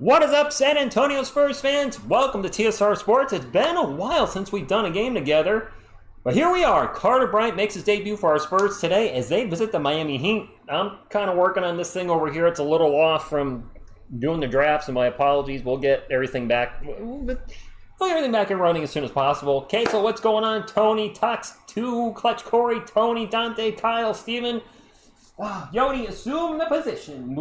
What is up, San Antonio Spurs fans? Welcome to TSR Sports. It's been a while since we've done a game together, but here we are. Carter Bryant makes his debut for our Spurs today as they visit the Miami Heat. I'm kind of working on this thing over here. It's a little off from doing the drafts, and my apologies. We'll get everything back. We'll get everything back and running as soon as possible. Okay, so what's going on? Tony, Tux, 2, Clutch Corey, Tony, Dante, Kyle, Steven. Yoni, assume the position.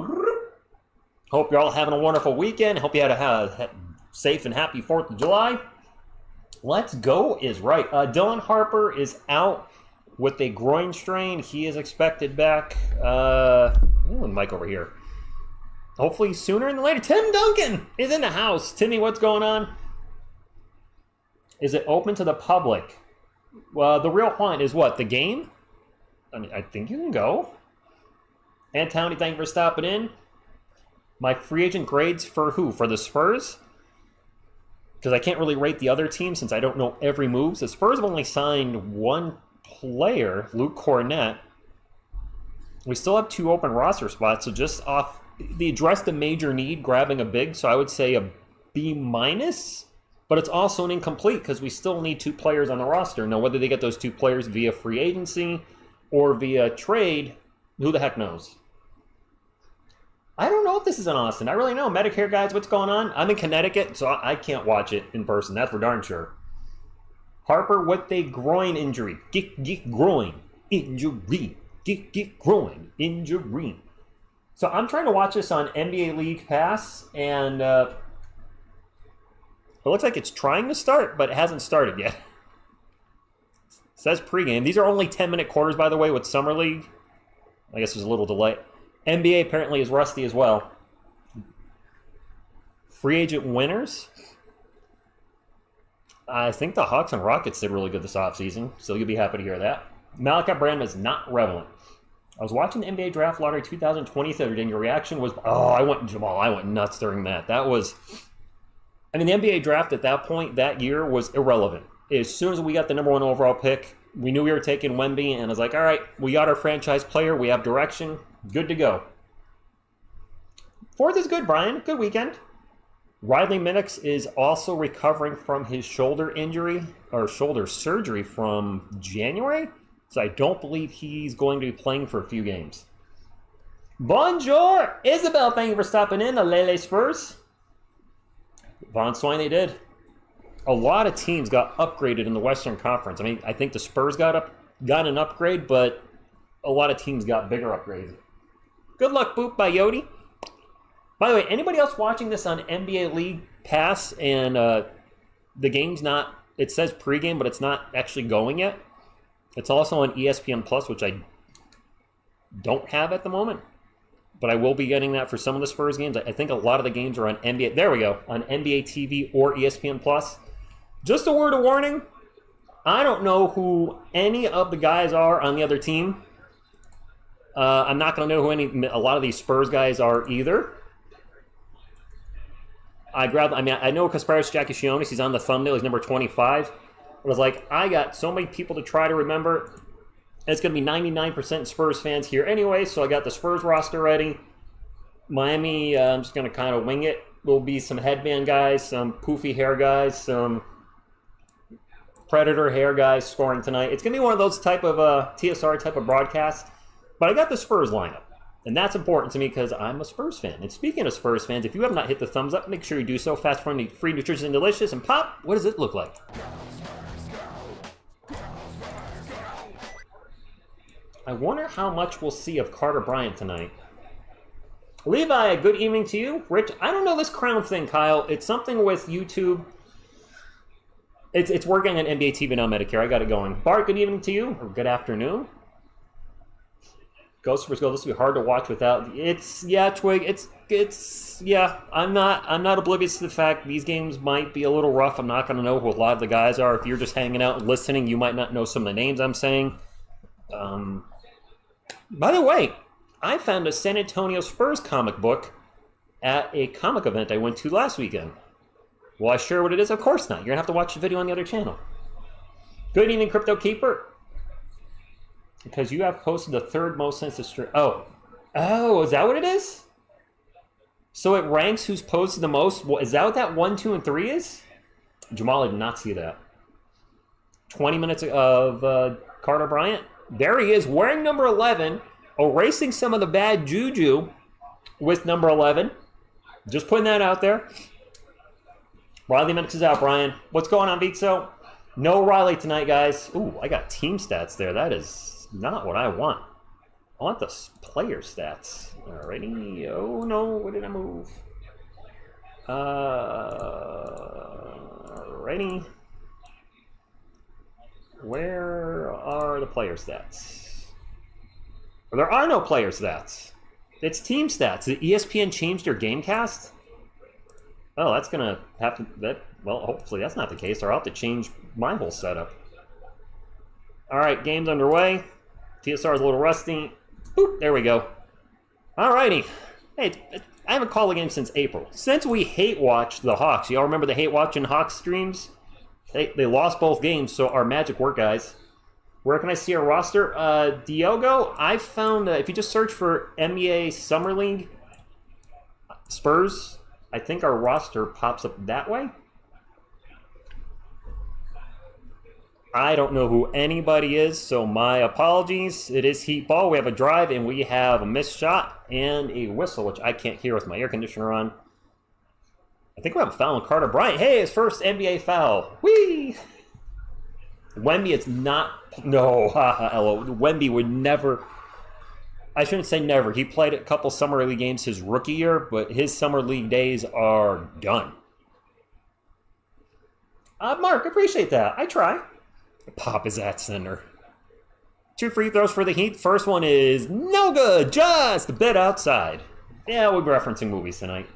Hope you're all having a wonderful weekend. Hope you had a safe and happy 4th of July. Let's go is right. Dylan Harper is out with a groin strain. He is expected back. Mike over here. Hopefully sooner than later. Tim Duncan is in the house. Timmy, what's going on? Is it open to the public? Well, the real point is what? The game? I mean, I think you can go. And Tony, thank you for stopping in. My free agent grades for who? For the Spurs? Because I can't really rate the other team since I don't know every move. The Spurs have only signed one player, Luke Cornett. We still have 2 open roster spots, so just off, they addressed a major need, grabbing a big, so I would say a B-, but it's also an incomplete because we still need 2 players on the roster. Now, whether they get those 2 players via free agency or via trade, who the heck knows? I don't know if this is in Austin. I really know. Medicare guys, what's going on? I'm in Connecticut, so I can't watch it in person. That's for darn sure. Harper with a groin injury. Groin injury. Groin injury. So I'm trying to watch this on NBA League Pass, and it looks like it's trying to start, but it hasn't started yet. It says pregame. These are only 10-minute quarters, by the way, with Summer League. I guess there's a little delay. NBA apparently is rusty as well. Free agent winners. I think the Hawks and Rockets did really good this offseason, so you'll be happy to hear that. Malachi Branham is not relevant. I was watching the NBA Draft Lottery 2023, and your reaction was, I went nuts during that. That was, the NBA Draft at that point, that year, was irrelevant. As soon as we got the number 1 overall pick, we knew we were taking Wemby, and I was like, all right, we got our franchise player, we have direction, good to go. 4th is good, Brian. Good weekend. Riley Minix is also recovering from his shoulder injury, or shoulder surgery from January, so I don't believe he's going to be playing for a few games. Bonjour! Isabel, thank you for stopping in, the Lele Spurs. Von Swine, they did. A lot of teams got upgraded in the Western Conference. I think the Spurs got an upgrade, but a lot of teams got bigger upgrades. Good luck, Boop by Yodi. By the way, anybody else watching this on NBA League Pass and the game's not, it says pregame, but it's not actually going yet. It's also on ESPN Plus, which I don't have at the moment, but I will be getting that for some of the Spurs games. I think a lot of the games are on NBA. There we go, on NBA TV or ESPN Plus. Just a word of warning, I don't know who any of the guys are on the other team. I'm not going to know who a lot of these Spurs guys are either. I know Kasparis Giacchionis, he's on the thumbnail, he's number 25. I was like, I got so many people to try to remember. It's going to be 99% Spurs fans here anyway, so I got the Spurs roster ready. Miami, I'm just going to kind of wing it. There'll be some headband guys, some poofy hair guys, some Predator hair guys scoring tonight. It's going to be one of those type of TSR type of broadcasts. But I got the Spurs lineup. And that's important to me because I'm a Spurs fan. And speaking of Spurs fans, if you have not hit the thumbs up, make sure you do so. Fast, friendly, free, nutritious, and delicious. And Pop, what does it look like? I wonder how much we'll see of Carter Bryant tonight. Levi, good evening to you. Rich, I don't know this crown thing, Kyle. It's something with YouTube. It's working on NBA TV now, Medicare. I got it going. Bart, good evening to you, or good afternoon. Ghost Spurs Go. This will be hard to watch without. Twig. I'm not oblivious to the fact these games might be a little rough. I'm not going to know who a lot of the guys are. If you're just hanging out and listening, you might not know some of the names I'm saying. By the way, I found a San Antonio Spurs comic book at a comic event I went to last weekend. Will I share what it is? Of course not. You're going to have to watch the video on the other channel. Good evening, Crypto Keeper. Because you have posted the 3rd most since the stream. Oh, is that what it is? So it ranks who's posted the most. Is that what that 1, 2, and 3 is? Jamal, I did not see that. 20 minutes of Carter Bryant. There he is, wearing number 11, erasing some of the bad juju with number 11. Just putting that out there. Riley Minix is out, Brian. What's going on, Beatso? No Riley tonight, guys. Ooh, I got team stats there. That is not what I want. I want the player stats. Alrighty. Oh, no. What did I move? Alrighty. Where are the player stats? There are no player stats. It's team stats. Did ESPN change their Gamecast? Oh, that's going to have to... Well, hopefully that's not the case, or I'll have to change my whole setup. All right, game's underway. TSR is a little rusty. Boop, there we go. All righty. Hey, I haven't called a game since April. Since we hate-watched the Hawks. Y'all remember the hate-watching Hawks streams? They lost both games, so our magic worked, guys. Where can I see our roster? Diogo, I found, if you just search for NBA Summer League Spurs, I think our roster pops up that way. I don't know who anybody is, so my apologies. It is Heat Ball. We have a drive, and we have a missed shot and a whistle, which I can't hear with my air conditioner on. I think we have a foul on Carter Bryant. Hey, his first NBA foul. Whee! Wemby is not... No, Wemby would never... I shouldn't say never. He played a couple Summer League games his rookie year, but his Summer League days are done. Mark, appreciate that. I try. Pop is at center. 2 free throws for the Heat. First one is no good, just a bit outside. Yeah, we'll be referencing movies tonight.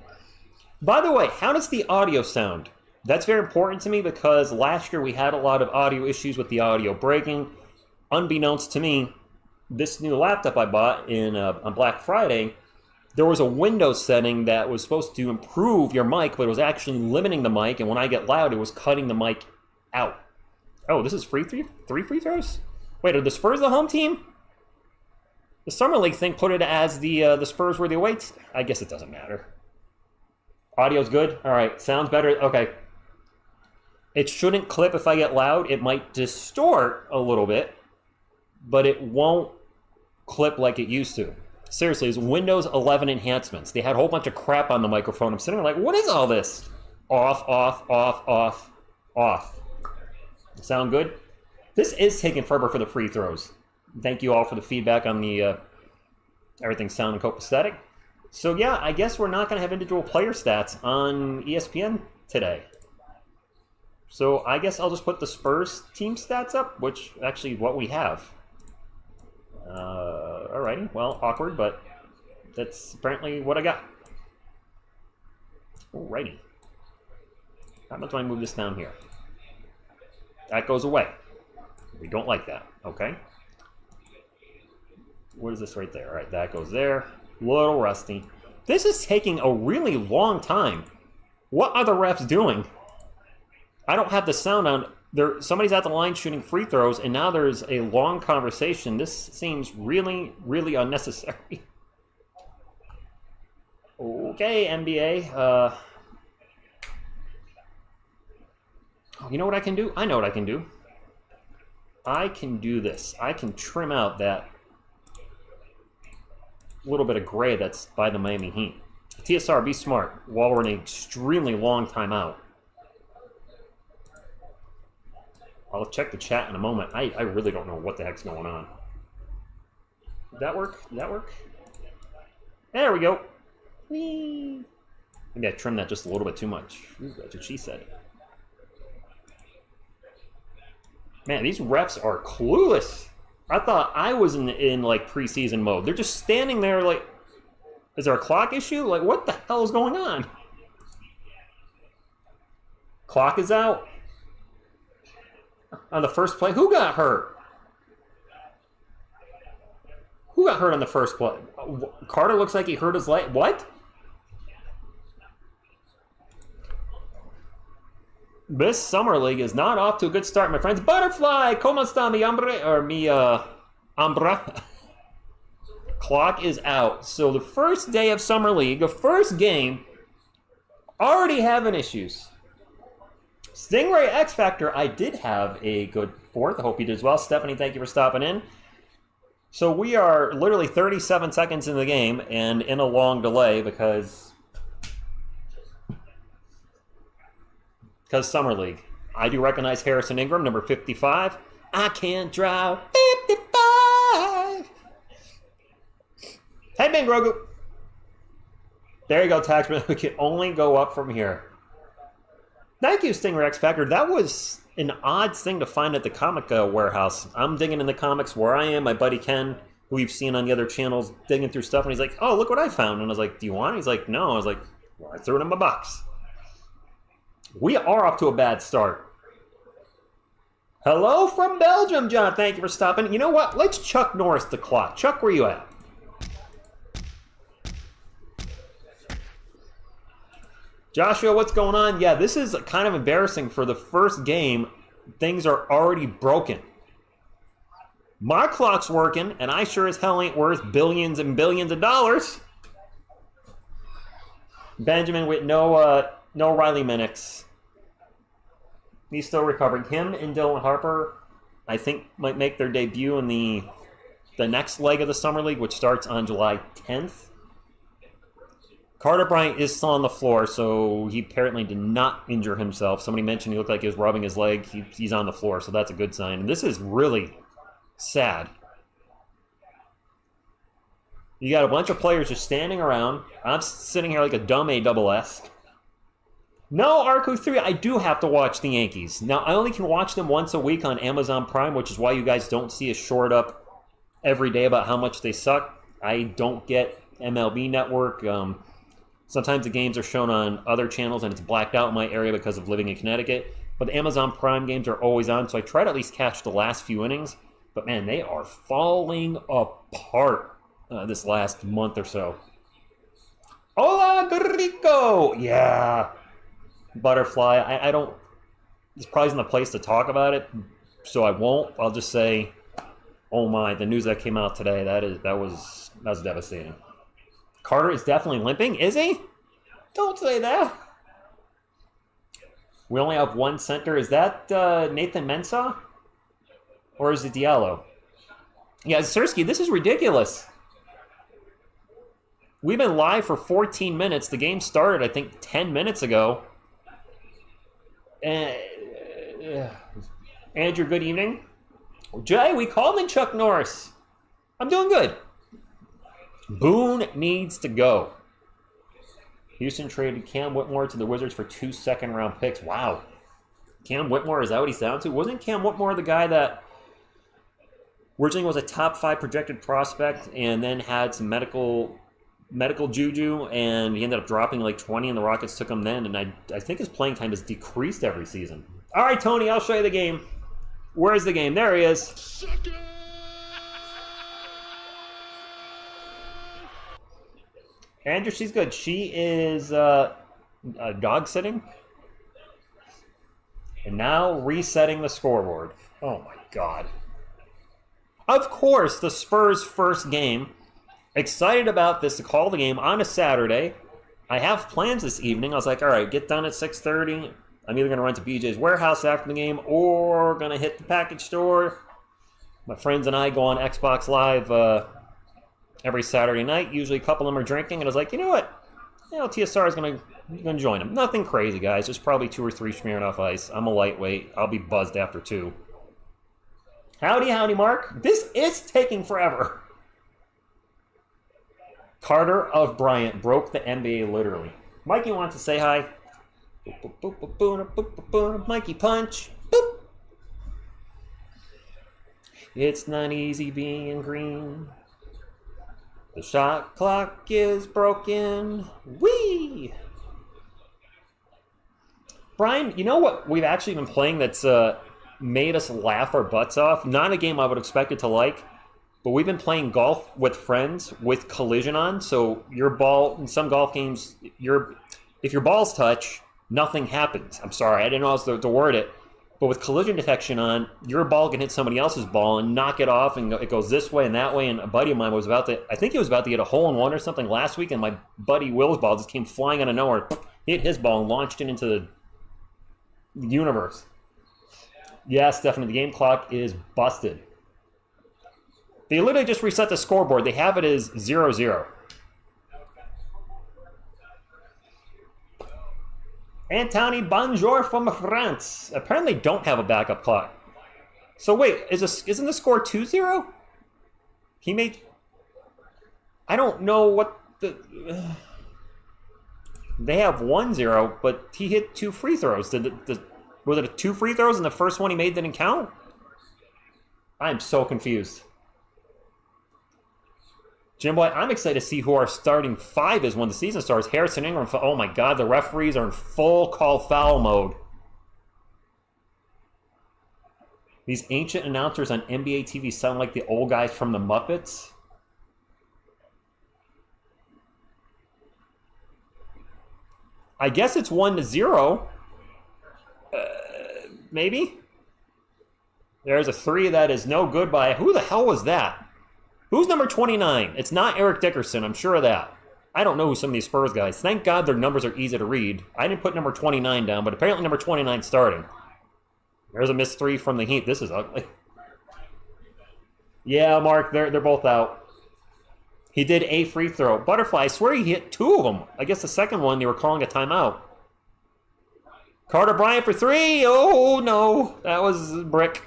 By the way, how does the audio sound? That's very important to me because last year we had a lot of audio issues with the audio breaking. Unbeknownst to me, this new laptop I bought on Black Friday, there was a Windows setting that was supposed to improve your mic, but it was actually limiting the mic, and when I get loud, it was cutting the mic out. Oh, this is three free throws? Wait, are the Spurs the home team? The Summer League thing put it as the Spurs were the away team. I guess it doesn't matter. Audio's good? All right, sounds better. Okay. It shouldn't clip if I get loud. It might distort a little bit, but it won't clip like it used to. Seriously, it's Windows 11 enhancements. They had a whole bunch of crap on the microphone. I'm sitting there like, what is all this? Off, off, off, off, off. Sound good? This is taking forever for the free throws. Thank you all for the feedback on the everything sound and copacetic. So yeah, I guess we're not going to have individual player stats on ESPN today. So I guess I'll just put the Spurs team stats up, which actually what we have. Alrighty, well, awkward, but that's apparently what I got. Alrighty. How much do I move this down here? That goes away. We don't like that, okay? What is this right there? All right, that goes there. Little rusty. This is taking a really long time. What are the refs doing? I don't have the sound on. Somebody's at the line shooting free throws, and now there's a long conversation. This seems really, really unnecessary. Okay, NBA. You know what I can do? I know what I can do. I can do this. I can trim out that little bit of gray that's by the Miami Heat. TSR, be smart while we're in an extremely long timeout. I'll check the chat in a moment. I really don't know what the heck's going on. Did that work? Did that work? There we go. Whee! Maybe I trimmed that just a little bit too much. Ooh, that's what she said. Man, these refs are clueless. I thought I was in like preseason mode. They're just standing there like, is there a clock issue? Like, what the hell is going on? Clock is out. On the first play, who got hurt? Who got hurt on the first play? Carter looks like he hurt his leg. What? This Summer League is not off to a good start, my friends. Butterfly, ¿cómo está mi hombre? Or mi, ambra? Clock is out. So the first day of Summer League, the first game, already having issues. Stingray X Factor, I did have a good fourth. I hope you did as well. Stephanie, thank you for stopping in. So we are literally 37 seconds in the game and in a long delay because Summer League. I do recognize Harrison Ingram, number 55. I can't drive 55. Headband Grogu. There you go, Taxman. We can only go up from here. Thank you, Stinger X Factor. That was an odd thing to find at the comic warehouse. I'm digging in the comics where I am. My buddy Ken, who we've seen on the other channels, digging through stuff, and he's like, oh, look what I found. And I was like, do you want it? He's like, no. I was like, well, I threw it in my box. We are off to a bad start. Hello from Belgium, John. Thank you for stopping. You know what? Let's Chuck Norris the clock. Chuck, where you at? Joshua, what's going on? Yeah, this is kind of embarrassing for the first game. Things are already broken. My clock's working, and I sure as hell ain't worth billions and billions of dollars. Benjamin with no Riley Minix. He's still recovering. Him and Dylan Harper, I think, might make their debut in the next leg of the Summer League, which starts on July 10th. Carter Bryant is still on the floor, so he apparently did not injure himself. Somebody mentioned he looked like he was rubbing his leg. He's on the floor, so that's a good sign. And this is really sad. You got a bunch of players just standing around. I'm sitting here like a dumb A-double-S. No, Arco3, I do have to watch the Yankees. Now, I only can watch them once a week on Amazon Prime, which is why you guys don't see a short up every day about how much they suck. I don't get MLB Network. Sometimes the games are shown on other channels and it's blacked out in my area because of living in Connecticut. But the Amazon Prime games are always on, so I try to at least catch the last few innings. But man, they are falling apart this last month or so. Hola, Rico! Yeah. Butterfly. I don't... This probably isn't the place to talk about it, so I won't. I'll just say, oh my, the news that came out today, that was devastating. Carter is definitely limping, is he? Don't say that. We only have one center. Is that Nathan Mensah? Or is it Diallo? Yeah, Sersky, this is ridiculous. We've been live for 14 minutes. The game started, I think, 10 minutes ago. Andrew, good evening. Jay, we called in Chuck Norris. I'm doing good. Boone needs to go. Houston traded Cam Whitmore to the Wizards for 2 second-round picks. Wow. Cam Whitmore, is that what he's down to? Wasn't Cam Whitmore the guy that originally was a top 5 projected prospect and then had some medical juju, and he ended up dropping like 20, and the Rockets took him then, and I think his playing time has decreased every season. All right, Tony, I'll show you the game. Where's the game? There he is. Andrew, she's good. She is dog sitting. And now resetting the scoreboard. Oh my God. Of course, the Spurs' first game. Excited about this to call the game on a Saturday. I have plans this evening. I was like, all right, get done at 6:30. I'm either going to run to BJ's Warehouse after the game or going to hit the package store. My friends and I go on Xbox Live every Saturday night. Usually a couple of them are drinking. And I was like, you know what? TSR is going to join them. Nothing crazy, guys. Just probably 2 or 3 Smirnoff Ice. I'm a lightweight. I'll be buzzed after 2. Howdy, Mark. This is taking forever. Carter of Bryant broke the NBA literally. Mikey wants to say hi. Mikey punch. Boop. It's not easy being green. The shot clock is broken. Whee! Brian, you know what we've actually been playing that's made us laugh our butts off? Not a game I would expect it to like, but we've been playing golf with friends with collision on. So your ball, in some golf games, if your balls touch, nothing happens. I'm sorry, I didn't know how else to word it. But with collision detection on, your ball can hit somebody else's ball and knock it off, and it goes this way and that way. And a buddy of mine was about to, I think he was about to get a hole-in-one or something last week, and my buddy Will's ball just came flying out of nowhere, hit his ball, and launched it into the universe. Yes, definitely. The game clock is busted. They literally just reset the scoreboard. They have it as 0-0. Anthony Bonjour from France. Apparently don't have a backup clock. So wait, isn't the score 2-0? He made... I don't know what the... They have 1-0, but he hit 2 free throws. Was it 2 free throws and the first one he made didn't count? I'm so confused. Jim Boy, I'm excited to see who our starting 5 is when the season starts. Harrison Ingram. Oh my God, the referees are in full call foul mode. These ancient announcers on NBA TV sound like the old guys from the Muppets. I guess it's 1-0. Maybe? There's a 3 that is no good by... Who the hell was that? Who's number 29? It's not Eric Dickerson, I'm sure of that. I don't know who some of these Spurs guys. Thank God their numbers are easy to read. I didn't put number 29 down, but apparently number 29 starting. There's a missed 3 from the Heat. This is ugly. Yeah, Mark, they're both out. He did a free throw. Butterfly, I swear he hit 2 of them. I guess the second one they were calling a timeout. Carter Bryant for 3. Oh, no. That was a brick.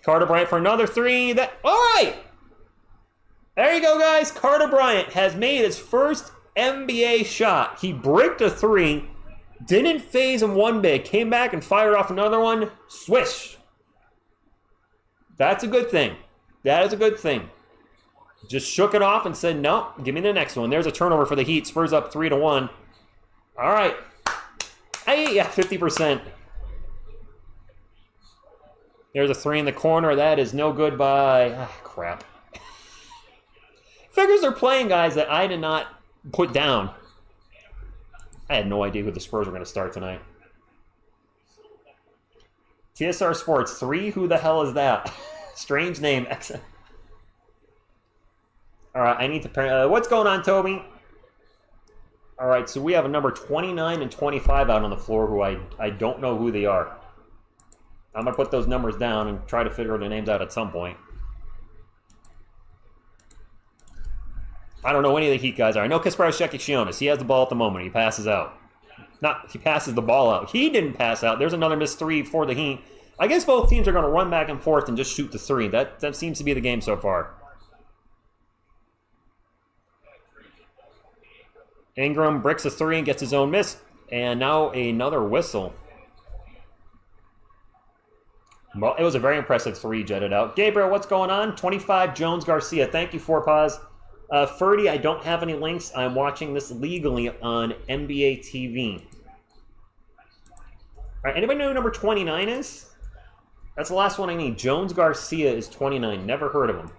Carter Bryant for another 3. All right. There you go, guys. Carter Bryant has made his first NBA shot. He bricked a 3, didn't phase him one bit, came back and fired off another one. Swish. That's a good thing. That is a good thing. Just shook it off and said, no, give me the next one. There's a turnover for the Heat. Spurs up 3-1. All right. Hey, yeah, 50%. There's a 3 in the corner. That is no good by... Ah, crap. Figures are playing guys that I did not put down. I had no idea who the Spurs were going to start tonight. TSR Sports 3, who the hell is that? Strange name. All right, I need to... what's going on, Toby? All right, so we have a number 29 and 25 out on the floor who I don't know who they are. I'm going to put those numbers down and try to figure their names out at some point. I don't know who any of the Heat guys are. I know Kasparas Shekishionis. He has the ball at the moment. He passes out. He passes the ball out. He didn't pass out. There's another missed 3 for the Heat. I guess both teams are going to run back and forth and just shoot the 3. That seems to be the game so far. Ingram bricks a 3 and gets his own miss. And now another whistle. Well, it was a very impressive 3 jetted out. Gabriel, what's going on? 25, Jones Garcia. Thank you for pause. Ferdy, I don't have any links. I'm watching this legally on NBA TV. All right, anybody know who number 29 is? That's the last one I need. Jones Garcia is 29. Never heard of him.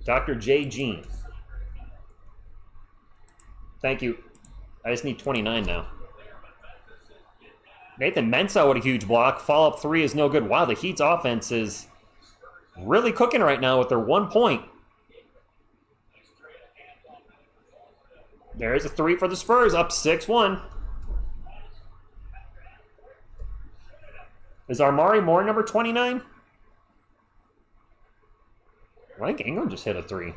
Dr. J. Jean. Thank you. I just need 29 now. Nathan Mensah with a huge block. Follow-up 3 is no good. Wow, the Heat's offense is really cooking right now with their 1 point. There's a 3 for the Spurs, up 6-1. Is Armari Moore number 29? I think Ingram just hit a 3.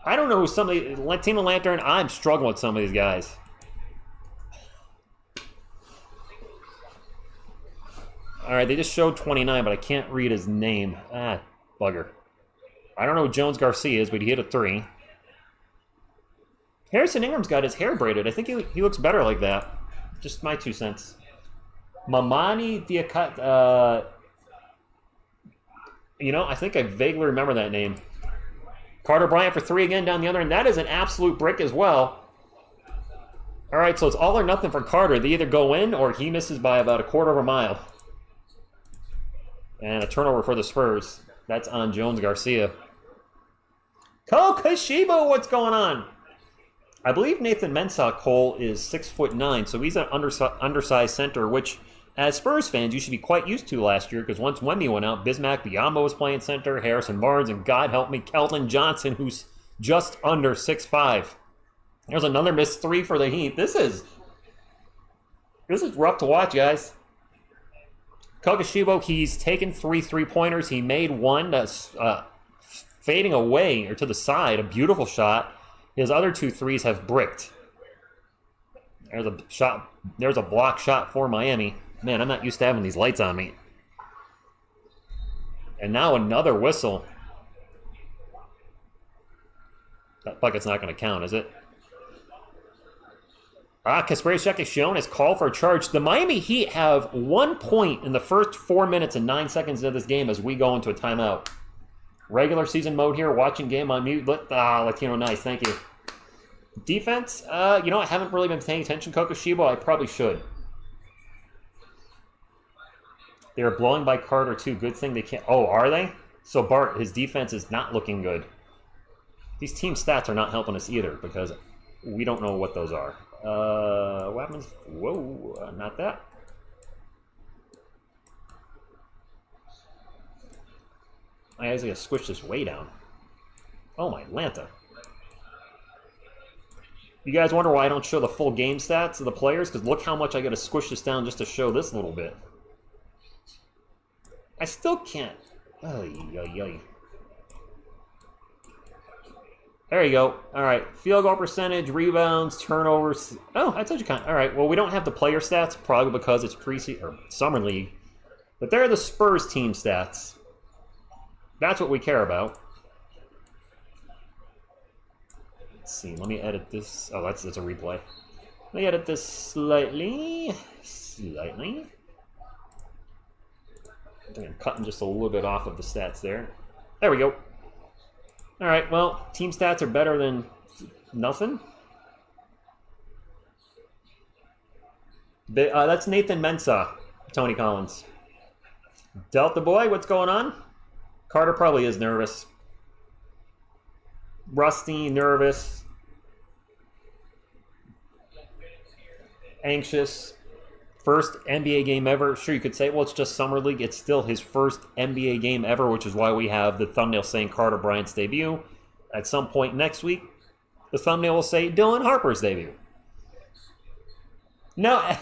I don't know who some of the... Latino Lantern, I'm struggling with some of these guys. All right, they just showed 29, but I can't read his name. Ah, bugger. I don't know who Jones Garcia is, but he hit a 3. Harrison Ingram's got his hair braided. I think he looks better like that. Just my 2 cents. Mamani Diakat... you know, I think I vaguely remember that name. Carter Bryant for 3 again down the other end. That is an absolute brick as well. All right, so it's all or nothing for Carter. They either go in or he misses by about a quarter of a mile. And a turnover for the Spurs. That's on Jones Garcia. Ko Kashibo, what's going on? I believe Nathan Mensah Cole is 6'9", so he's an undersized center, which, as Spurs fans, you should be quite used to last year, because once Wemby went out, Bismack Biyombo was playing center, Harrison Barnes, and God help me, Keldon Johnson, who's just under 6'5". There's another missed three for the Heat. This is rough to watch, guys. Kokushibo, he's taken three three-pointers. He made one that's fading away or to the side, a beautiful shot. His other two threes have bricked. There's a shot. There's a block shot for Miami. Man, I'm not used to having these lights on me. And now another whistle. That bucket's not going to count, is it? Kasparov is shown as call for a charge. The Miami Heat have 1 point in the first 4 minutes and 9 seconds of this game as we go into a timeout. Regular season mode here, watching game on mute. Latino, nice, thank you. Defense, I haven't really been paying attention, Kokushibo. I probably should. They're blowing by Carter, too. Good thing they can't. Oh, are they? So, Bart, his defense is not looking good. These team stats are not helping us either because we don't know what those are. What happens? Whoa, not that. I actually gotta squish this way down. Oh my Atlanta. You guys wonder why I don't show the full game stats of the players? Because look how much I gotta squish this down just to show this little bit. I still can't. Ay. There you go. All right. Field goal percentage, rebounds, turnovers. Oh, I told you kind of. All right. Well, we don't have the player stats, probably because it's preseason or summer league. But they're the Spurs team stats. That's what we care about. Let's see. Let me edit this. Oh, that's a replay. Let me edit this slightly. I think I'm cutting just a little bit off of the stats there. There we go. All right, well, team stats are better than nothing. That's Nathan Mensah, Tony Collins. Delta boy, what's going on? Carter probably is nervous. Rusty, nervous. Anxious. First NBA game ever. Sure, you could say, well, it's just Summer League. It's still his first NBA game ever, which is why we have the thumbnail saying Carter Bryant's debut. At some point next week, the thumbnail will say Dylan Harper's debut. No,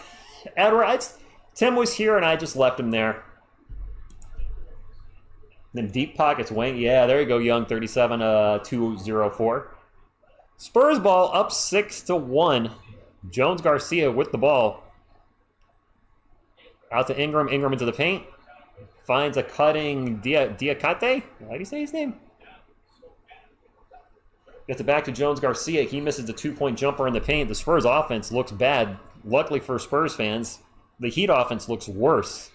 Edward, Tim was here and I just left him there. Then deep pockets, Wayne. Yeah, there you go, Young, 37-204. Spurs ball up 6-1. Jones Garcia with the ball. Out to Ingram. Ingram into the paint. Finds a cutting Diakate. How do you say his name? Gets it back to Jones Garcia. He misses the 2-point jumper in the paint. The Spurs offense looks bad. Luckily for Spurs fans, the Heat offense looks worse.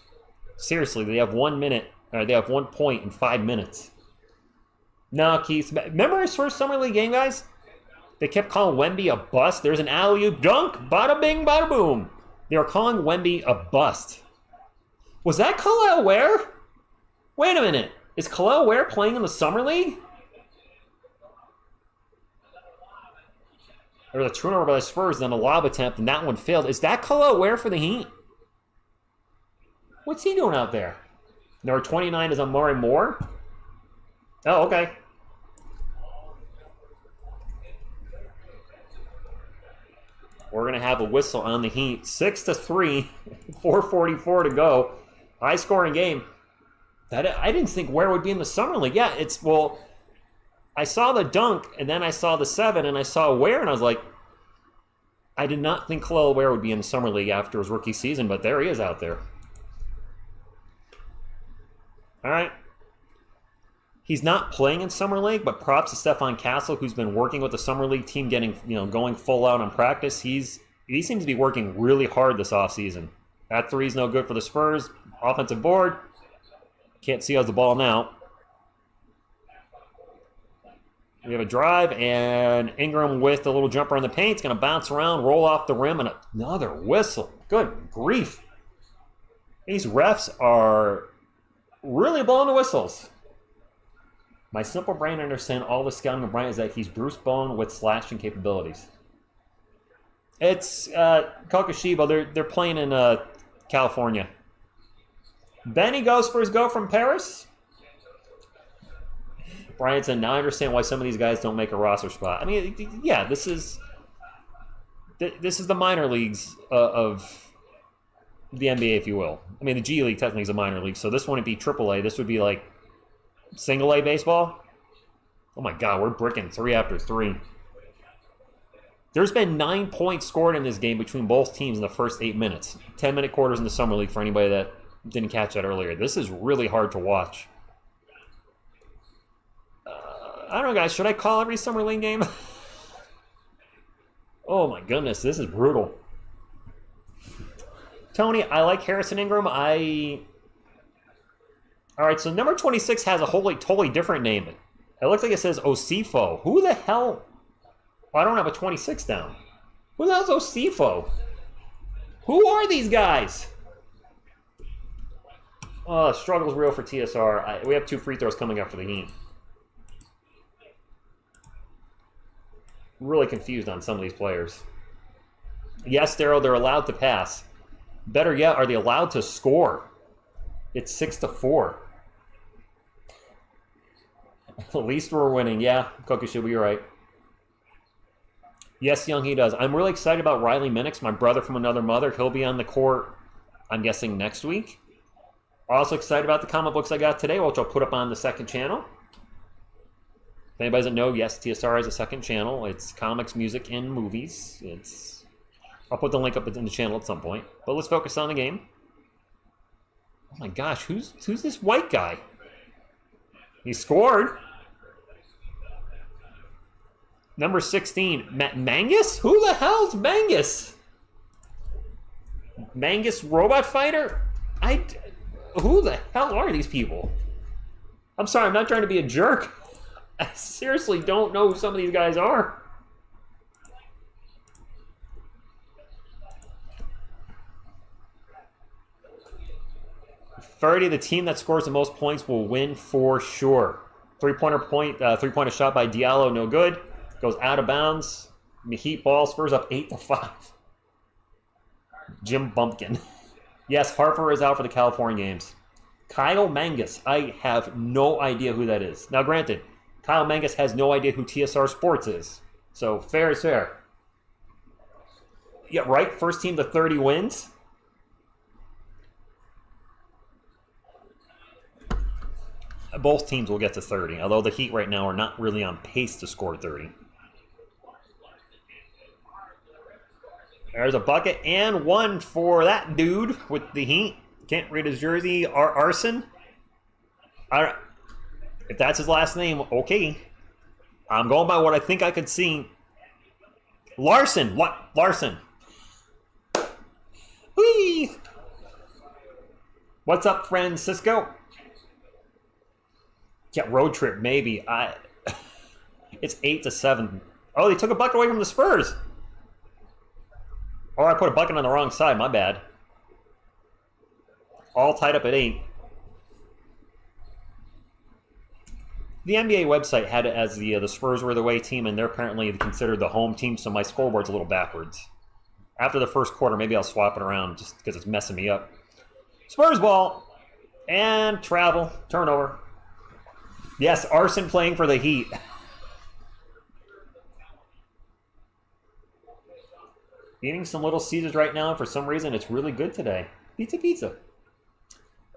Seriously, they have 1 minute. They have 1 point in 5 minutes. No, Keith. Remember his first Summer League game, guys? They kept calling Wemby a bust. There's an alley-oop dunk. Bada bing, bada boom. They were calling Wemby a bust. Was that Khalil Ware? Wait a minute. Is Khalil Ware playing in the Summer League? There was a turnover by the Spurs, then a lob attempt, and that one failed. Is that Khalil Ware for the Heat? What's he doing out there? Number 29 is Amari Moore. Oh, okay. We're going to have a whistle on the Heat. 6-3, 4:44 to go. High-scoring game. I didn't think Ware would be in the Summer League. Yeah, I saw the dunk, and then I saw the 7, and I saw Ware, and I was like, I did not think Khalil Ware would be in the Summer League after his rookie season, but there he is out there. All right. He's not playing in Summer League, but props to Stephon Castle, who's been working with the Summer League team, going full out on practice. He seems to be working really hard this offseason. That three's no good for the Spurs. Offensive board. Can't see us the ball now. We have a drive, and Ingram with a little jumper in the paint. It's going to bounce around, roll off the rim, and another whistle. Good grief. These refs are really blowing the whistles. My simple brain understands all the scouting of Bryant is that he's Bruce Bowen with slashing capabilities. It's Kokushiba. They're playing in California. Benny Go Spurs go from Paris. Bryant said, now I understand why some of these guys don't make a roster spot. I mean, yeah, this is the minor leagues of the NBA, if you will. I mean, the G League technically is a minor league, so this wouldn't be AAA. This would be like single A baseball. Oh my God, we're bricking 3 after 3. There's been 9 points scored in this game between both teams in the first 8 minutes. 10-minute quarters in the summer league for anybody that didn't catch that earlier. This is really hard to watch. I don't know, guys. Should I call every summer league game? Oh my goodness, this is brutal. Tony, I like Harrison Ingram. All right, so number 26 has a totally different name. It looks like it says Osifo. Who the hell? Well, I don't have a 26 down. Who the hell's Osifo? Who are these guys? Oh, struggle's real for TSR. We have 2 free throws coming up for the Heat. Really confused on some of these players. Yes, Daryl, they're allowed to pass. Better yet, are they allowed to score? It's 6-4. At least we're winning. Yeah, Kokushiba, you're right. Yes, Young, he does. I'm really excited about Riley Minix, my brother from another mother. He'll be on the court, I'm guessing, next week. Also excited about the comic books I got today, which I'll put up on the second channel. If anybody doesn't know, yes, TSR has a second channel. It's comics, music, and movies. I'll put the link up in the channel at some point. But let's focus on the game. Oh my gosh, who's this white guy? He scored. Number 16, Mangus? Who the hell's Mangus? Mangus Robot Fighter? Who the hell are these people? I'm sorry, I'm not trying to be a jerk. I seriously don't know who some of these guys are. The team that scores the most points will win for sure. Three-pointer shot by Diallo, no good. Goes out of bounds. Heat ball, Spurs up 8-5. Jim Bumpkin. Yes, Harper is out for the California games. Kyle Mangus. I have no idea who that is. Now, granted, Kyle Mangus has no idea who TSR Sports is. So, fair is fair. Yeah, right? First team to 30 wins. Both teams will get to 30, although the Heat right now are not really on pace to score 30. There's a bucket and one for that dude with the Heat. Can't read his jersey. Arson. If that's his last name, okay. I'm going by what I think I could see. Larson. What? Larson. Whee! What's up, Francisco? Yeah, road trip, maybe. It's 8-7. Oh, they took a bucket away from the Spurs. Oh, I put a bucket on the wrong side. My bad. All tied up at 8. The NBA website had it as the Spurs were the away team, and they're apparently considered the home team, so my scoreboard's a little backwards. After the first quarter, maybe I'll swap it around just because it's messing me up. Spurs ball. And travel. Turnover. Yes, Arson playing for the Heat. Eating some Little Caesars right now. For some reason, it's really good today. Pizza.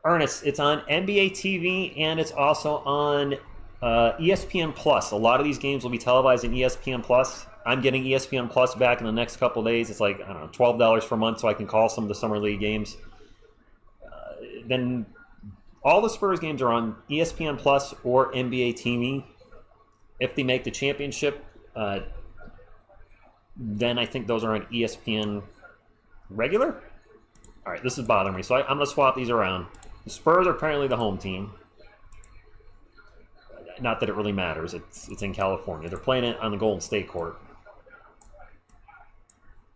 Ernest, it's on NBA TV, and it's also on ESPN Plus. A lot of these games will be televised in ESPN Plus. I'm getting ESPN Plus back in the next couple of days. It's like, I don't know, $12 per month, so I can call some of the Summer League games. Then all the Spurs games are on ESPN Plus or NBA TV. If they make the championship, then I think those are on ESPN regular. All right, this is bothering me, so I'm going to swap these around. The Spurs are apparently the home team. Not that it really matters. It's in California. They're playing it on the Golden State court.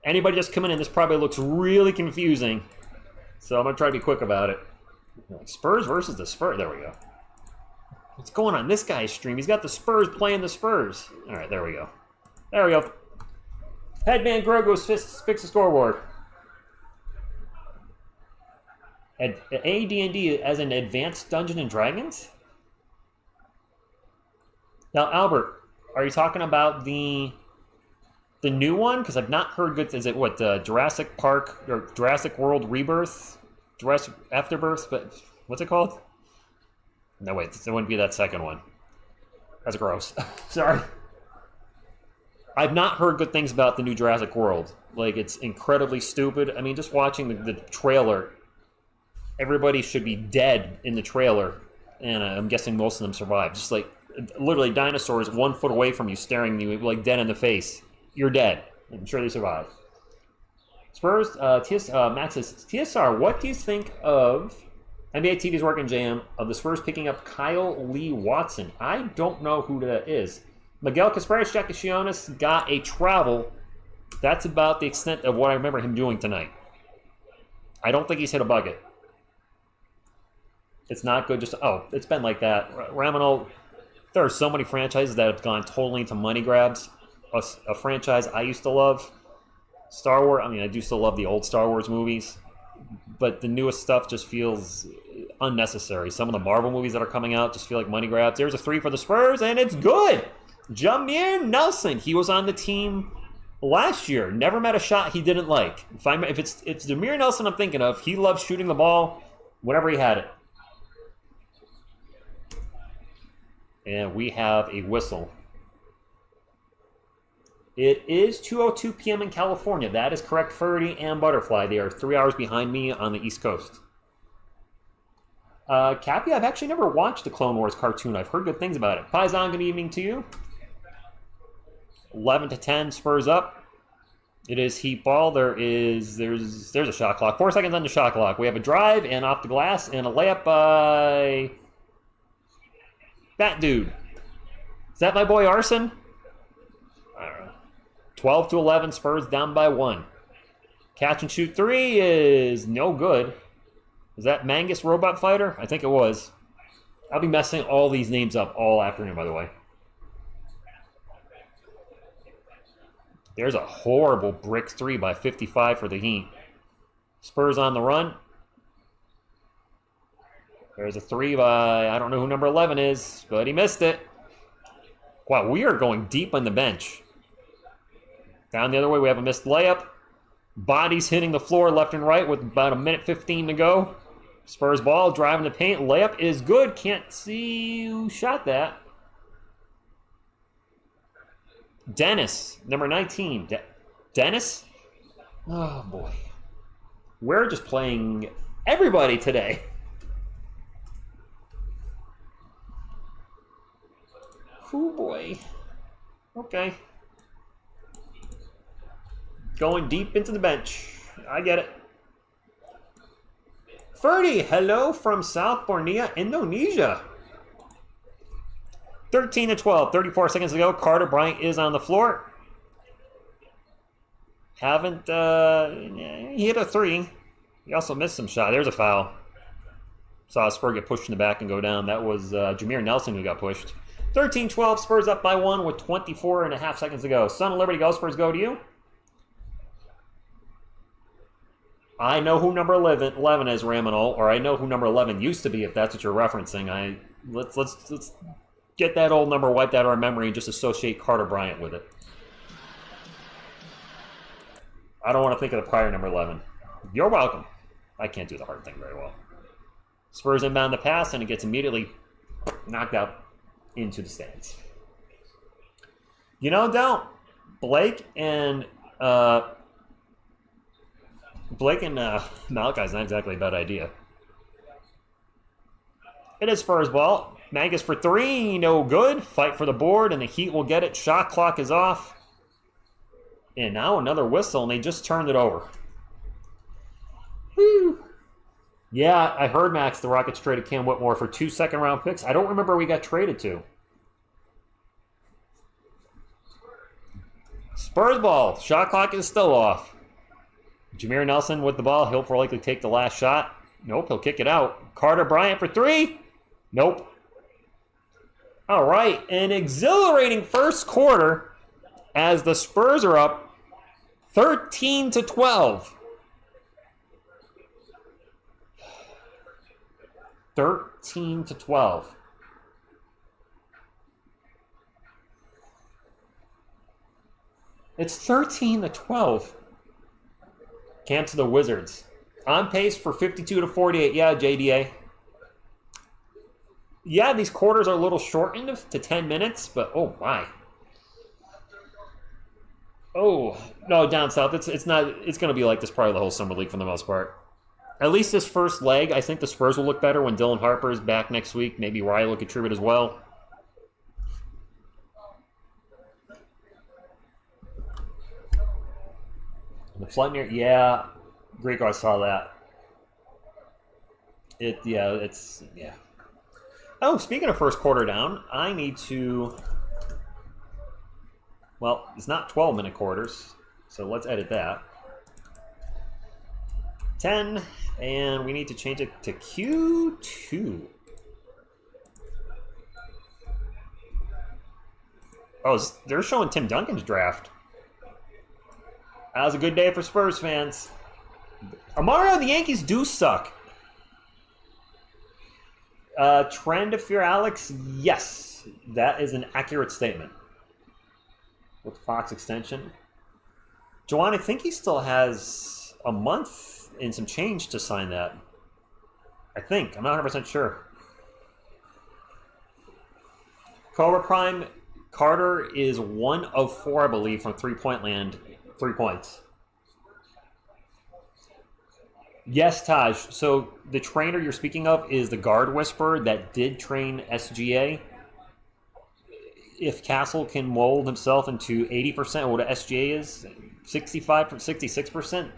Anybody just coming in, this probably looks really confusing. So I'm going to try to be quick about it. Spurs versus the Spurs. There we go. What's going on this guy's stream? He's got the Spurs playing the Spurs. All right, there we go. There we go. Headman Grogo's fix the scoreboard. AD&D as an advanced Dungeons and Dragons? Now, Albert, are you talking about the new one? Because I've not heard good. Is it what Jurassic Park or Jurassic World Rebirth, Jurassic Afterbirth? But what's it called? No, wait, it wouldn't be that second one. That's gross. Sorry. I've not heard good things about the new Jurassic World. Like, it's incredibly stupid. I mean, just watching the trailer, everybody should be dead in the trailer, and I'm guessing most of them survived. Just like literally dinosaurs 1 foot away from you, staring at you like dead in the face. You're dead. I'm sure they survived. Spurs, Max says, TSR, what do you think of NBA TV's working jam of the Spurs picking up Kyle Lee Watson? I don't know who that is. Miguel Casparis-Jackassionis got a travel. That's about the extent of what I remember him doing tonight. I don't think he's hit a bucket. It's not good. It's been like that. Ramonal, there are so many franchises that have gone totally into money grabs. A franchise I used to love, Star Wars. I mean, I do still love the old Star Wars movies, but the newest stuff just feels unnecessary. Some of the Marvel movies that are coming out just feel like money grabs. There's a 3 for the Spurs, and it's good. Jameer Nelson. He was on the team last year. Never met a shot he didn't like. If it's Jameer Nelson I'm thinking of, he loves shooting the ball whenever he had it. And we have a whistle. It is 2:02 p.m. in California. That is correct, Furdy and Butterfly. They are 3 hours behind me on the East Coast. Cappy, I've actually never watched the Clone Wars cartoon. I've heard good things about it. Paisan, good evening to you. 11-10, Spurs up. It is heat ball. There's a shot clock. 4 seconds on the shot clock. We have a drive and off the glass and a layup by that dude. Is that my boy Arson? I don't know. 12-11, Spurs down by 1. Catch and shoot 3 is no good. Was that Mangus Robot Fighter? I think it was. I'll be messing all these names up all afternoon, by the way. There's a horrible brick 3 by 55 for the Heat. Spurs on the run. There's a 3 by, I don't know who number 11 is, but he missed it. Wow, we are going deep on the bench. Down the other way, we have a missed layup. Bodies hitting the floor left and right with about 1:15 to go. Spurs ball, driving the paint. Layup is good. Can't see who shot that. Dennis, number 19. Dennis? Oh, boy. We're just playing everybody today. Oh, boy. Okay. Going deep into the bench. I get it. Ferdy, hello from South Borneo, Indonesia. 13-12, 34 seconds to go. Carter Bryant is on the floor. He hit a 3. He also missed some shot. There's a foul. Saw a Spur get pushed in the back and go down. That was Jameer Nelson who got pushed. 13-12, Spurs up by 1 with 24.5 seconds to go. Son of Liberty, go Spurs, go to you. I know who number 11 is, Ramonal, or I know who number 11 used to be, if that's what you're referencing. Let's get that old number wiped out of our memory and just associate Carter Bryant with it. I don't want to think of the prior number 11. You're welcome. I can't do the hard thing very well. Spurs inbound the pass, and it gets immediately knocked out into the stands. You know, don't. Blake and Malachi's not exactly a bad idea. It is Spurs ball. Mangus for 3, no good. Fight for the board, and the Heat will get it. Shot clock is off. And now another whistle, and they just turned it over. Whew. Yeah, I heard, Max, the Rockets traded Cam Whitmore for 2 second-round picks. I don't remember who we got traded to. Spurs ball. Shot clock is still off. Jameer Nelson with the ball. He'll probably likely take the last shot. Nope, he'll kick it out. Carter Bryant for 3. Nope. All right, an exhilarating first quarter as the Spurs are up 13-12. 13-12. It's 13-12. Camp to the Wizards. On pace for 52-48. Yeah, JDA. Yeah, these quarters are a little shortened to 10 minutes, but oh my. Oh, no, down south. It's not. It's going to be like this probably the whole summer league for the most part. At least this first leg, I think the Spurs will look better when Dylan Harper is back next week. Maybe Riley will contribute as well. The Flightmere, yeah. Great, I saw that. Yeah. Oh, speaking of first quarter down, I need to... Well, it's not 12-minute quarters, so let's edit that. 10, and we need to change it to Q2. Oh, they're showing Tim Duncan's draft. That was a good day for Spurs fans. Amario, the Yankees do suck. Trend of fear, Alex? Yes, that is an accurate statement. With Fox extension. Joanne, I think he still has a month and some change to sign that. I think. I'm not 100% sure. Cobra Prime, Carter is 1 of 4, I believe, from three-point land. 3 points. Yes, Taj. So the trainer you're speaking of is the guard whisperer that did train SGA. If Castle can mold himself into 80%, what SGA is, 65, 66%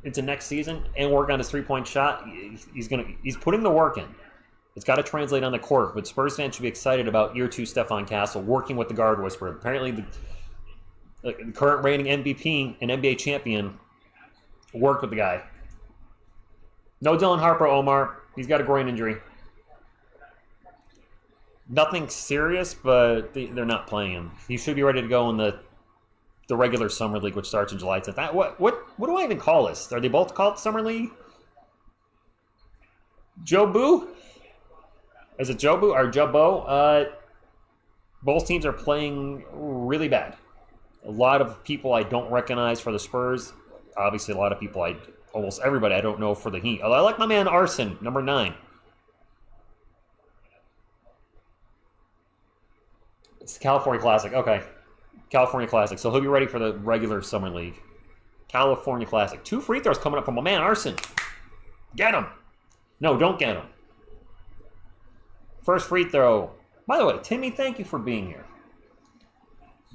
into next season, and work on his three-point shot, he's putting the work in. It's got to translate on the court, but Spurs fans should be excited about year 2 Stephon Castle working with the guard whisperer. Apparently, the current reigning MVP and NBA champion worked with the guy. No Dylan Harper, Omar. He's got a groin injury. Nothing serious, but they're not playing him. He should be ready to go in the regular summer league, which starts in July 10th. What do I even call this? Are they both called summer league? Jobu? Is it Jobu or Jobo? Both teams are playing really bad. A lot of people I don't recognize for the Spurs. Obviously, a lot of people almost everybody I don't know for the Heat. I like my man Arson, number 9. It's the California Classic. Okay. California Classic. So he'll be ready for the regular summer league. California Classic. 2 free throws coming up from my man Arson. Get him. No, don't get him. First free throw. By the way, Timmy, thank you for being here.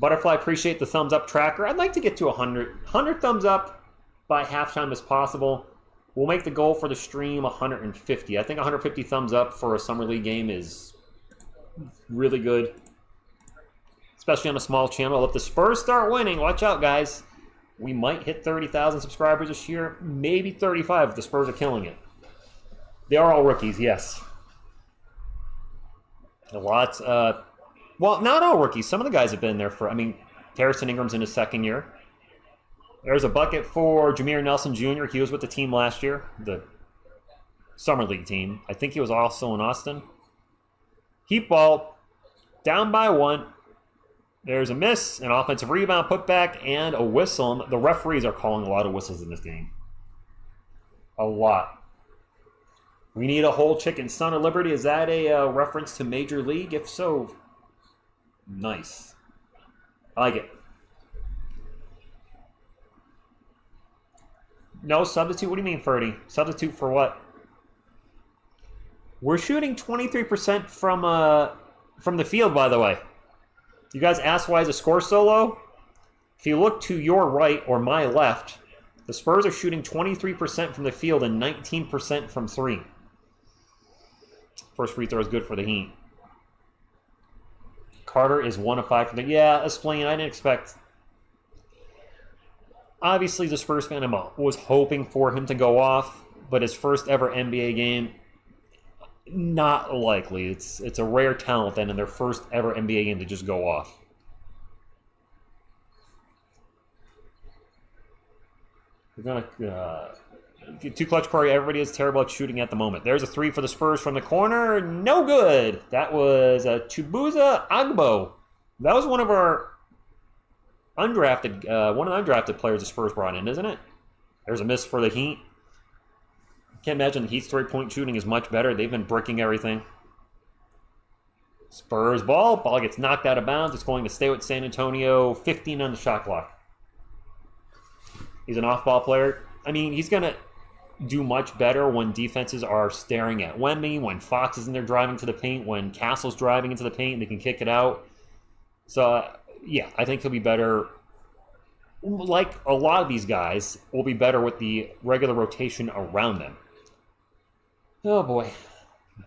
Butterfly, appreciate the thumbs up tracker. I'd like to get to 100. 100 thumbs up by halftime as possible. We'll make the goal for the stream 150. I think 150 thumbs up for a summer league game is really good. Especially on a small channel. If the Spurs start winning, watch out, guys. We might hit 30,000 subscribers this year. Maybe 35 if the Spurs are killing it. They are all rookies, yes. A lot. Well, not all rookies. Some of the guys have been there for... Harrison Ingram's in his 2nd year. There's a bucket for Jameer Nelson Jr. He was with the team last year. The Summer League team. I think he was also in Austin. Heat ball. Down by 1. There's a miss, an offensive rebound, putback, and a whistle. The referees are calling a lot of whistles in this game. A lot. We need a whole chicken. Son of Liberty, is that a reference to Major League? If so, nice. I like it. No substitute? What do you mean, Ferdy? Substitute for what? We're shooting 23% from the field, by the way. You guys asked why is the score so low? If you look to your right or my left, the Spurs are shooting 23% from the field and 19% from 3. First free throw is good for the Heat. Carter is 1 of 5 from the... Yeah, Esplane, I didn't expect... Obviously, the Spurs fan was hoping for him to go off, but his first ever NBA game... Not likely. It's a rare talent then in their first ever NBA game to just go off. They're gonna too clutch, Corey. Everybody is terrible at shooting at the moment. There's a 3 for the Spurs from the corner. No good. That was Chibuza Agbo. That was one of our undrafted, one of the undrafted players the Spurs brought in, isn't it? There's a miss for the Heat. Can't imagine the Heat's 3-point shooting is much better. They've been bricking everything. Spurs ball. Ball gets knocked out of bounds. It's going to stay with San Antonio. 15 on the shot clock. He's an off-ball player. I mean, he's going to do much better when defenses are staring at Wemby, when Fox is in there driving to the paint, when Castle's driving into the paint and they can kick it out. So, yeah, I think he'll be better. Like a lot of these guys, will be better with the regular rotation around them. Oh, boy.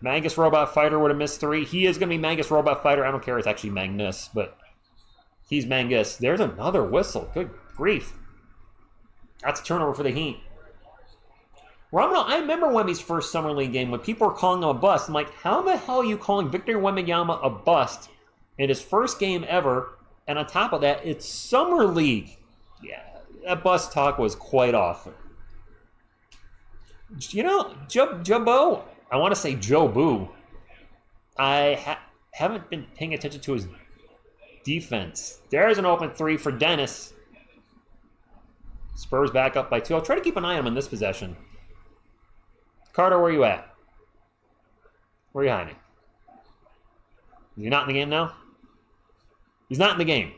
Magus Robot Fighter would have missed 3. He is going to be Magus Robot Fighter. I don't care. It's actually Magnus, but he's Mangus. There's another whistle. Good grief. That's a turnover for the Heat. I remember Wemby's first Summer League game when people were calling him a bust. I'm like, how the hell are you calling Victor Wembanyama a bust in his first game ever? And on top of that, it's Summer League. Yeah, that bust talk was quite off. You know, Jabo, I want to say Joe Boo. I haven't been paying attention to his defense. There's an open 3 for Dennis. Spurs back up by 2. I'll try to keep an eye on him in this possession. Carter, where are you at? Where are you hiding? Is he not in the game now? He's not in the game.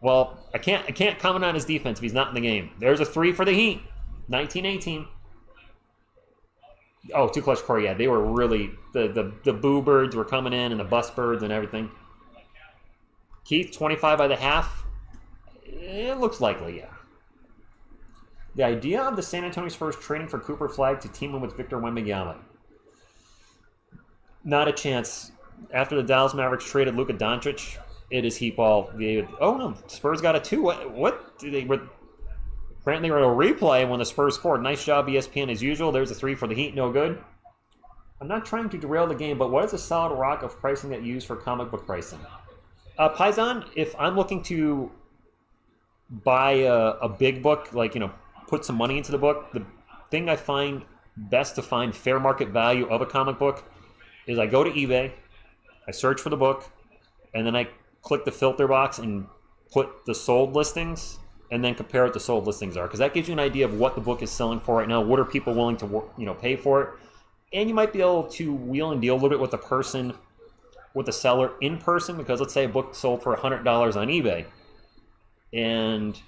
Well, I can't comment on his defense if he's not in the game. There's a 3 for the Heat. 19-18. Oh, too clutch, Corey. Yeah, they were really the Boo Birds were coming in and the Bus Birds and everything. Keith, 25 by the half. It looks likely, yeah. The idea of the San Antonio Spurs trading for Cooper Flagg to team him with Victor Wembanyama. Not a chance. After the Dallas Mavericks traded Luka Doncic, it is Heat ball. Oh no, Spurs got a 2. What? Apparently they were a replay when the Spurs scored. Nice job, ESPN, as usual. There's a 3 for the Heat, no good. I'm not trying to derail the game, but what is a solid rock of pricing that you use for comic book pricing? Paisan, if I'm looking to buy a big book, like, you know, put some money into the book, the thing I find best to find fair market value of a comic book is I go to eBay, I search for the book, and then I click the filter box and put the sold listings, and then compare what the sold listings are, because that gives you an idea of what the book is selling for right now. What are people willing to, you know, pay for it? And you might be able to wheel and deal a little bit with the person, with the seller in person, because let's say a book sold for $100 on eBay, and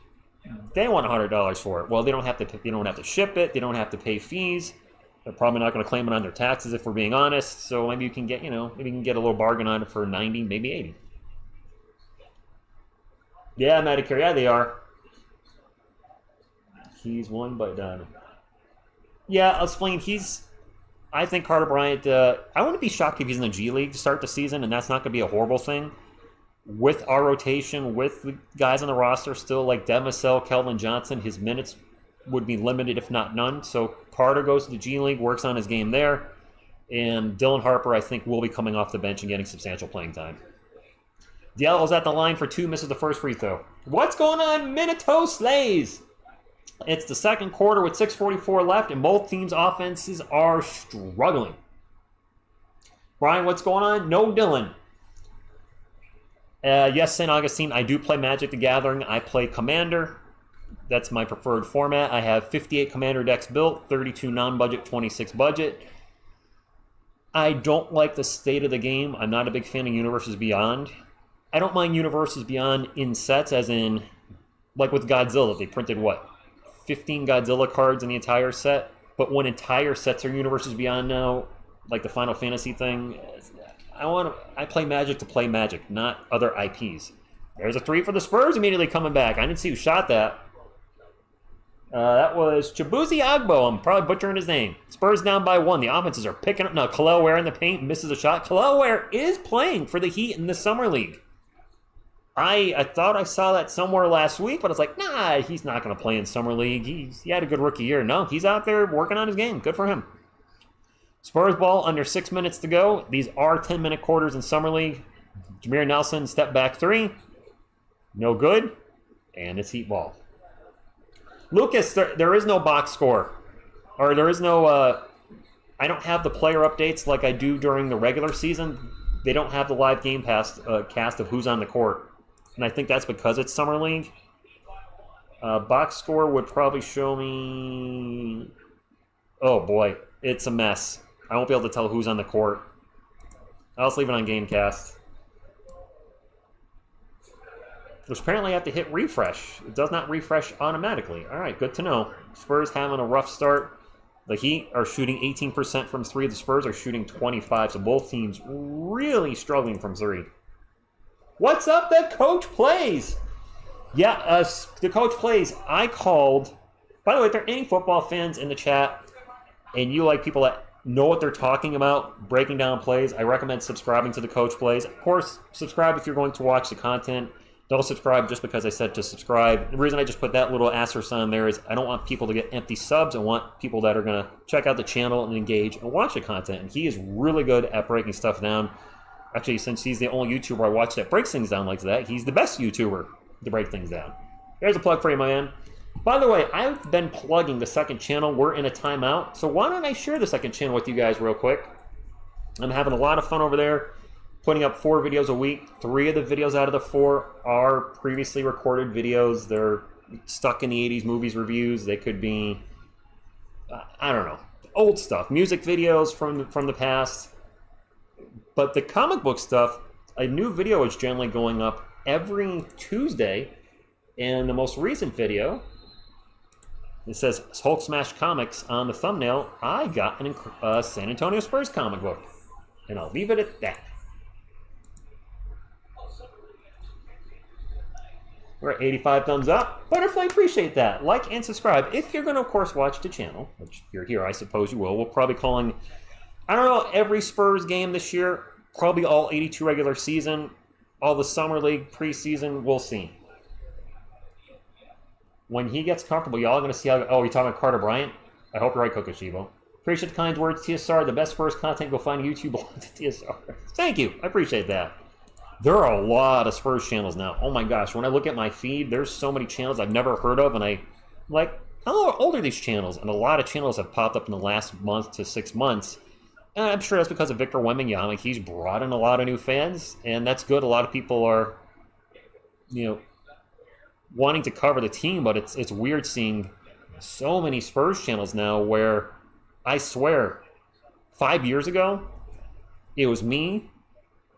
they want $100 for it. Well, they don't have to ship it. They don't have to pay fees. They're probably not going to claim it on their taxes if we're being honest. So maybe you can get, maybe you can get a little bargain on it for 90, maybe 80. Yeah, Medicare. Yeah, they are. He's one, but yeah, I'll explain. I think Carter Bryant. I wouldn't be shocked if he's in the G League to start the season, and that's not going to be a horrible thing. With our rotation, with the guys on the roster still like Demisel, Kelvin Johnson, his minutes would be limited, if not none. So Carter goes to the G League, works on his game there. And Dylan Harper, I think, will be coming off the bench and getting substantial playing time. Diallo's at the line for 2, misses the first free throw. What's going on? Minato slays! It's the second quarter with 6:44 left, and both teams' offenses are struggling. Brian, what's going on? No Dylan. Yes, St. Augustine, I do play Magic the Gathering. I play Commander. That's my preferred format. I have 58 Commander decks built, 32 non-budget, 26 budget. I don't like the state of the game. I'm not a big fan of Universes Beyond. I don't mind Universes Beyond in sets, as in, like with Godzilla, they printed, 15 Godzilla cards in the entire set? But when entire sets are Universes Beyond now, like the Final Fantasy thing, I play Magic to play Magic, not other IPs. There's a 3 for the Spurs immediately coming back. I didn't see who shot that. That was Chibuzi Agbo. I'm probably butchering his name. Spurs down by 1. The offenses are picking up. Now, Kalel Ware in the paint misses a shot. Kalel Ware is playing for the Heat in the Summer League. I thought I saw that somewhere last week, but I was like, nah, he's not going to play in Summer League. He had a good rookie year. No, he's out there working on his game. Good for him. Spurs ball, under 6 minutes to go. These are 10-minute quarters in Summer League. Jameer Nelson, step back 3. No good. And it's Heat ball. Lucas, there is no box score. Or there is no... I don't have the player updates like I do during the regular season. They don't have the live game cast of who's on the court. And I think that's because it's Summer League. Box score would probably show me... Oh, boy. It's a mess. I won't be able to tell who's on the court. I'll just leave it on Gamecast. Which apparently I have to hit refresh. It does not refresh automatically. All right, good to know. Spurs having a rough start. The Heat are shooting 18% from 3. The Spurs are shooting 25%. So both teams really struggling from 3. What's up, the coach plays? Yeah, the coach plays. I called. By the way, if there are any football fans in the chat and you like people that know what they're talking about, breaking down plays, I recommend subscribing to the coach plays. Of course, subscribe if you're going to watch the content. Don't subscribe just because I said to subscribe. The reason I just put that little asterisk on there is I don't want people to get empty subs. I want people that are going to check out the channel and engage and watch the content. And he is really good at breaking stuff down. Actually, since he's the only YouTuber I watch that breaks things down like that, he's the best YouTuber to break things down. There's a plug for you, my man. By the way, I've been plugging the second channel. We're in a timeout. So why don't I share the second channel with you guys real quick? I'm having a lot of fun over there. Putting up 4 videos a week. 3 of the videos out of the 4 are previously recorded videos. They're stuck in the 80s movies reviews. They could be, I don't know, old stuff. Music videos from the past. But the comic book stuff, a new video is generally going up every Tuesday. And the most recent video, it says Hulk Smash Comics on the thumbnail. I got a San Antonio Spurs comic book. And I'll leave it at that. We're at 85 thumbs up. Butterfly, appreciate that. Like and subscribe. If you're going to, of course, watch the channel, which if you're here, I suppose you will. We'll probably calling, I don't know, every Spurs game this year. Probably all 82 regular season. All the Summer League preseason. We'll see. When he gets comfortable, y'all are going to see how... Oh, you're talking about Carter Bryant? I hope you're right, Kokoshibo. Appreciate the kind words, TSR. The best Spurs content, go find YouTube belongs to TSR. Thank you. I appreciate that. There are a lot of Spurs channels now. Oh my gosh, when I look at my feed, there's so many channels I've never heard of, and I'm like, how old are these channels? And a lot of channels have popped up in the last month to 6 months. And I'm sure that's because of Victor Wembanyama. He's brought in a lot of new fans, and that's good. A lot of people are, you know, wanting to cover the team, but it's weird seeing so many Spurs channels now where I swear 5 years ago it was me,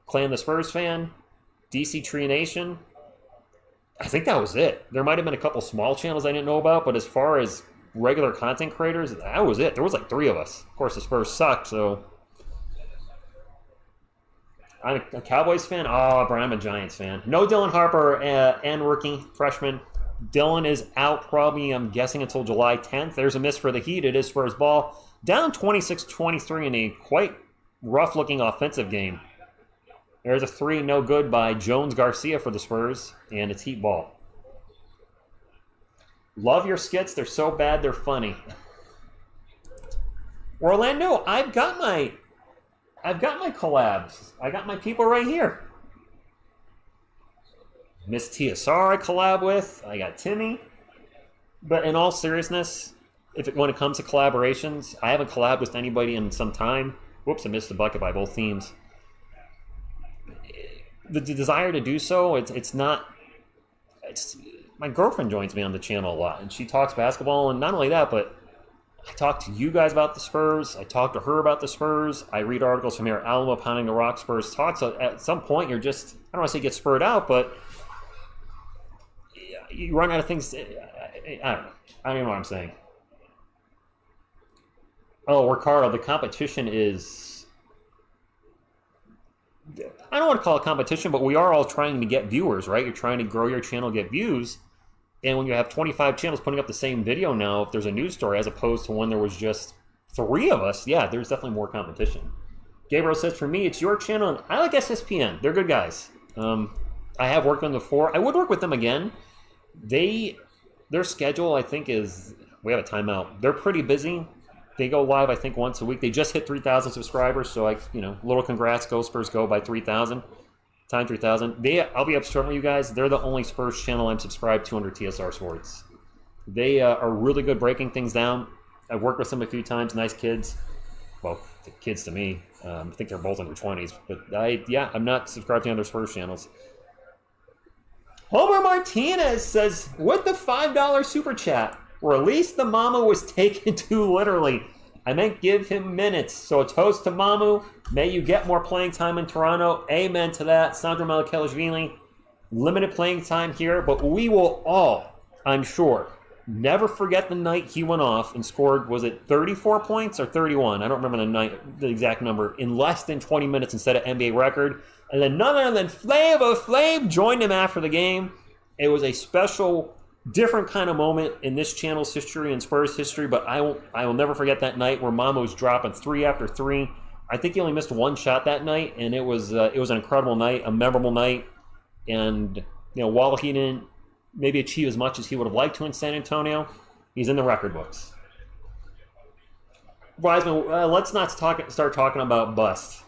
Clan the Spurs fan, DC Tree Nation. I think that was it. There might have been a couple small channels I didn't know about, but as far as regular content creators, that was it. There was like 3 of us. Of course, the Spurs suck, so I'm a Cowboys fan. Oh, Brian, I'm a Giants fan. No Dylan Harper and rookie freshman. Dylan is out probably, I'm guessing, until July 10th. There's a miss for the Heat. It is Spurs ball. Down 26-23 in a quite rough-looking offensive game. There's a 3 no good by Jones Garcia for the Spurs, and it's Heat ball. Love your skits. They're so bad, they're funny. Orlando, I've got my collabs. I got my people right here. Miss TSR I collab with. I got Timmy. But in all seriousness, when it comes to collaborations, I haven't collabed with anybody in some time. Whoops, I missed the bucket by both teams. The desire to do so, it's not... my girlfriend joins me on the channel a lot, and she talks basketball, and not only that, but I talk to you guys about the Spurs. I talk to her about the Spurs. I read articles from here at Alamo, Pounding the Rock, Spurs Talk. So at some point, you're just, I don't want to say get spurred out, but you run out of things. I don't know. I don't even know what I'm saying. Oh, Ricardo, the competition is... I don't want to call it competition, but we are all trying to get viewers, right? You're trying to grow your channel, get views. And when you have 25 channels putting up the same video now, if there's a news story, as opposed to when there was just 3 of us, yeah, there's definitely more competition. Gabriel says, for me, it's your channel, and I like SSPN. They're good guys. I have worked with them before. I would work with them again. Their schedule, I think, is... We have a timeout. They're pretty busy. They go live, I think, once a week. They just hit 3,000 subscribers, so, little congrats. Go Spurs, go by 3,000. Time 3,000. I'll be upfront with you guys. They're the only Spurs channel I'm subscribed to under TSR Sports. They are really good breaking things down. I've worked with them a few times. Nice kids. Well, kids to me. I think they're both in their 20s. But I'm not subscribed to other Spurs channels. Homer Martinez says, with the $5 super chat, release the Mamu was taken too literally. I meant give him minutes. So a toast to Mamu. May you get more playing time in Toronto. Amen to that. Sandro Malakhelishvili. Limited playing time here, but we will all, I'm sure, never forget the night he went off and scored, was it 34 points or 31? I don't remember the exact number, in less than 20 minutes instead of NBA record. And then none other than Flava Flav joined him after the game. It was a special, different kind of moment in this channel's history and Spurs history, but I will never forget that night where Mama was dropping 3 after 3. I think he only missed one shot that night, and it was an incredible night, a memorable night. And, while he didn't maybe achieve as much as he would have liked to in San Antonio, he's in the record books. Wiseman, let's not start talking about bust.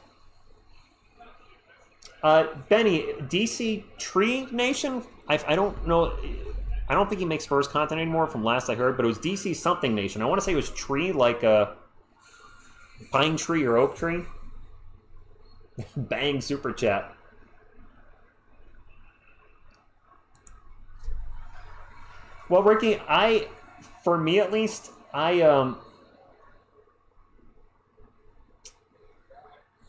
Benny, DC Tree Nation? I don't know. I don't think he makes Spurs content anymore from last I heard, but it was DC something Nation. I want to say it was tree, like a pine tree or oak tree. Bang, super chat. Well, Ricky, for me at least,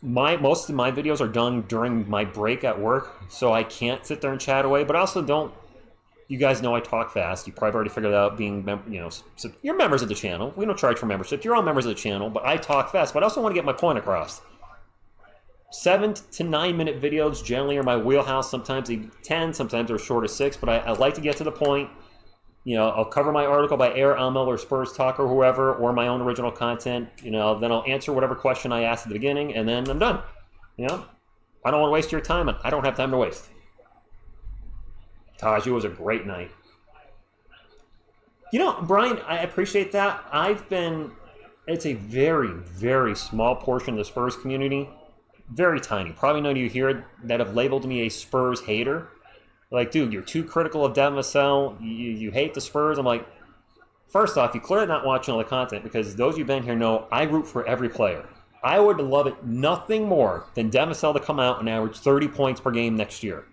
most of my videos are done during my break at work, so I can't sit there and chat away. But I also don't. You guys know I talk fast. You probably already figured it out. Being you're members of the channel. We don't charge for membership. You're all members of the channel, but I talk fast. But I also want to get my point across. 7 to 9 minute videos generally are my wheelhouse. Sometimes they 10, sometimes they're short of 6. But I like to get to the point. I'll cover my article by Air Almel or Spurs Talk or whoever, or my own original content. Then I'll answer whatever question I asked at the beginning, and then I'm done. I don't want to waste your time, and I don't have time to waste. Taj, it was a great night. Bryant, I appreciate that. It's a very, very small portion of the Spurs community. Very tiny. Probably none of you here that have labeled me a Spurs hater. Like, dude, you're too critical of Devin Vassell. You hate the Spurs. I'm like, first off, you clearly not watching all the content, because those of you been here know I root for every player. I would love it nothing more than Devin Vassell to come out and average 30 points per game next year.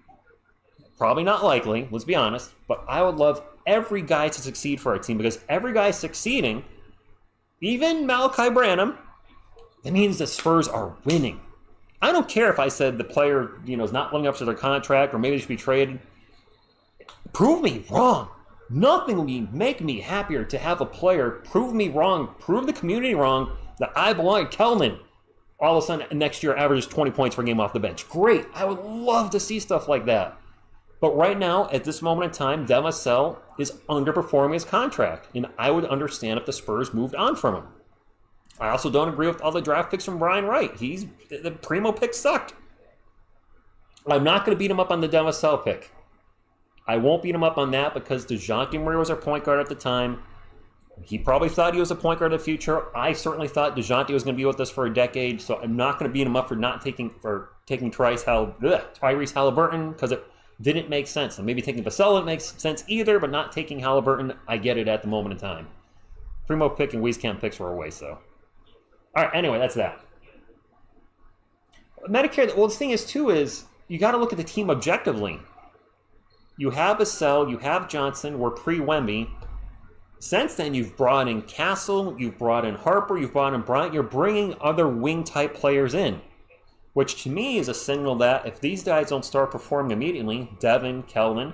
Probably not likely, let's be honest, but I would love every guy to succeed for our team, because every guy succeeding, even Malachi Branham, that means the Spurs are winning. I don't care if I said the player, is not living up to their contract, or maybe they should be traded. Prove me wrong. Nothing will make me happier to have a player prove me wrong, prove the community wrong, that I belong to Kelman. All of a sudden, next year, averages 20 points per game off the bench. Great. I would love to see stuff like that. But right now, at this moment in time, Devin Vassell is underperforming his contract, and I would understand if the Spurs moved on from him. I also don't agree with all the draft picks from Brian Wright. The Primo pick sucked. I'm not going to beat him up on the Devin Vassell pick. I won't beat him up on that, because DeJounte Murray was our point guard at the time. He probably thought he was a point guard of the future. I certainly thought DeJounte was going to be with us for a decade, so I'm not going to beat him up for taking Tyrese Halliburton, because it didn't make sense. And maybe taking Vassell didn't make sense either, but not taking Halliburton, I get it at the moment in time. Primo pick and Wieskamp picks were a waste, though. All right, anyway, that's that. Medicare, well, the thing is, too, is you got to look at the team objectively. You have Vassell, you have Johnson, we're pre-Wemby. Since then, you've brought in Castle, you've brought in Harper, you've brought in Bryant. You're bringing other wing-type players in, which to me is a signal that if these guys don't start performing immediately, Devin, Kelman,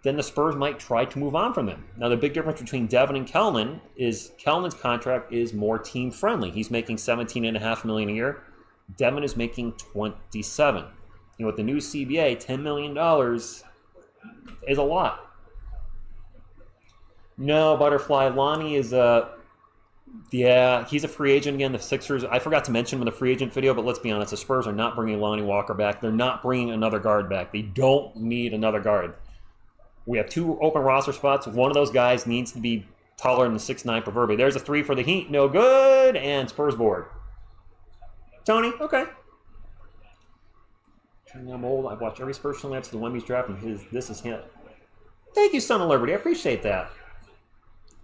then the Spurs might try to move on from them. Now, the big difference between Devin and Kelman is Kelman's contract is more team-friendly. He's making $17.5 million a year. Devin is making $27. With the new CBA, $10 million is a lot. No, Butterfly. Lonnie is he's a free agent again. The Sixers, I forgot to mention him in the free agent video, but let's be honest, the Spurs are not bringing Lonnie Walker back. They're not bringing another guard back. They don't need another guard. We have 2 open roster spots. One of those guys needs to be taller than the 6'9" proverbial. There's a 3 for the Heat. No good. And Spurs board. Tony, okay. I'm old. I've watched every Spurs film after the Wemby's draft, and this is him. Thank you, Son of Liberty. I appreciate that.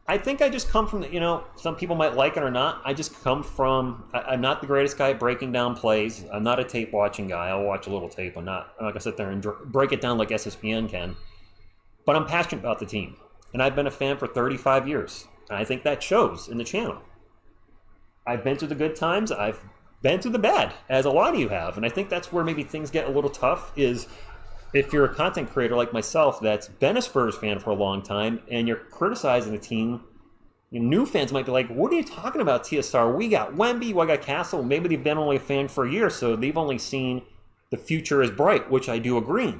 I think I just come from the, some people might like it or not. I just come from, I'm not the greatest guy at breaking down plays. I'm not a tape watching guy. I'll watch a little tape. I'm not going to sit there and break it down like SSPN can. But I'm passionate about the team. And I've been a fan for 35 years. And I think that shows in the channel. I've been through the good times. I've been through the bad, as a lot of you have. And I think that's where maybe things get a little tough is if you're a content creator like myself that's been a Spurs fan for a long time and you're criticizing the team, new fans might be like, what are you talking about, TSR? We got Wemby, we got Castle. Maybe they've been only a fan for a year, so they've only seen the future as bright, which I do agree.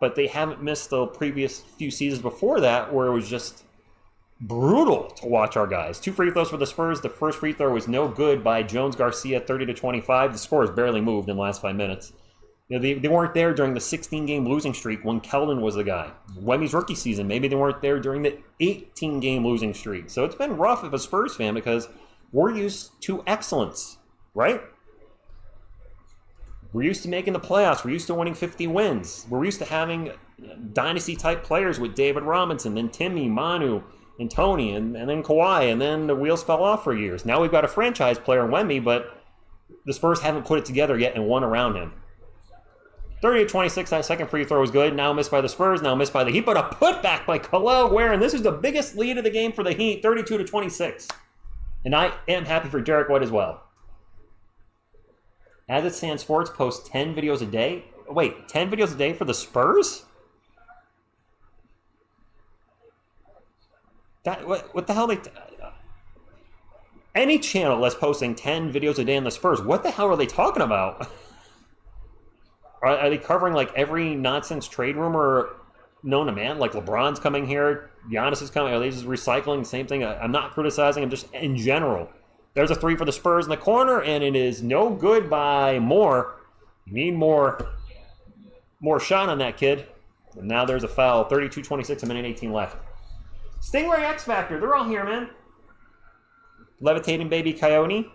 But they haven't missed the previous few seasons before that where it was just brutal to watch our guys. 2 free throws for the Spurs. The first free throw was no good by Jones Garcia, 30-25. The score has barely moved in the last 5 minutes. They weren't there during the 16-game losing streak when Keldon was the guy. Wemmy's rookie season, maybe they weren't there during the 18-game losing streak. So it's been rough as a Spurs fan because we're used to excellence, right? We're used to making the playoffs. We're used to winning 50 wins. We're used to having dynasty-type players with David Robinson, then Timmy, Manu, and Tony, and then Kawhi, and then the wheels fell off for years. Now we've got a franchise player in Wemby, but the Spurs haven't put it together yet and won around him. 30-26, that second free throw was good. Now missed by the Spurs, now missed by the Heat, but a putback by Khalil Ware, and this is the biggest lead of the game for the Heat, 32-26. And I am happy for Derek White as well. As It Stands Sports posts 10 videos a day. Wait, 10 videos a day for the Spurs? What the hell any channel that's posting 10 videos a day on the Spurs, what the hell are they talking about? Are they covering like every nonsense trade rumor known to man? Like LeBron's coming here, Giannis is coming. Are they just recycling the same thing? I'm not criticizing. I'm just in general. There's a 3 for the Spurs in the corner, and it is no good by Moore. You need more shot on that kid. And now there's a foul. 32-26, a minute 18 left. Stingray X Factor. They're all here, man. Levitating Baby Coyote.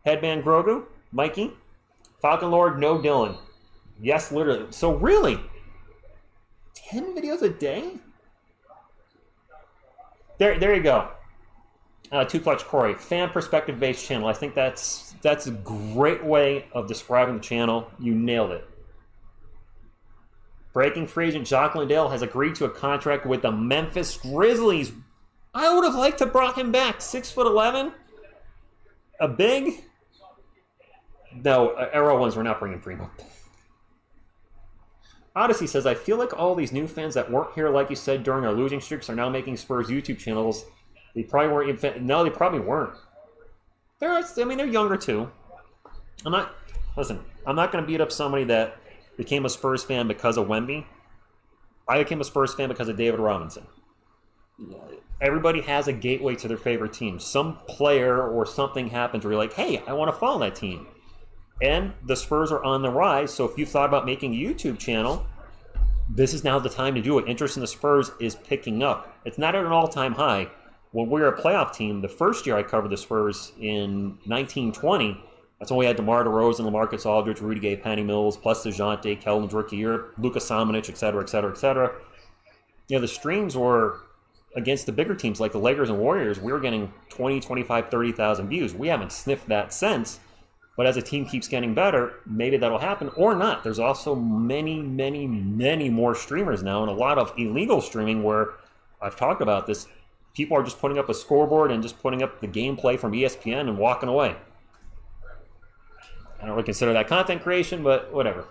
Headband Grogu. Mikey. Falcon Lord, no Dylan. Yes, literally. So really, 10 videos a day? There you go. Two Clutch Corey, fan perspective based channel. I think that's a great way of describing the channel. You nailed it. Breaking free agent Jocelyn Dale has agreed to a contract with the Memphis Grizzlies. I would have liked to brought him back. 6'11", a big. No, Arrow ones we're not bringing Primo. Odyssey says, I feel like all these new fans that weren't here, like you said, during our losing streaks are now making Spurs YouTube channels. They probably weren't. No, they probably weren't. They're younger too. I'm not going to beat up somebody that became a Spurs fan because of Wemby. I became a Spurs fan because of David Robinson. Everybody has a gateway to their favorite team. Some player or something happens where you're like, hey, I want to follow that team. And the Spurs are on the rise, so if you've thought about making a YouTube channel, this is now the time to do it. Interest in the Spurs is picking up. It's not at an all-time high. When we were a playoff team, the first year I covered the Spurs in 1920, that's when we had DeMar DeRozan, LaMarcus Aldridge, Rudy Gay, Patty Mills, plus DeJounte, Keldon's rookie year, Luka Samanic, et cetera, et cetera, et cetera. The streams were against the bigger teams like the Lakers and Warriors. We were getting 20, 25, 30,000 views. We haven't sniffed that since. But as a team keeps getting better, maybe that'll happen or not. There's also many, many, many more streamers now and a lot of illegal streaming where I've talked about this. People are just putting up a scoreboard and just putting up the gameplay from ESPN and walking away. I don't really consider that content creation, but whatever.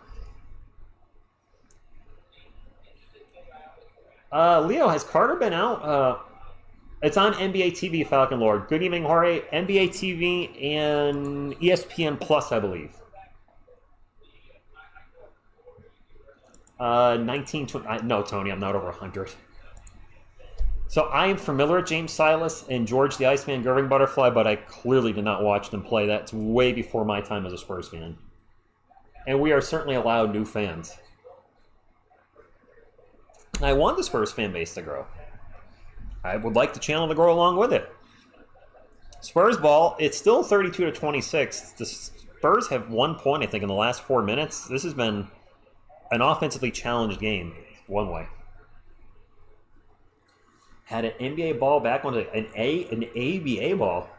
Leo, has Carter been out? It's on NBA TV, Falcon Lord. Good evening, Jorge. NBA TV and ESPN Plus, I believe. 1920. No, Tony, I'm not over 100. So I am familiar with James Silas and George the Iceman Gerving Butterfly, but I clearly did not watch them play. That's way before my time as a Spurs fan. And we are certainly allowed new fans. I want the Spurs fan base to grow. I would like the channel to grow along with it. Spurs ball, it's still 32-26. The Spurs have 1 point, I think, in the last 4 minutes. This has been an offensively challenged game, one way. Had an NBA ball back onto an ABA ball.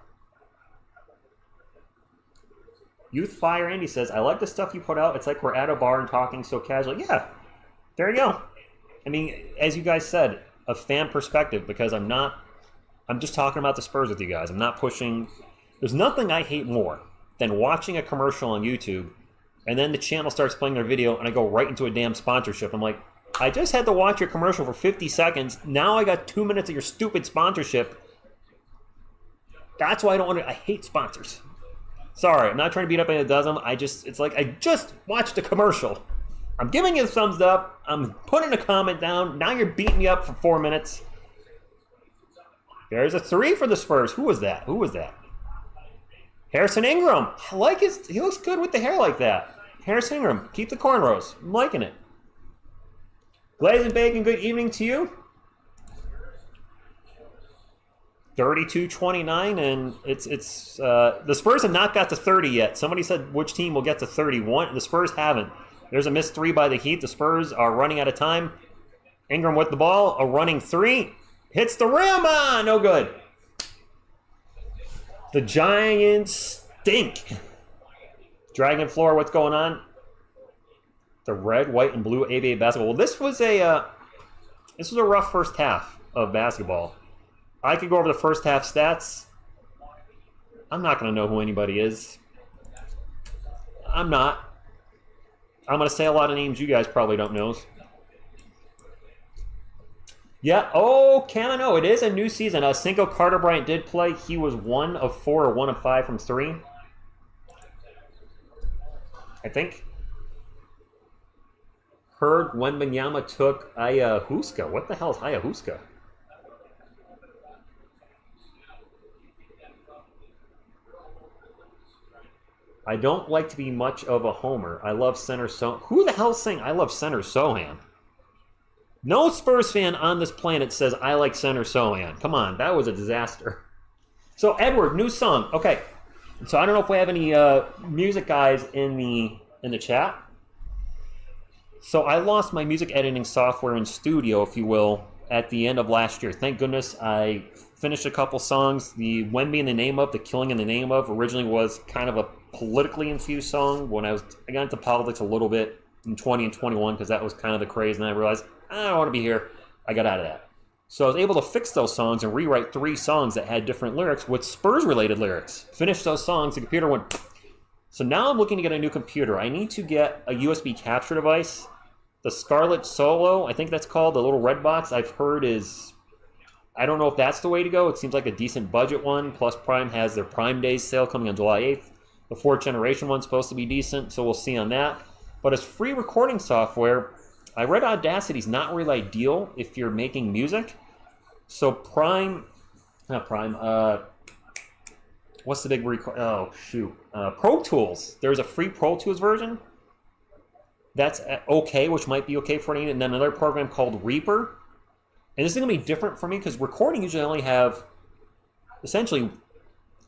Youth Fire Andy says, I like the stuff you put out. It's like we're at a bar and talking so casually. Yeah, there you go. I mean, as you guys said, a fan perspective, because I'm just talking about the Spurs with you guys. I'm not pushing. There's nothing I hate more than watching a commercial on YouTube and then the channel starts playing their video and I go right into a damn sponsorship. I'm like, I just had to watch your commercial for 50 seconds. Now I got 2 minutes of your stupid sponsorship. That's why I hate sponsors. Sorry, I'm not trying to beat up any of them. It's like I just watched a commercial. I'm giving you a thumbs up. I'm putting a comment down. Now you're beating me up for 4 minutes. There's a 3 for the Spurs. Who was that? Harrison Ingram. I like he looks good with the hair like that. Harrison Ingram, keep the cornrows. I'm liking it. Glaze and Bacon, good evening to you. 32-29, and it's the Spurs have not got to 30 yet. Somebody said which team will get to 31. The Spurs haven't. There's a missed 3 by the Heat. The Spurs are running out of time. Ingram with the ball, a running 3. Hits the rim. No good. The Giants stink. Dragon Floor, what's going on? The red, white, and blue ABA basketball. Well, this was a rough first half of basketball. I could go over the first half stats. I'm not going to know who anybody is. I'm not. I'm going to say a lot of names you guys probably don't know. Yeah, can I know? It is a new season. Cinco Carter Bryant did play. He was 1 of 4 or 1 of 5 from 3. I think. Heard Wembanyama took Ayahuasca. What the hell is Ayahuasca? I don't like to be much of a homer. I love Center Sohan. Who the hell's saying I love Center Sohan? No Spurs fan on this planet says I like Center Sohan. Come on, that was a disaster. So Edward, new song. Okay, so I don't know if we have any music guys in the chat. So I lost my music editing software in studio, if you will, at the end of last year. Thank goodness I finished a couple songs. The Wemby in the Name Of, The Killing in the Name Of originally was kind of a politically infused song when I got into politics a little bit in 20 and 21 because that was kind of the craze, and I realized I don't want to be here. I got out of that. So I was able to fix those songs and rewrite 3 songs that had different lyrics with Spurs-related lyrics. Finished those songs, the computer went... So now I'm looking to get a new computer. I need to get a USB capture device. The Scarlet Solo, I think that's called, the little red box, I've heard is... I don't know if that's the way to go. It seems like a decent budget one. Plus Prime has their Prime Days sale coming on July 8th. The 4th generation one's supposed to be decent, so we'll see on that. But as free recording software, I read Audacity's not really ideal if you're making music. So what's the big Pro Tools. There's a free Pro Tools version. That's okay, which might be okay for any. And then another program called Reaper. And this is going to be different for me because recording usually only have, essentially,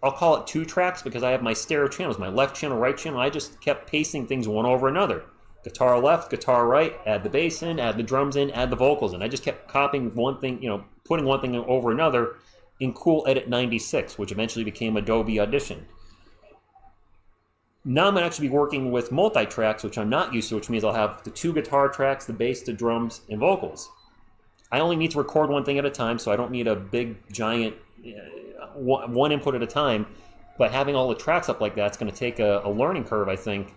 I'll call it 2 tracks because I have my stereo channels, my left channel, right channel. I just kept pasting things one over another. Guitar left, guitar right, add the bass in, add the drums in, add the vocals in. I just kept copying one thing, putting one thing over another in Cool Edit 96, which eventually became Adobe Audition. Now I'm going to actually be working with multi-tracks, which I'm not used to, which means I'll have the 2 guitar tracks, the bass, the drums, and vocals. I only need to record one thing at a time, so I don't need a big, giant, one input at a time. But having all the tracks up like that is going to take a learning curve, I think.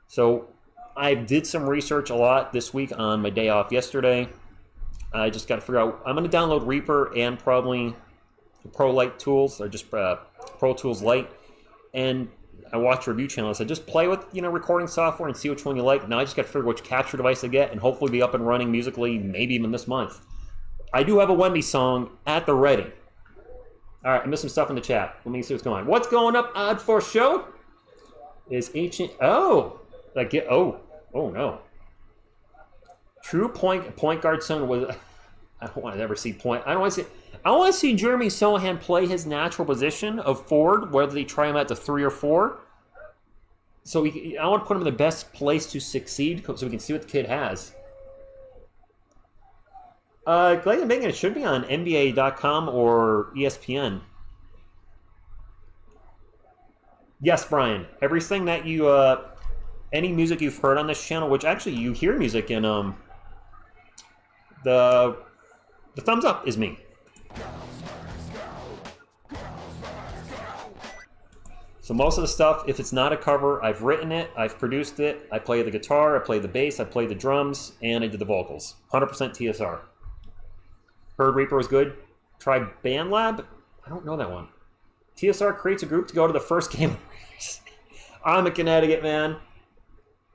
So I did some research a lot this week on my day off yesterday. I just got to figure out, I'm going to download Reaper and probably Pro Lite tools, or just Pro Tools Lite. And I watched a review channel. I said, just play with recording software and see which one you like. Now I just got to figure which capture device to get and hopefully be up and running musically, maybe even this month. I do have a Wemby song at the ready. All right, I missed some stuff in the chat. Let me see what's going on. What's going up, Odd for Show? Is ancient... Oh! No. True point guard son was... I don't want to ever see point... I want to see Jeremy Sohan play his natural position of forward, whether they try him at the 3 or 4. So I want to put him in the best place to succeed so we can see what the kid has. Gladen Bacon, it should be on NBA.com or ESPN. Yes, Brian. Everything that you, any music you've heard on this channel, which actually you hear music in, the thumbs up is me. So most of the stuff, if it's not a cover, I've written it, I've produced it, I play the guitar, I play the bass, I play the drums, and I did the vocals. 100% TSR. Heard Reaper was good. Try BandLab? I don't know that one. TSR creates a group to go to the first game. I'm a Connecticut man.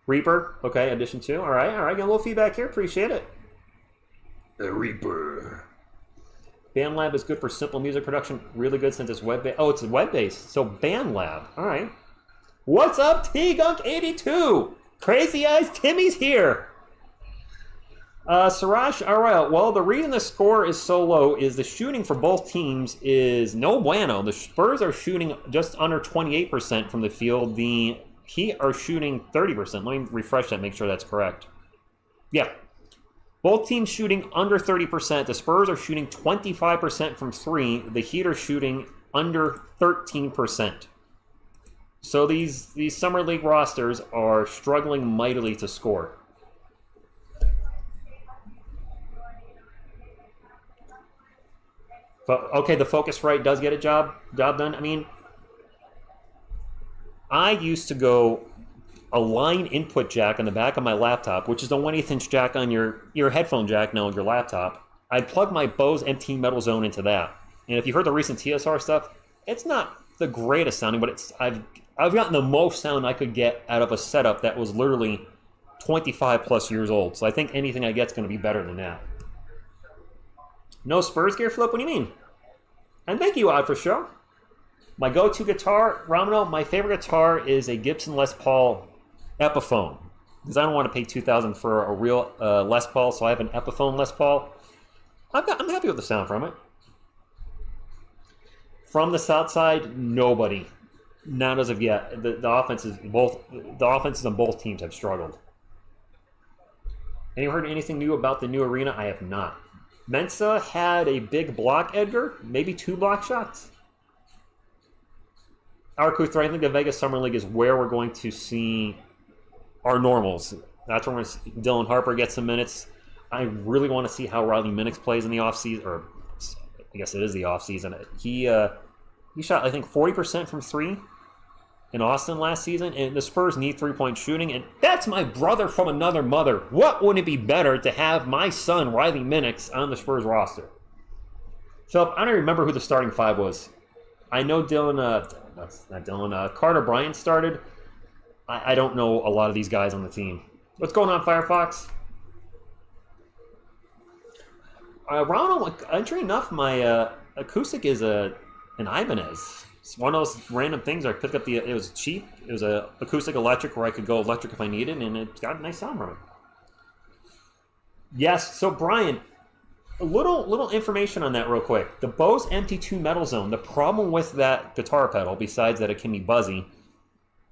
Reaper, okay, edition 2. All right, get a little feedback here, appreciate it. The Reaper. BandLab is good for simple music production. Really good since it's web-based. Oh, it's web-based. So BandLab. All right. What's up, T-Gunk82? Crazy Eyes Timmy's here. Siraj, all right. Well, the reason the score is so low is the shooting for both teams is no bueno. The Spurs are shooting just under 28% from the field. The Heat are shooting 30%. Let me refresh that, make sure that's correct. Yeah. Both teams shooting under 30%. The Spurs are shooting 25% from 3. The Heat are shooting under 13%. So these Summer League rosters are struggling mightily to score. But okay, the Focusrite does get a job done. I mean, I used to go a line input jack on the back of my laptop, which is the 1/8" jack on your headphone jack now on your laptop. I'd plug my Bose MT Metal Zone into that. And if you heard the recent TSR stuff, it's not the greatest sounding, but I've gotten the most sound I could get out of a setup that was literally 25 plus years old. So I think anything I get's going to be better than that. No Spurs gear flip? What do you mean? And thank you, Odd, for show. My go-to guitar, Romano, my favorite guitar is a Gibson Les Paul Epiphone, because I don't want to pay $2,000 for a real Les Paul, so I have an Epiphone Les Paul. I'm happy with the sound from it. From the South Side, nobody. Not as of yet. The offenses on both teams have struggled. Have you heard anything new about the new arena? I have not. Mensa had a big block, Edgar. Maybe 2 block shots. Our Kuthra, I think the Vegas Summer League is where we're going to see our normals. That's where we're going to see Dylan Harper get some minutes. I really want to see how Riley Minix plays in the offseason, or I guess it is the offseason. He shot, I think, 40% from 3 in Austin last season, and the Spurs need 3-point shooting, and that's my brother from another mother. What would it be better to have my son, Riley Minix, on the Spurs roster? Philip, I don't remember who the starting 5 was. I know Carter Bryant started. I don't know a lot of these guys on the team. What's going on, Firefox? Ronald, interesting enough, my acoustic is an Ibanez. It's one of those random things I picked up. It was cheap. It was a acoustic electric where I could go electric if I needed, and it got a nice sound from it. Yes, so Brian, a little information on that real quick. The Bose MT2 Metal Zone, the problem with that guitar pedal, besides that it can be buzzy,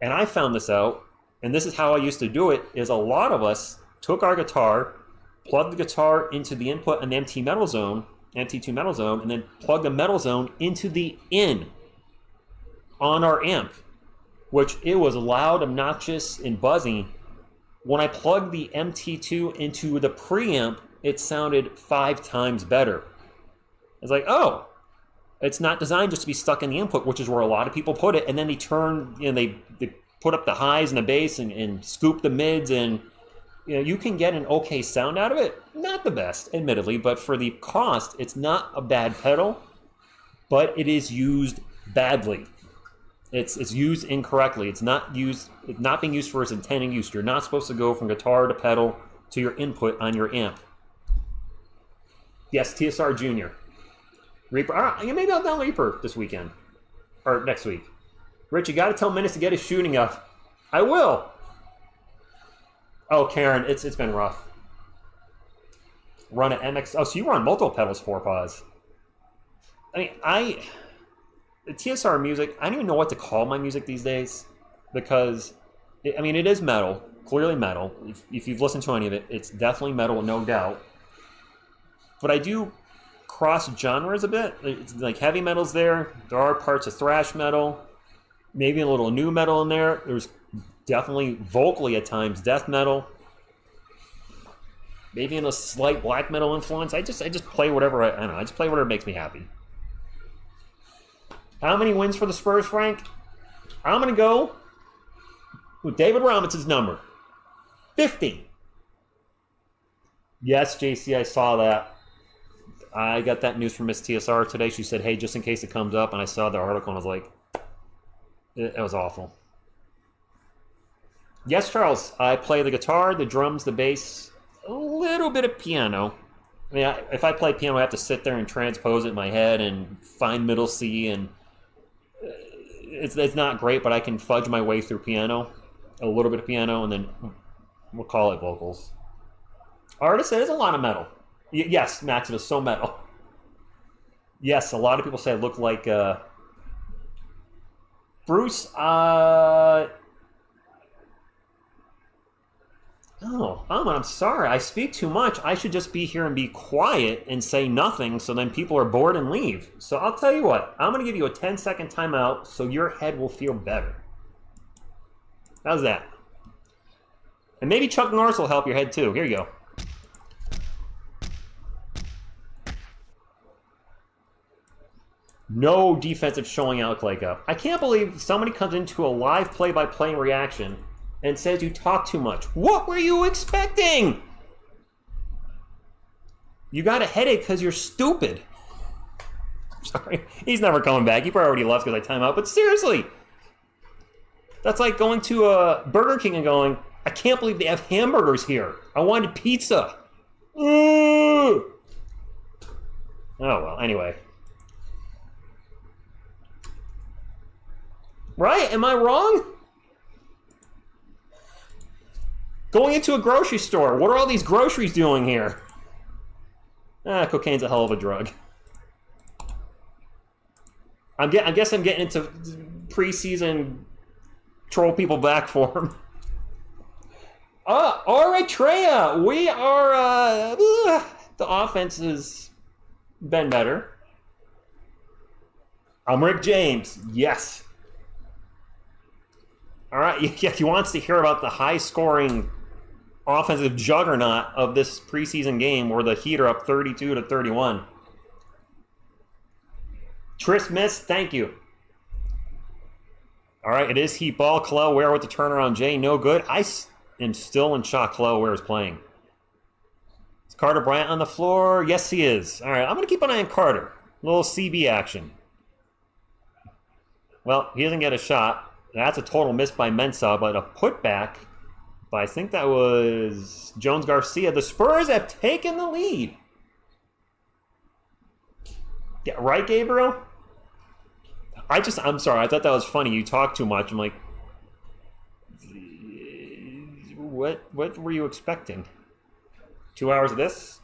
and I found this out, and this is how I used to do it, is a lot of us took our guitar, plugged the guitar into the input on the MT2 Metal Zone, and then plugged the Metal Zone into the in on our amp, which it was loud, obnoxious, and buzzy. When I plugged the MT2 into the preamp, it sounded 5 times better. It's like, oh, it's not designed just to be stuck in the input, which is where a lot of people put it, and then they turn, they put up the highs and the bass and scoop the mids, and you can get an okay sound out of it. Not the best, admittedly, but for the cost, it's not a bad pedal, but it is used badly. It's used incorrectly. It's not being used for its intended use. You're not supposed to go from guitar to pedal to your input on your amp. Yes, TSR Junior. Reaper. Maybe I'll down Reaper this weekend. Or next week. Rich, you got to tell Minutes to get his shooting up. I will. Oh, Karen, it's been rough. Run an MX. Oh, so you run multiple pedals, 4 pause. The TSR music, I don't even know what to call my music these days, because, it is metal, clearly metal. If you've listened to any of it, it's definitely metal, no doubt. but I do cross genres a bit. It's like heavy metal's there. There are parts of thrash metal, maybe a little new metal in there. There's definitely vocally at times death metal, maybe in a slight black metal influence. I just play whatever I don't know. I just play whatever makes me happy. How many wins for the Spurs, Frank? I'm gonna go with David Robinson's number, 50. Yes, JC, I saw that. I got that news from Miss TSR today. She said, hey, just in case it comes up, and I saw the article and I was like, it was awful. Yes, Charles, I play the guitar, the drums, the bass, a little bit of piano. I mean, if I play piano, I have to sit there and transpose it in my head and find middle C, and it's not great, but I can fudge my way through piano, a little bit of piano, and then we'll call it vocals. Artist, it is a lot of metal. Yes, Max, it is so metal. Yes, a lot of people say I look like Bruce. I'm sorry. I speak too much. I should just be here and be quiet and say nothing, so then people are bored and leave. So I'll tell you what. I'm going to give you a 10-second timeout so your head will feel better. How's that? And maybe Chuck Norris will help your head too. Here you go. No defensive showing out like up. I can't believe somebody comes into a live play-by-play reaction and says you talk too much. What were you expecting? You got a headache because you're stupid. Sorry, he's never coming back. He probably already left because I time out. But seriously, that's like going to a Burger King and going, I can't believe they have hamburgers here. I wanted pizza. Ooh. Oh, well, anyway. Right? Am I wrong? Going into a grocery store. What are all these groceries doing here? Cocaine's a hell of a drug. I guess I'm getting into preseason troll people back for him. All right, Treya. We are... the offense has been better. I'm Rick James. Yes. All right, he wants to hear about the high-scoring offensive juggernaut of this preseason game where the Heat are up 32-31. Tris missed, thank you. All right, it is Heat ball. Kalel Ware with the turnaround. Jay, no good. I am still in shock Kalel Ware is playing. Is Carter Bryant on the floor? Yes, he is. All right, I'm going to keep an eye on Carter. A little CB action. Well, he doesn't get a shot. That's a total miss by Mensah, but a putback by, I think that was Jones Garcia. The Spurs have taken the lead. Yeah, right, Gabriel? I'm sorry, I thought that was funny. You talk too much. I'm like, what were you expecting? 2 hours of this?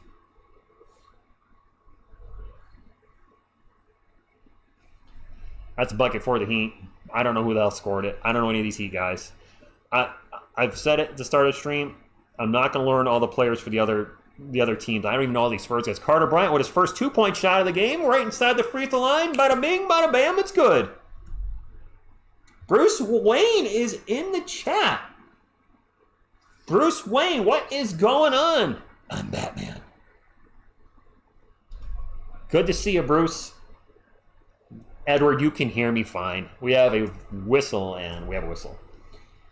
That's a bucket for the Heat. I don't know who the hell scored it. I don't know any of these Heat guys. I've said it at the start of the stream. I'm not going to learn all the players for the other teams. I don't even know all these Spurs guys. Carter Bryant with his first 2-point shot of the game, right inside the free throw line. Bada bing, bada bam, it's good. Bruce Wayne is in the chat. Bruce Wayne, what is going on? I'm Batman. Good to see you, Bruce. Edward, you can hear me fine. We have a whistle, and we have a whistle.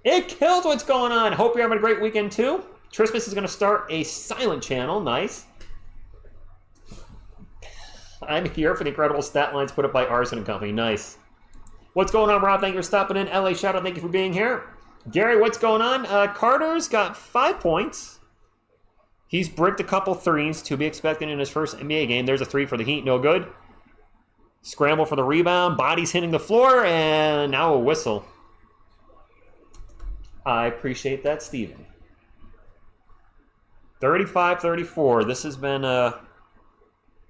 It kills what's going on. Hope you're having a great weekend, too. Trismus is going to start a silent channel. Nice. I'm here for the incredible stat lines put up by Arson and Company. Nice. What's going on, Rob? Thank you for stopping in. LA Shadow, thank you for being here. Gary, what's going on? Carter's got 5 points. He's bricked a couple threes to be expected in his first NBA game. There's a 3 for the Heat. No good. Scramble for the rebound. Body's hitting the floor. And now a whistle. I appreciate that, Steven. 35-34. This has been... No,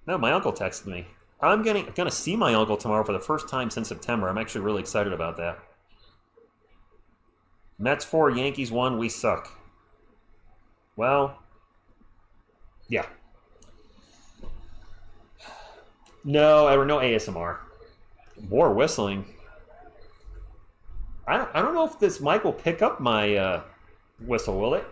my uncle texted me. I'm gonna see my uncle tomorrow for the first time since September. I'm actually really excited about that. Mets 4, Yankees 1, we suck. Well, yeah. No, no ASMR. More whistling. I don't know if this mic will pick up my whistle, will it?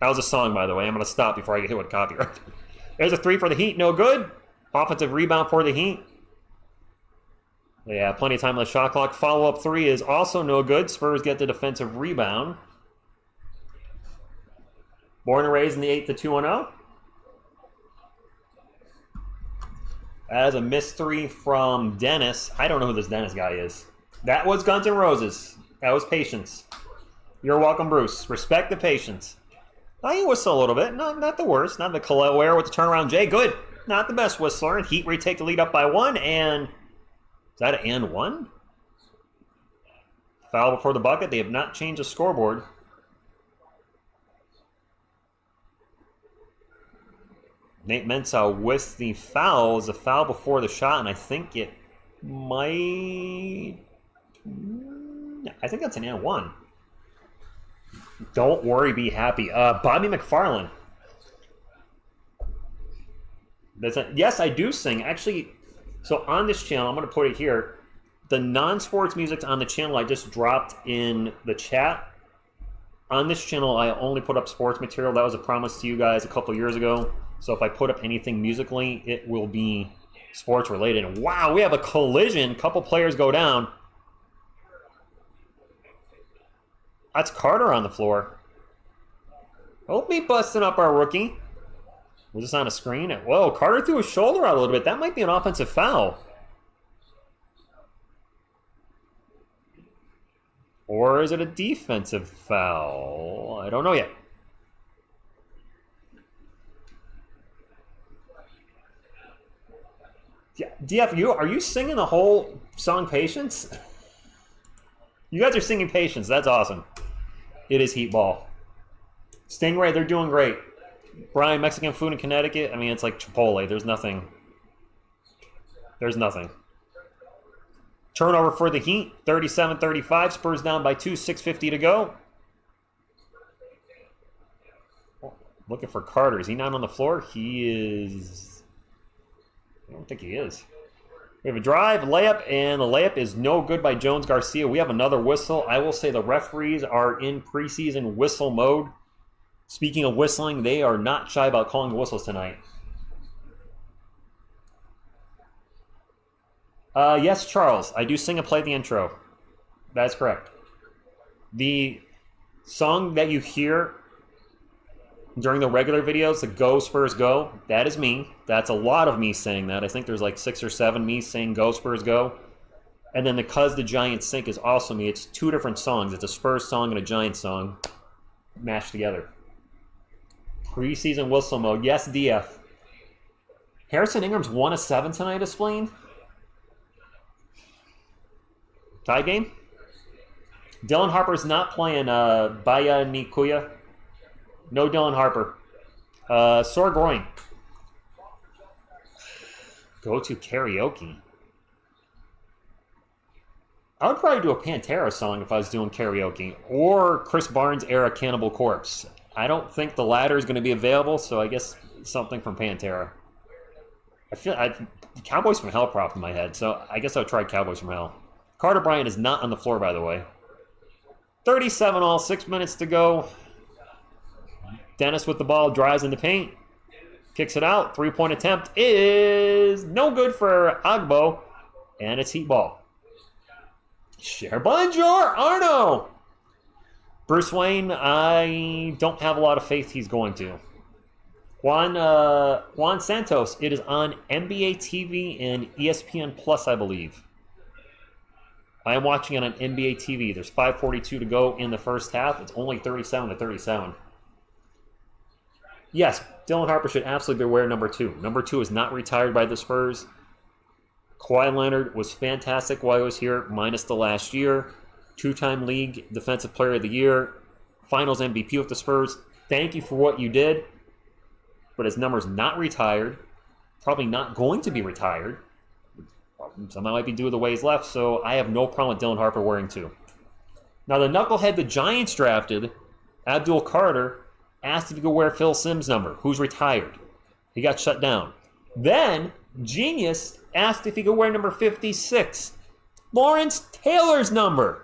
That was a song, by the way. I'm going to stop before I get hit with copyright. There's a 3 for the Heat. No good. Offensive rebound for the Heat. Yeah, plenty of time on the shot clock. Follow-up 3 is also no good. Spurs get the defensive rebound. Born and raised in the 8 to 2-0. That is a mystery from Dennis. I don't know who this Dennis guy is. That was Guns N' Roses. That was Patience. You're welcome, Bruce. Respect the patience. I whistle a little bit. No, not the worst. Not the Khalil Ware with the turnaround J. Good. Not the best whistler. Heat retake the lead up by 1. And is that an and 1? Foul before the bucket. They have not changed the scoreboard. Nate Mensah with the foul. Is a foul before the shot, and I think it might... I think that's an and 1. Don't worry, be happy. Bobby McFarlane. Yes, I do sing. Actually, so on this channel, I'm going to put it here. The non-sports music on the channel I just dropped in the chat. On this channel, I only put up sports material. That was a promise to you guys a couple years ago. So if I put up anything musically, it will be sports related. And wow, we have a collision. Couple players go down. That's Carter on the floor. Don't be busting up our rookie. Was this on a screen? Whoa, Carter threw his shoulder out a little bit. That might be an offensive foul. Or is it a defensive foul? I don't know yet. Yeah, DF, are you singing the whole song Patience? You guys are singing Patience. That's awesome. It is Heat ball. Stingray, they're doing great. Bryant, Mexican food in Connecticut. I mean, it's like Chipotle. There's nothing. There's nothing. Turnover for the Heat. 37-35. Spurs down by 2. 6:50 to go. Looking for Carter. Is he not on the floor? He is. I don't think he is. We have a drive, a layup, and the layup is no good by Jones Garcia. We have another whistle. I will say the referees are in preseason whistle mode. Speaking of whistling, they are not shy about calling the whistles tonight. Yes, Charles. I do sing and play the intro. That's correct. The song that you hear during the regular videos, the Go Spurs Go, that is me. That's a lot of me saying that. I think there's like 6 or 7 me saying Go Spurs Go. And then the Cuz the Giants Sink is also me. It's 2 different songs. It's a Spurs song and a Giants song mashed together. Preseason whistle mode. Yes, DF. Harrison Ingram's 1 of 7 tonight, Explain. Tie game? Dylan Harper's not playing Baya Nikuya. No Dylan Harper. Sore groin. Go to karaoke. I would probably do a Pantera song if I was doing karaoke. Or Chris Barnes era Cannibal Corpse. I don't think the latter is going to be available, so I guess something from Pantera. Cowboys from Hell popped in my head, so I guess I'll try Cowboys from Hell. Carter Bryant is not on the floor, by the way. 37 all, 6 minutes to go. Dennis with the ball, drives in the paint. Kicks it out. 3-point attempt is no good for Agbo. And it's Heat ball. Share bonjour, Arno. Bruce Wayne, I don't have a lot of faith he's going to. Juan Santos, it is on NBA TV and ESPN Plus, I believe. I am watching it on NBA TV. There's 5:42 to go in the first half. It's only 37-37. Yes, Dylan Harper should absolutely beware number 2. Number 2 is not retired by the Spurs. Kawhi Leonard was fantastic while he was here, minus the last year. 2-time league defensive player of the year. Finals MVP with the Spurs. Thank you for what you did. But his number's not retired. Probably not going to be retired. Some might be due to the way he's left, so I have no problem with Dylan Harper wearing 2. Now, the knucklehead the Giants drafted, Abdul Carter, asked if he could wear Phil Simms' number, who's retired. He got shut down. Then, Genius asked if he could wear number 56, Lawrence Taylor's number.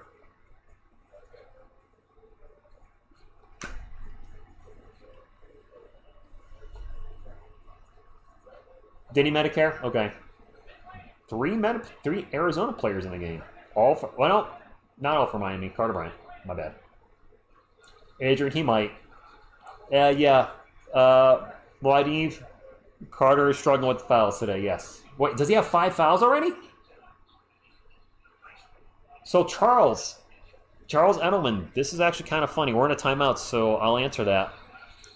Did he Medicare? Okay. 3 Arizona players in the game. All for, well, no, not all for Miami. Carter Bryant. My bad. Adrian, he might. Yeah. Wadiv, Carter is struggling with the fouls today, yes. Wait, does he have 5 fouls already? So Charles Edelman, this is actually kind of funny. We're in a timeout, so I'll answer that.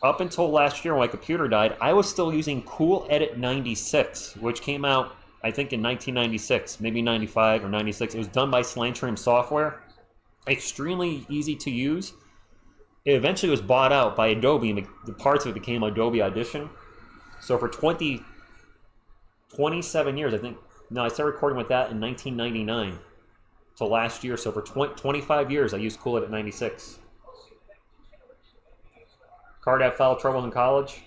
Up until last year when my computer died, I was still using Cool Edit 96, which came out, I think, in 1996, maybe 95 or 96. It was done by Slantrium Software. Extremely easy to use. It eventually was bought out by Adobe, and the parts of it became Adobe Audition. So for 27 years, I think, no, I started recording with that in 1999 till last year. So for 25 years, I used Cool Edit 96. Card had foul trouble in college.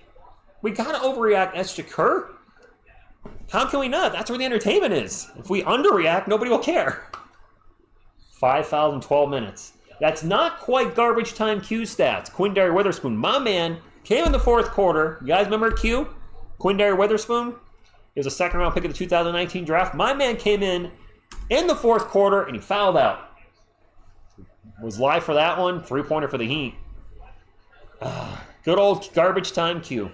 We gotta overreact, S. Shakur. How can we not? That's where the entertainment is. If we underreact, nobody will care. 5 fouls in 12 minutes. That's not quite garbage time Q stats. Quindary Witherspoon, my man, came in the 4th quarter. You guys remember Q? Quindary Witherspoon? He was a 2nd round pick of the 2019 draft. My man came in the 4th quarter and he fouled out. Was live for that one. 3-pointer for the Heat. Good old garbage time Q.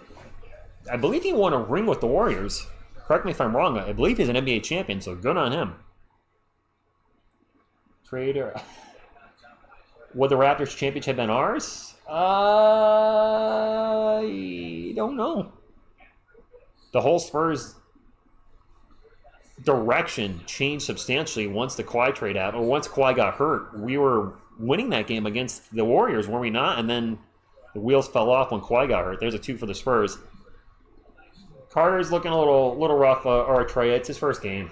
I believe he won a ring with the Warriors. Correct me if I'm wrong. I believe he's an NBA champion, so good on him. Trader. Would the Raptors championship been ours? I don't know. The whole Spurs direction changed substantially once the Kawhi trade happened, or once Kawhi got hurt. We were winning that game against the Warriors, were we not? And then the wheels fell off when Kawhi got hurt. There's a 2 for the Spurs. Carter's looking a little rough, or Trey. It's his first game.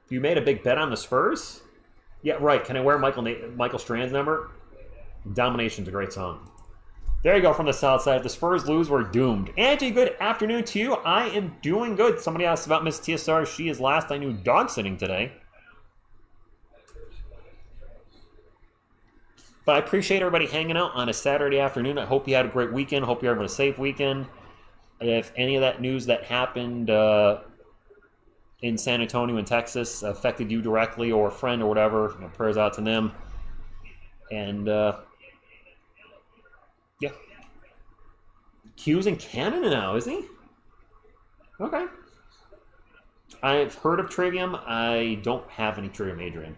You made a big bet on the Spurs? Yeah, right. Can I wear Michael Strand's number? Domination's a great song. There you go from the south side. If the Spurs lose, we're doomed. Angie, good afternoon to you. I am doing good. Somebody asked about Miss TSR. She is last I knew dog sitting today. But I appreciate everybody hanging out on a Saturday afternoon. I hope you had a great weekend. Hope you're having a safe weekend. If any of that news that happened in San Antonio in Texas affected you directly or a friend or whatever, prayers out to them. And, yeah. Q's in Canada now, is he? Okay. I've heard of Trivium. I don't have any Trivium, Adrian.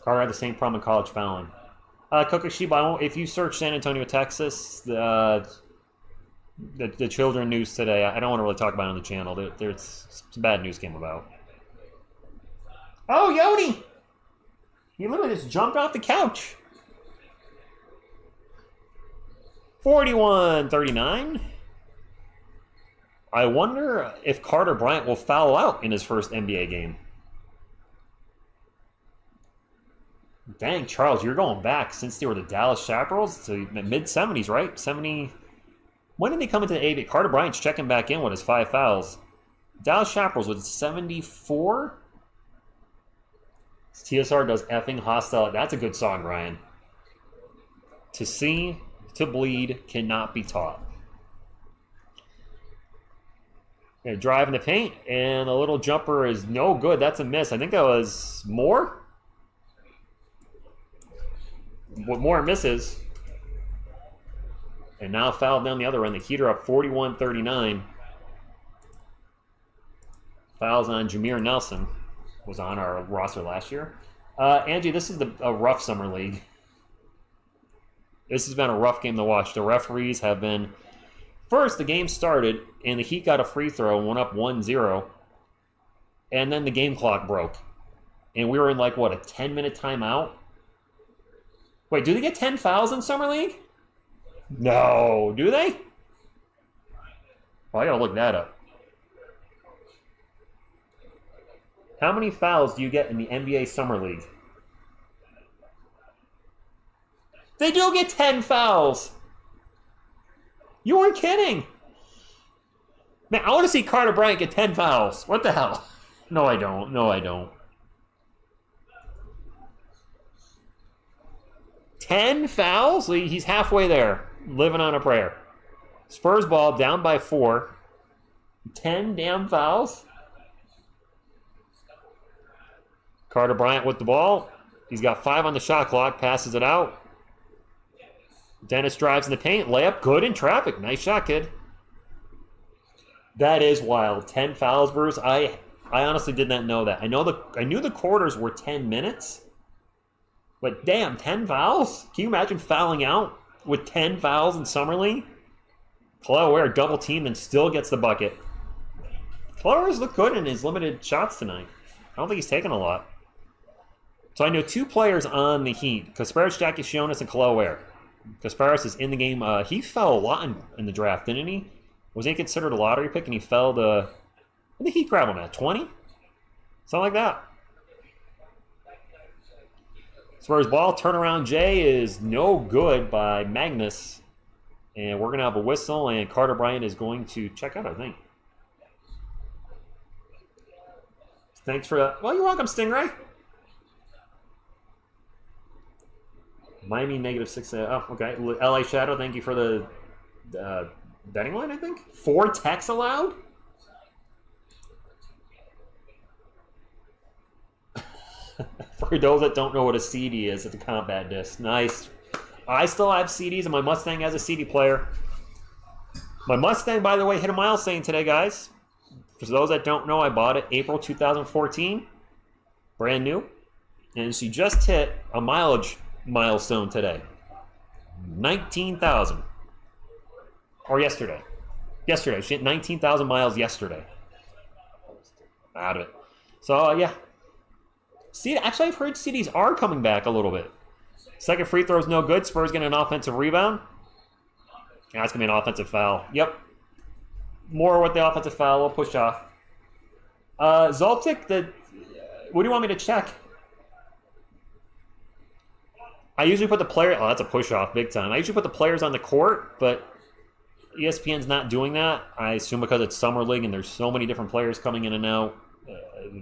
Carter had the same problem in college fouling. Kokoshiba, if you search San Antonio, Texas, the children news today, I don't want to really talk about it on the channel. There's some bad news came about. Oh, Yoni! He literally just jumped off the couch. 41-39. I wonder if Carter Bryant will foul out in his first NBA game. Dang, Charles, you're going back since they were the Dallas Chaparrals to mid-70s, right? 70. When did they come into the ABA? Carter Bryant's checking back in with his 5 fouls. Dallas Chaparrals with 74? TSR does effing hostile. That's a good song, Ryan. To see, to bleed, cannot be taught. They're driving the paint, and the little jumper is no good. That's a miss. I think that was Moore. What Moore misses. And now fouled down the other end. The Heat are up 41-39. Fouls on Jameer Nelson. Was on our roster last year. Angie, this is a rough summer league. This has been a rough game to watch. The referees have been... First, the game started, and the Heat got a free throw and went up 1-0. And then the game clock broke. And we were in, like, what, a 10-minute timeout? Wait, do they get 10 fouls in Summer League? No. Do they? Well, I gotta look that up. How many fouls do you get in the NBA Summer League? They do get 10 fouls. You weren't kidding. Man, I want to see Carter Bryant get 10 fouls. What the hell? No, I don't. No, I don't. 10 fouls? He's halfway there, living on a prayer. Spurs ball down by 4. 10 damn fouls? Carter Bryant with the ball. He's got 5 on the shot clock, passes it out. Dennis drives in the paint, layup, good in traffic. Nice shot, kid. That is wild. 10 fouls, Bruce. I honestly did not know that. I knew the quarters were 10 minutes. But damn, 10 fouls? Can you imagine fouling out with 10 fouls in Summer League? Khalil Ware double teamed and still gets the bucket. Khalil Ware's looked good in his limited shots tonight. I don't think he's taken a lot. So I know 2 players on the Heat. Kasparis Jackishonis and Khalil Ware. Kasparis is in the game. He fell a lot in the draft, didn't he? Was he considered a lottery pick and he fell to... What did the Heat grab him at? 20? Something like that. Spurs ball, turnaround J is no good by Magnus. And we're going to have a whistle, and Carter Bryant is going to check out, I think. Thanks for that. Well, you're welcome, Stingray. Miami -6. Oh, okay. LA Shadow, thank you for the betting line, I think. 4 techs allowed? For those that don't know what a CD is, it's a combat disc. Nice. I still have CDs, and my Mustang has a CD player. My Mustang, by the way, hit a milestone today, guys. For those that don't know, I bought it April 2014. Brand new. And she just hit a mileage milestone today. 19,000. Or yesterday. Yesterday. She hit 19,000 miles yesterday. Out of it. So, yeah. See, actually, I've heard CDs are coming back a little bit. Second free throw is no good. Spurs getting an offensive rebound. That's going to be an offensive foul. Yep. More with the offensive foul. We'll push off. Zoltik, what do you want me to check? I usually put the player... Oh, that's a push-off big time. I usually put the players on the court, but ESPN's not doing that. I assume because it's Summer League and there's so many different players coming in and out.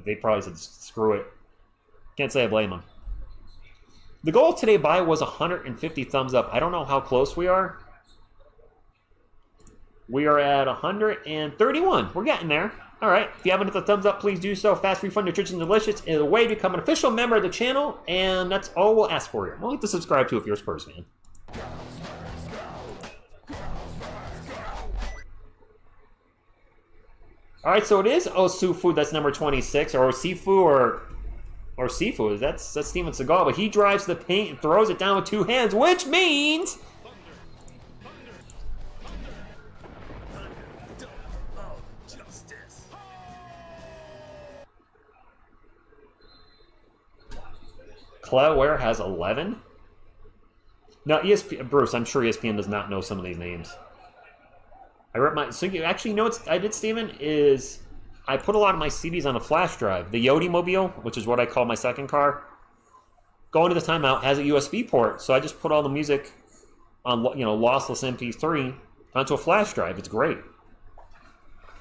They probably said, screw it. Can't say I blame them. The goal today by was 150 thumbs up. I don't know how close we are. We are at 131. We're getting there. All right. If you haven't hit the thumbs up, please do so. Fast, free, fun, nutrition, delicious is a way to become an official member of the channel, and that's all we'll ask for you. We'll hit the subscribe to if you're a Spurs fan. All right, so it is Osufu. That's number 26, or Osifu, or Sifu. That's Steven Seagal, but he drives the paint and throws it down with 2 hands, which means... Khalil Ware has 11? No, ESPN, Bruce, I'm sure ESPN does not know some of these names. I wrote my... So you actually know what I did, Steven, is I put a lot of my CDs on a flash drive. The Yodi Mobile, which is what I call my second car, going to the timeout, has a USB port. So I just put all the music on, lossless MP3 onto a flash drive. It's great.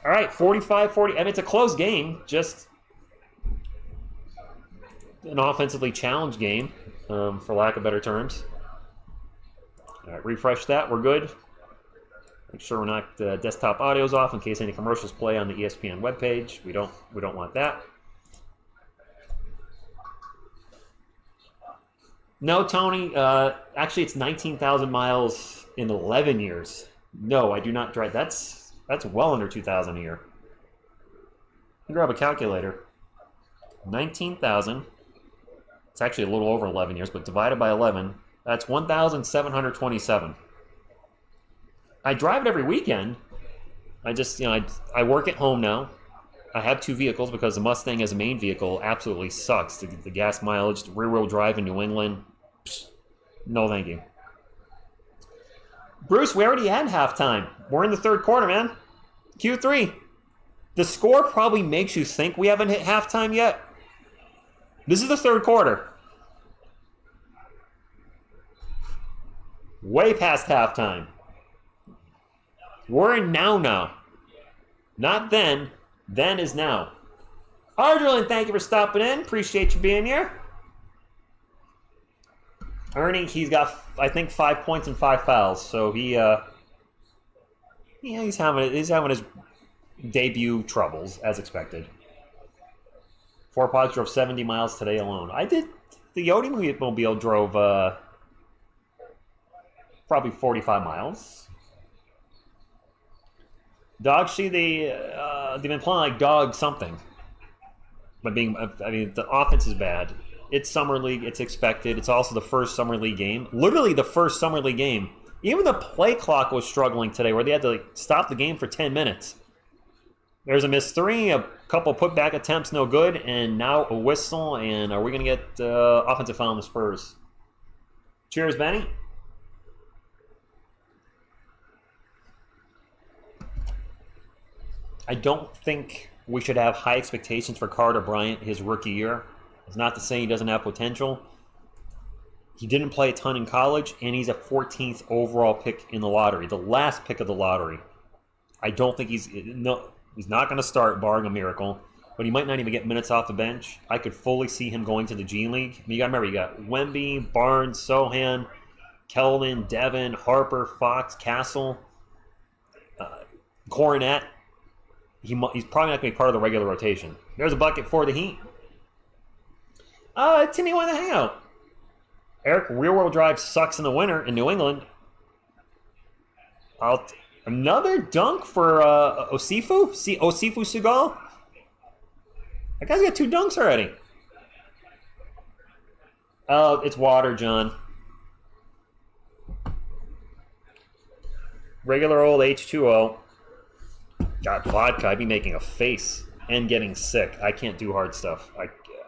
All right, 45-40. I mean, it's a close game. Just an offensively challenged game, for lack of better terms. All right, refresh that. We're good. Make sure we're not desktop audio's off in case any commercials play on the ESPN webpage. We don't want that. No, Tony. Actually, it's 19,000 miles in 11 years. No, I do not drive. That's well under 2,000 a year. I'll grab a calculator. 19,000. It's actually a little over 11 years, but divided by 11, that's 1,727. I drive it every weekend. I just, I work at home now. I have 2 vehicles because the Mustang as a main vehicle absolutely sucks. The gas mileage, the rear-wheel drive in New England, no thank you. Bruce, we already had halftime. We're in the third quarter, man. Q3. The score probably makes you think we haven't hit halftime yet, This is the third quarter. Way past halftime. We're in now. Not then. Then is now. Arjun, thank you for stopping in. Appreciate you being here. Ernie, he's got, I think, 5 points and 5 fouls. So he's having his debut troubles, as expected. 4 pods drove 70 miles today alone. I did. The Yodi mobile drove probably 45 miles. Dogs, they've been playing like dog something. But the offense is bad. It's summer league. It's expected. It's also the first summer league game. Literally the first summer league game. Even the play clock was struggling today, where they had to stop the game for 10 minutes. There's a missed 3, a couple putback attempts, no good, and now a whistle. And are we going to get offensive foul on the Spurs? Cheers, Benny. I don't think we should have high expectations for Carter Bryant his rookie year. It's not to say he doesn't have potential. He didn't play a ton in college, and he's a 14th overall pick in the lottery, the last pick of the lottery. I don't think he's not going to start, barring a miracle, but he might not even get minutes off the bench. I could fully see him going to the G League. I mean, you got to remember, you got Wemby, Barnes, Sohan, Keldon, Devin, Harper, Fox, Castle, Coronet. He's probably not going to be part of the regular rotation. There's a bucket for the Heat. Timmy wanted to hang out. Eric, rear-wheel drive sucks in the winter in New England. Another dunk for Osifu? Osifu Segal? That guy's got 2 dunks already. Oh, it's water, John. Regular old H2O. Got vodka. I'd be making a face and getting sick. I can't do hard stuff.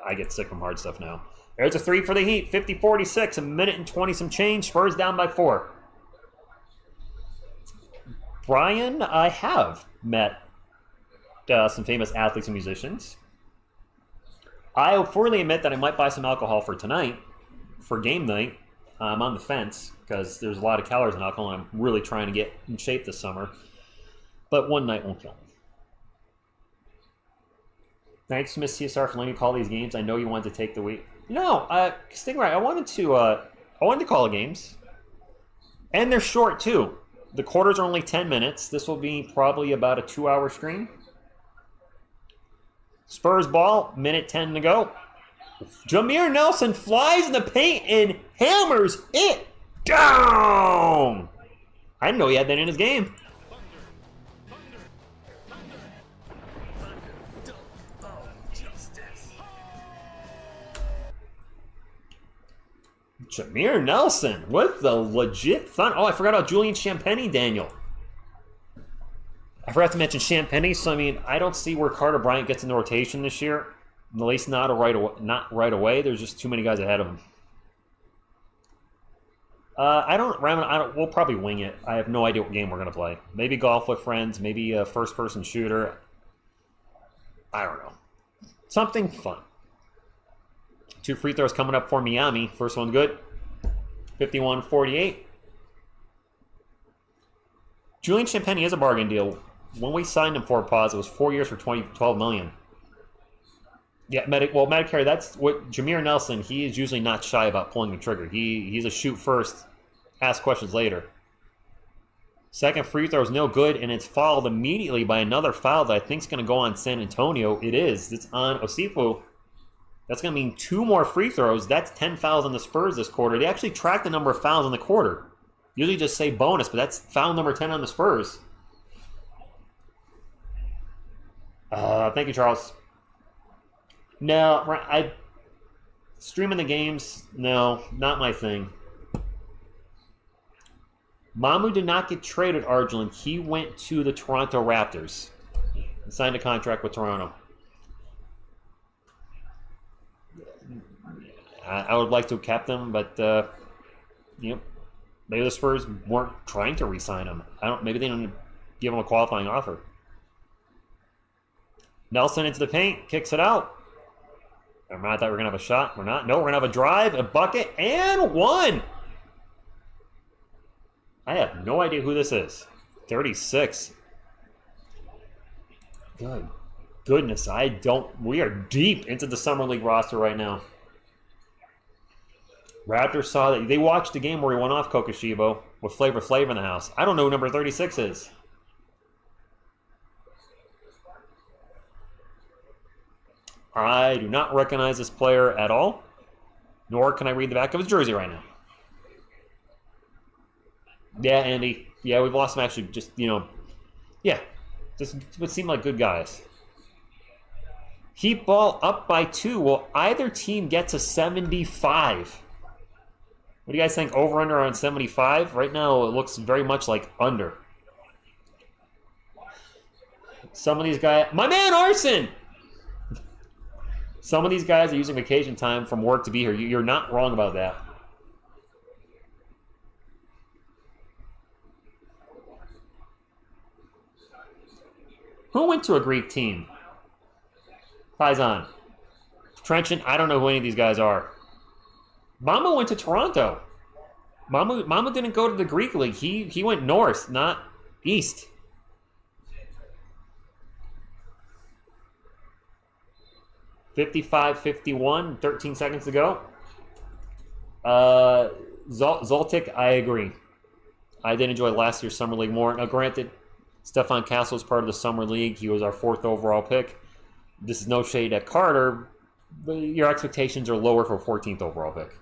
I get sick from hard stuff now. There's a 3 for the Heat. 50-46. A minute and 20 some change. Spurs down by 4. Brian, I have met some famous athletes and musicians. I freely admit that I might buy some alcohol for tonight, for game night. I'm on the fence because there's a lot of calories in alcohol, and I'm really trying to get in shape this summer. But one night won't kill me. Thanks, Miss TSR, for letting me call these games. I know you wanted to take the week. No, Stingray, I wanted to call the games, and they're short too. The quarters are only 10 minutes. This will be probably about a 2-hour stream. Spurs ball, minute 10 to go. Jameer Nelson flies in the paint and hammers it down. I didn't know he had that in his game. Jameer Nelson with the legit fun. Oh, I forgot about Julian Champagny, Daniel. I forgot to mention Champagny, so I mean, I don't see where Carter Bryant gets in the rotation this year. At least not right away. There's just too many guys ahead of him. We'll probably wing it. I have no idea what game we're going to play. Maybe golf with friends, maybe a first-person shooter. I don't know. Something fun. 2 free throws coming up for Miami. First one good. 51-48. Julian Champagny is a bargain deal. When we signed him for pause, it was 4 years for $12 million. Yeah, Medicare, that's what Jameer Nelson, he is usually not shy about pulling the trigger. He's a shoot first, ask questions later. Second free throw is no good, and it's followed immediately by another foul that I think is going to go on San Antonio. It is. It's on Osifu. That's going to mean 2 more free throws. That's 10 fouls on the Spurs this quarter. They actually track the number of fouls in the quarter. Usually just say bonus, but that's foul number 10 on the Spurs. Thank you, Charles. No, streaming the games, no, not my thing. Mamu did not get traded, Arjun. He went to the Toronto Raptors and signed a contract with Toronto. I would like to have kept him, but maybe the Spurs weren't trying to re-sign him. Maybe they didn't give him a qualifying offer. Nelson into the paint, kicks it out. I thought we were going to have a shot. We're not. No, we're going to have a drive, a bucket, and one. I have no idea who this is. 36. Good goodness, I don't. We are deep into the Summer League roster right now. Raptors saw that. They watched the game where he went off Kokoshibo with Flavor Flav in the house. I don't know who number 36 is. I do not recognize this player at all, nor can I read the back of his jersey right now. Yeah, Andy. Yeah, we've lost him actually just, yeah, just would seem like good guys. Heat ball up by 2. Will either team get to 75? What do you guys think? Over, under on 75? Right now, it looks very much like under. Some of these guys... My man, Arson! Some of these guys are using vacation time from work to be here. You're not wrong about that. Who went to a Greek team? Faizan. Trenchant, I don't know who any of these guys are. Mama went to Toronto. Mama didn't go to the Greek league. He went north, not east. (55-51), 13 seconds to go. Zoltik, I agree. I did enjoy last year's Summer League more. Now, granted, Stefan Castle was part of the Summer League. He was our 4th overall pick. This is no shade at Carter, but your expectations are lower for 14th overall pick.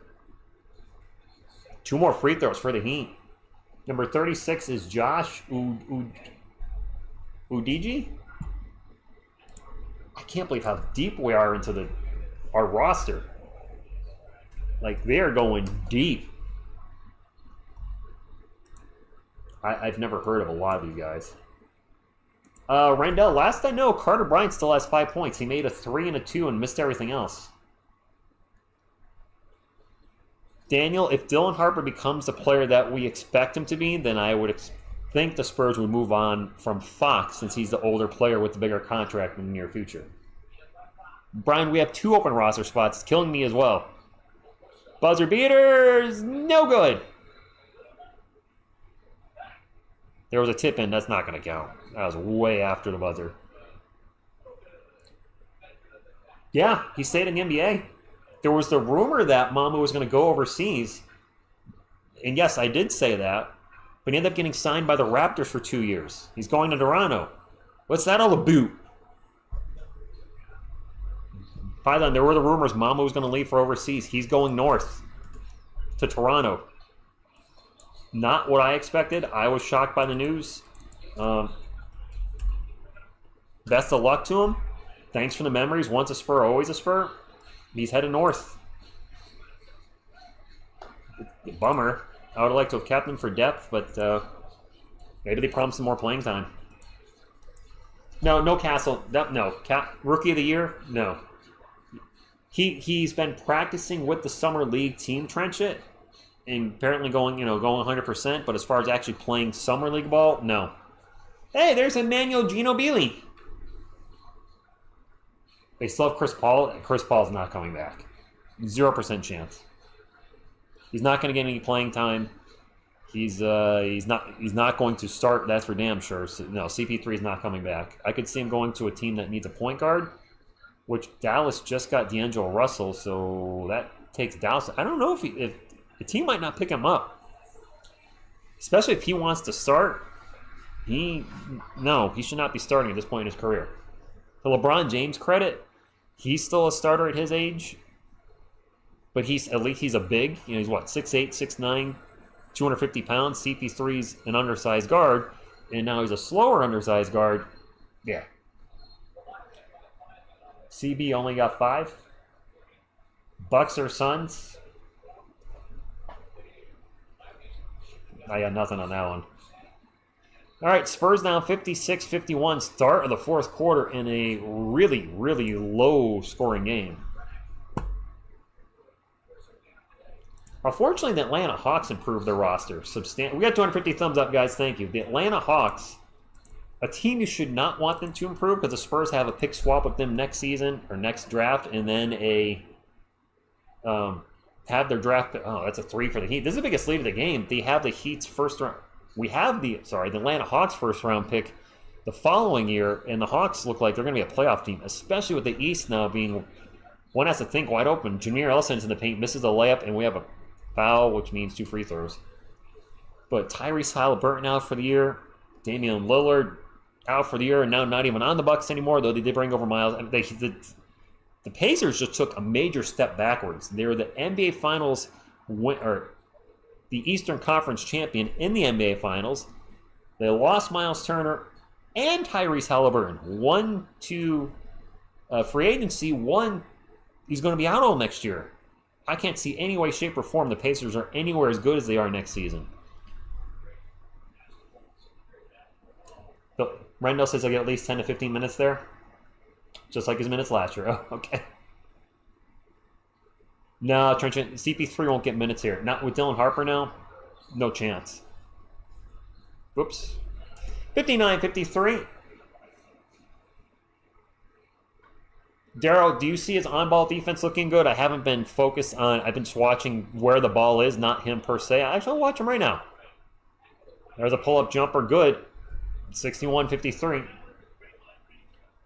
2 more free throws for the Heat. Number 36 is Josh Udigi. I can't believe how deep we are into our roster. Like, they are going deep. I've never heard of a lot of these guys. Randall, last I know, Carter Bryant still has 5 points. He made a 3 and a 2 and missed everything else. Daniel, if Dylan Harper becomes the player that we expect him to be, then I would think the Spurs would move on from Fox since he's the older player with the bigger contract in the near future. Brian, we have 2 open roster spots. It's killing me as well. Buzzer beaters, no good. There was a tip in. That's not going to count. That was way after the buzzer. Yeah, he stayed in the NBA. There was the rumor that Mama was going to go overseas. And yes, I did say that. But he ended up getting signed by the Raptors for 2 years. He's going to Toronto. What's that all about? By then, there were the rumors Mama was going to leave for overseas. He's going north to Toronto. Not what I expected. I was shocked by the news. Best of luck to him. Thanks for the memories. Once a Spur, always a Spur. He's headed north. Bummer. I would have liked to have kept him for depth, but maybe they promised him more playing time. No Castle. No. Rookie of the year? No. He's been practicing with the Summer League team, Trenchant, and apparently going 100%, but as far as actually playing Summer League ball, no. Hey, there's Emmanuel Ginobili. They still have Chris Paul. Chris Paul's not coming back. 0% chance. He's not going to get any playing time. He's not going to start. That's for damn sure. So, no, CP3 is not coming back. I could see him going to a team that needs a point guard, which Dallas just got D'Angelo Russell, so that takes Dallas. I don't know if the team might not pick him up, especially if he wants to start. He should not be starting at this point in his career. To LeBron James' credit, he's still a starter at his age, but at least he's a big. He's what, 6'8", 6'9", 250 pounds. CP3's an undersized guard, and now he's a slower undersized guard. Yeah. CB only got 5. Bucks or Suns? I got nothing on that one. All right, Spurs down 56-51, start of the 4th quarter in a really, really low-scoring game. Unfortunately, the Atlanta Hawks improved their roster substantially. We got 250 thumbs up, guys. Thank you. The Atlanta Hawks a team you should not want them to improve because the Spurs have a pick swap with them next season or next draft, and then have their draft. Oh, that's a 3 for the Heat. This is the biggest lead of the game. They have the Heat's first round. We have the Atlanta Hawks first round pick the following year, and the Hawks look like they're going to be a playoff team, especially with the East now being. One has to think wide open. Jameer Ellison's in the paint, misses a layup, and we have a foul, which means 2 free throws. But Tyrese Halliburton out for the year. Damian Lillard out for the year, and now not even on the Bucks anymore, though they did bring over Miles. The Pacers just took a major step backwards. They were the NBA Finals, or the Eastern Conference champion in the NBA Finals. They lost Miles Turner and Tyrese Halliburton. One to free agency, one he's going to be out all next year. I can't see any way, shape, or form the Pacers are anywhere as good as they are next season. So Rendell says he'll get at least 10 to 15 minutes there. Just like his minutes last year. Oh, okay. No, Trent, CP3 won't get minutes here. Not with Dylan Harper now. No chance. Whoops. 59-53. Darryl, do you see his on-ball defense looking good? I haven't been focused on. I've been just watching where the ball is, not him per se. Actually, I'll watch him right now. There's a pull-up jumper. Good. 61-53.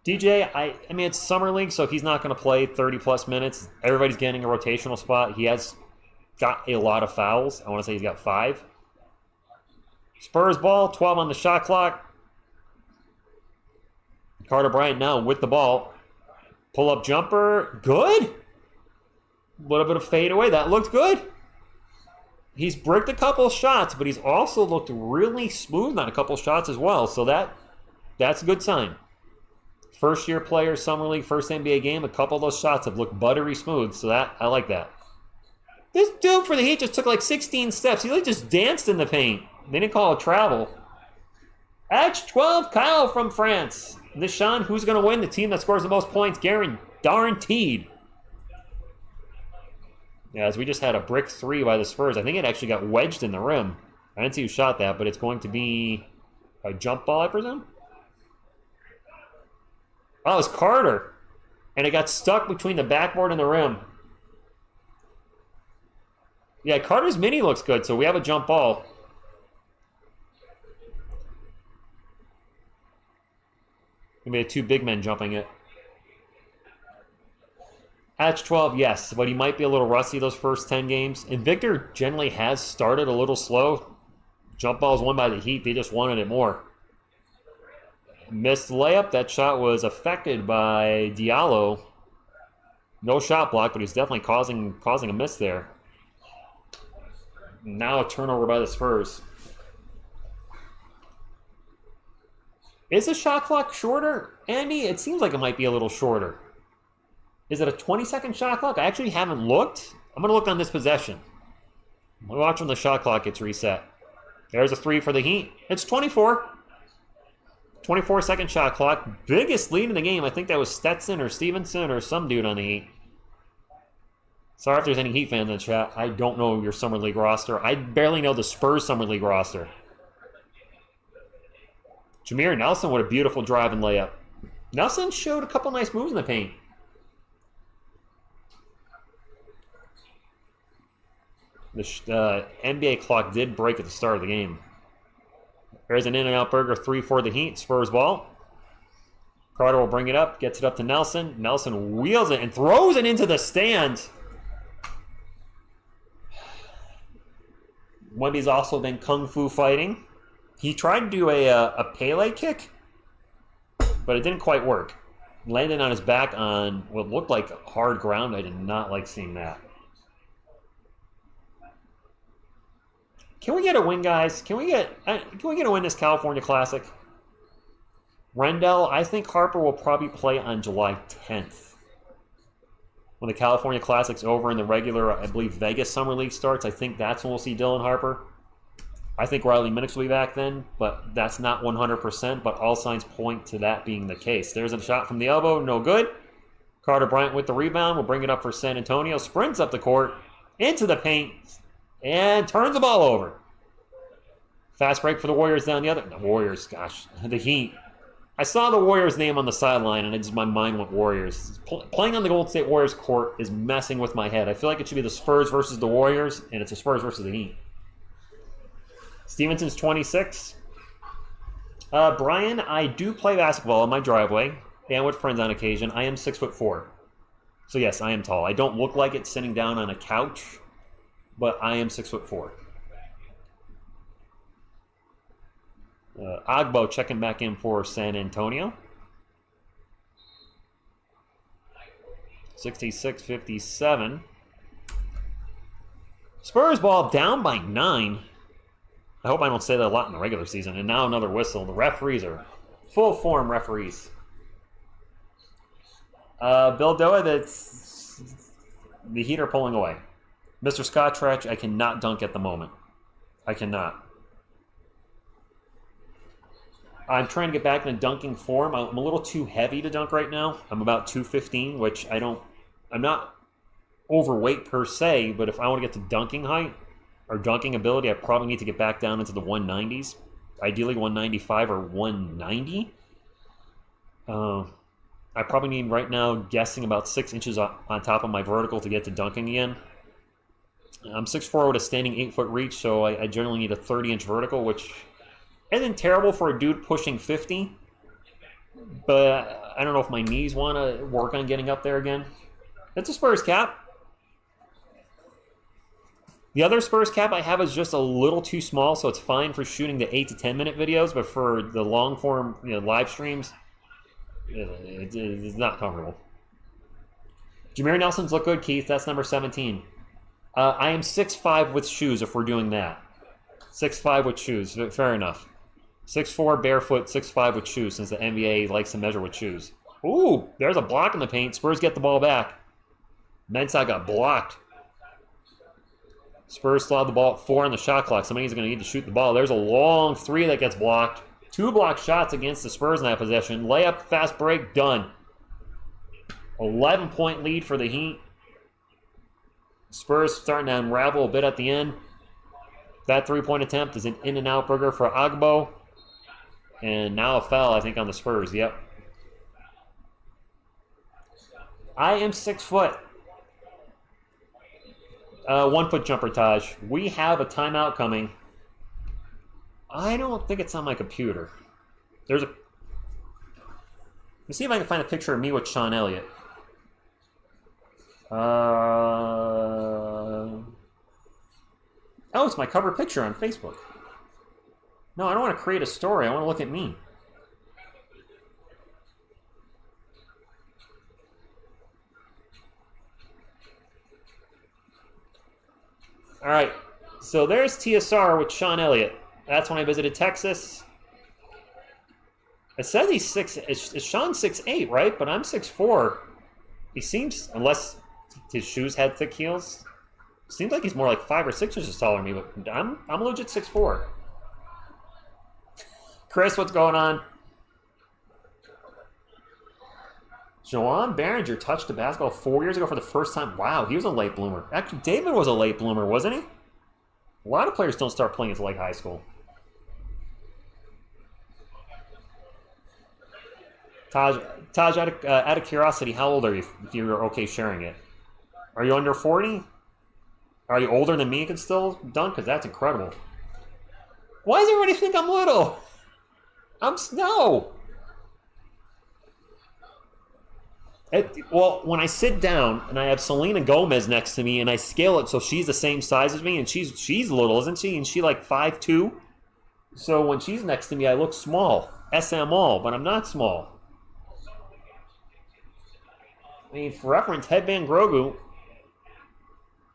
DJ, I mean, it's Summer League, so he's not going to play 30-plus minutes. Everybody's getting a rotational spot. He has got a lot of fouls. I want to say he's got 5. Spurs ball, 12 on the shot clock. Carter Bryant now with the ball. Pull-up jumper, good. A little bit of fade away. That looked good. He's bricked a couple shots, but he's also looked really smooth on a couple shots as well. So that's a good sign. First-year player, Summer League, first NBA game, a couple of those shots have looked buttery smooth, so I like that. This dude for the Heat just took like 16 steps. He like just danced in the paint. They didn't call it travel. H12 Kyle from France. Nishan, who's going to win? The team that scores the most points, guaranteed. Yeah, as we just had a brick 3 by the Spurs. I think it actually got wedged in the rim. I didn't see who shot that, but it's going to be a jump ball, I presume? Oh, it's Carter. And it got stuck between the backboard and the rim. Yeah, Carter's mini looks good, so we have a jump ball. We made 2 big men jumping it. Hatch 12, yes, but he might be a little rusty those first 10 games. And Victor generally has started a little slow. Jump ball is won by the Heat. They just wanted it more. Missed layup. That shot was affected by Diallo. No shot block, but he's definitely causing a miss there. Now a turnover by the Spurs. Is the shot clock shorter, Andy? It seems like it might be a little shorter. Is it a 20-second shot clock? I actually haven't looked. I'm going to look on this possession. I'll watch when the shot clock gets reset. There's a 3 for the Heat. It's 24. 24-second shot clock. Biggest lead in the game. I think that was Stetson or Stevenson or some dude on the Heat. Sorry if there's any Heat fans in the chat. I don't know your Summer League roster. I barely know the Spurs Summer League roster. Jameer Nelson with a beautiful drive and layup. Nelson showed a couple nice moves in the paint. The NBA clock did break at the start of the game. There's an In-N-Out Burger 3 for the Heat. Spurs ball. Carter will bring it up. Gets it up to Nelson. Nelson wheels it and throws it into the stand. Wemby's also been kung fu fighting. He tried to do a Pele kick, but it didn't quite work. Landed on his back on what looked like hard ground. I did not like seeing that. Can we get a win, guys? Can we get a win this California Classic? Rendell, I think Harper will probably play on July 10th. When the California Classic's over and the regular, I believe, Vegas Summer League starts, I think that's when we'll see Dylan Harper. I think Riley Minix will be back then, but that's not 100%, but all signs point to that being the case. There's a shot from the elbow, no good. Carter Bryant with the rebound. We'll bring it up for San Antonio. Sprints up the court, into the paint, and turns the ball over. Fast break for the Warriors down the other. The Warriors, gosh, the Heat. I saw the Warriors name on the sideline, and my mind went Warriors. Playing on the Golden State Warriors court is messing with my head. I feel like it should be the Spurs versus the Warriors, and it's the Spurs versus the Heat. Stevenson's 26. Brian, I do play basketball in my driveway and with friends on occasion. I am 6'4". So yes, I am tall. I don't look like it sitting down on a couch, but I am 6'4". Agbo checking back in for San Antonio. 66-57. Spurs ball down by 9. I hope I don't say that a lot in the regular season. And now another whistle. The referees are full form referees. Bill Doa, that's the Heat are pulling away. Mr. Scott Tretch, I cannot dunk at the moment. I cannot. I'm trying to get back in a dunking form. I'm a little too heavy to dunk right now. I'm about 215, which I'm not overweight per se, but if I want to get to dunking height or dunking ability, I probably need to get back down into the 190s. Ideally 195 or 190. I probably need right now, guessing about 6 inches on top of my vertical to get to dunking again. I'm 6'4" with a standing 8-foot reach, so I generally need a 30-inch vertical, which isn't terrible for a dude pushing 50, but I don't know if my knees want to work on getting up there again. It's a Spurs cap. The other Spurs cap I have is just a little too small, so it's fine for shooting the 8 to 10 minute videos, but for the long form live streams, it's not comfortable. Jameer Nelson's look good, Keith. That's number 17. I am 6'5" with shoes if we're doing that. 6'5" with shoes. Fair enough. 6'4" barefoot, 6'5" with shoes, since the NBA likes to measure with shoes. Ooh, there's a block in the paint. Spurs get the ball back. Mensah got blocked. Spurs still have the ball at 4 on the shot clock. Somebody's going to need to shoot the ball. There's a long 3 that gets blocked. 2 blocked shots against the Spurs in that possession. Layup, fast break, done. 11-point lead for the Heat. Spurs starting to unravel a bit at the end. That 3-point attempt is an in-and-out burger for Agbo. And now a foul, I think, on the Spurs. Yep. I am 6 foot. 1 foot jumper, Taj. We have a timeout coming. I don't think it's on my computer. Let me see if I can find a picture of me with Sean Elliott. Oh, it's my cover picture on Facebook. No, I don't want to create a story. I want to look at me. All right, so there's TSR with Sean Elliott. That's when I visited Texas. It says he's Sean 6'8", right? But I'm 6'4". He seems, unless his shoes had thick heels, seems like he's more like 5 or 6 inches taller than me. But I'm legit 6'4". Chris, what's going on? Joan Behringer touched the basketball 4 years ago for the first time. Wow, he was a late bloomer. Actually, David was a late bloomer, wasn't he? A lot of players don't start playing until like high school. Taj, out of curiosity, how old are you, if you're okay sharing it? Are you under 40? Are you older than me and can still dunk? Because that's incredible. Why does everybody think I'm little? No. Well, when I sit down and I have Selena Gomez next to me and I scale it so she's the same size as me, and she's little, isn't she? And she like 5'2". So when she's next to me, I look small. SMall, but I'm not small. I mean, for reference, Headband Grogu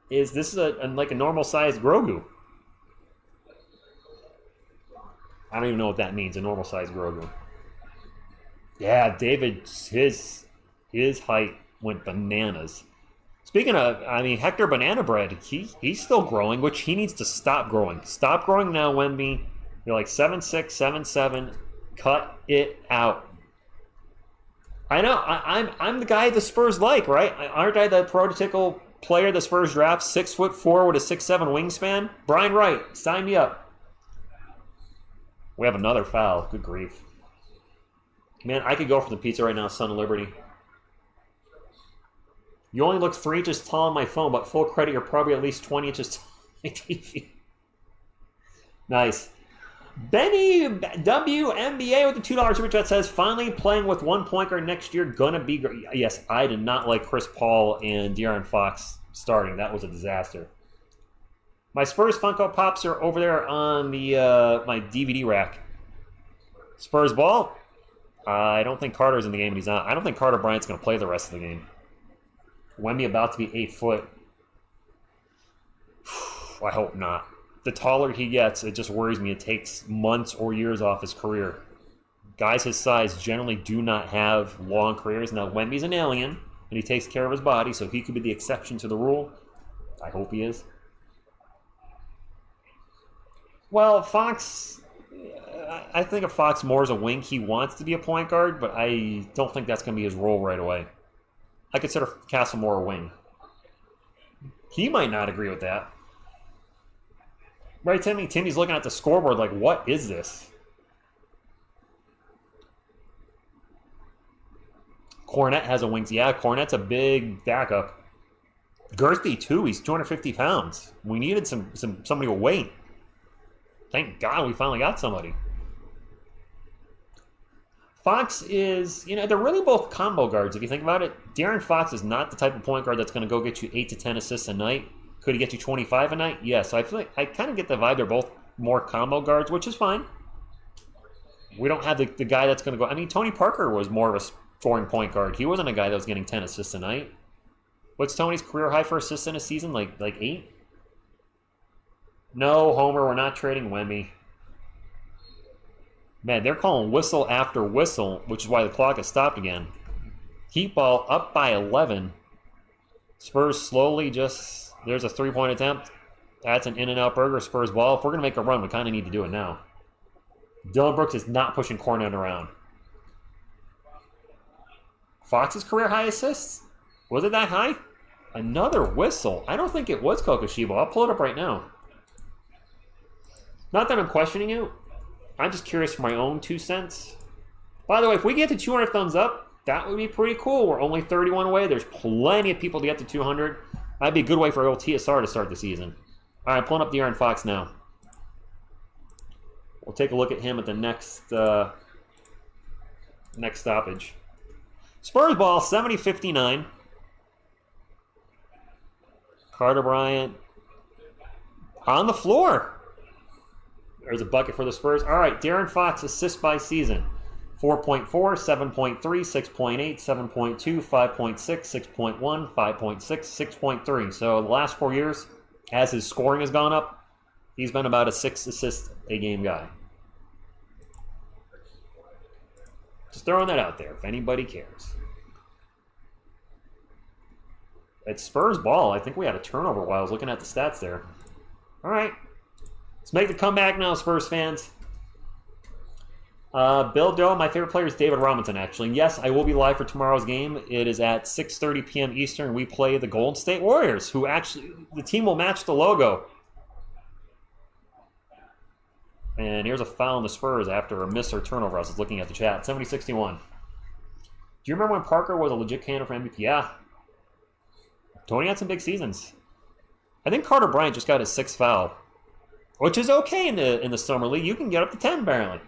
is like a normal sized Grogu. I don't even know what that means, a normal sized Grogu. Yeah, David, his height went bananas. Speaking of, Hector Banana Bread, he's still growing, which he needs to stop growing. Stop growing now, Wemby. You're like 7'6", 7'7". Cut it out. I know. I'm the guy the Spurs like, right? Aren't I the prototypical player the Spurs draft? 6'4" with a 6'7" wingspan. Brian Wright, sign me up. We have another foul. Good grief. Man, I could go for the pizza right now, Son of Liberty. You only look 3 inches tall on my phone, but full credit, you're probably at least 20 inches tall on my TV. Nice. Benny WNBA with the $2 super chat says, finally playing with one point guard next year, gonna be great. Yes, I did not like Chris Paul and De'Aaron Fox starting. That was a disaster. My Spurs Funko Pops are over there on the my DVD rack. Spurs ball. I don't think Carter's in the game, and he's not. I don't think Carter Bryant's going to play the rest of the game. Wemby about to be 8 foot. I hope not. The taller he gets, it just worries me. It takes months or years off his career. Guys his size generally do not have long careers. Now, Wemby's an alien, and he takes care of his body, so he could be the exception to the rule. I hope he is. Well, Fox, I think of Fox more as a wing. He wants to be a point guard, but I don't think that's going to be his role right away. I consider Castlemore a wing. He might not agree with that. Right, Timmy? Timmy's looking at the scoreboard like, what is this? Cornette has a wing. Yeah, Cornette's a big backup. Girthy, too. He's 250 pounds. We needed somebody with weight. Thank God we finally got somebody. Fox is, they're really both combo guards if you think about it. De'Aaron Fox is not the type of point guard that's going to go get you 8 to 10 assists a night. Could he get you 25 a night? Yes. So I feel like I kind of get the vibe they're both more combo guards, which is fine. We don't have the guy that's going to go. I mean, Tony Parker was more of a scoring point guard. He wasn't a guy that was getting 10 assists a night. What's Tony's career high for assists in a season? Like 8? No, Homer, we're not trading Wemby. Man, they're calling whistle after whistle, which is why the clock has stopped again. Heat ball up by 11. Spurs slowly just... There's a 3-point attempt. That's an in-and-out burger. Spurs ball. If we're going to make a run, we kind of need to do it now. Dylan Brooks is not pushing Cornette around. Fox's career high assists? Was it that high? Another whistle. I don't think it was Kokoshibo. I'll pull it up right now. Not that I'm questioning you. I'm just curious for my own 2 cents. By the way, if we get to 200 thumbs up, that would be pretty cool. We're only 31 away. There's plenty of people to get to 200. That'd be a good way for old TSR to start the season. All right, pulling up De'Aaron Fox now. We'll take a look at him at the next stoppage. Spurs ball, 70-59. Carter Bryant on the floor. There's a bucket for the Spurs. All right, De'Aaron Fox, assists by season. 4.4, 7.3, 6.8, 7.2, 5.6, 6.1, 5.6, 6.3. So the last 4 years, as his scoring has gone up, he's been about a 6 assist a game guy. Just throwing that out there if anybody cares. It's Spurs ball. I think we had a turnover while I was looking at the stats there. All right. Let's make the comeback now, Spurs fans. Bill Doe, my favorite player is David Robinson, actually. Yes, I will be live for tomorrow's game. It is at 6:30 p.m. Eastern. We play the Golden State Warriors, who actually, the team will match the logo. And here's a foul on the Spurs after a miss or turnover. I was looking at the chat. 70-61. Do you remember when Parker was a legit candidate for MVP? Yeah. Tony had some big seasons. I think Carter Bryant just got his 6th foul, which is okay in the summer league. You can get up to 10 apparently.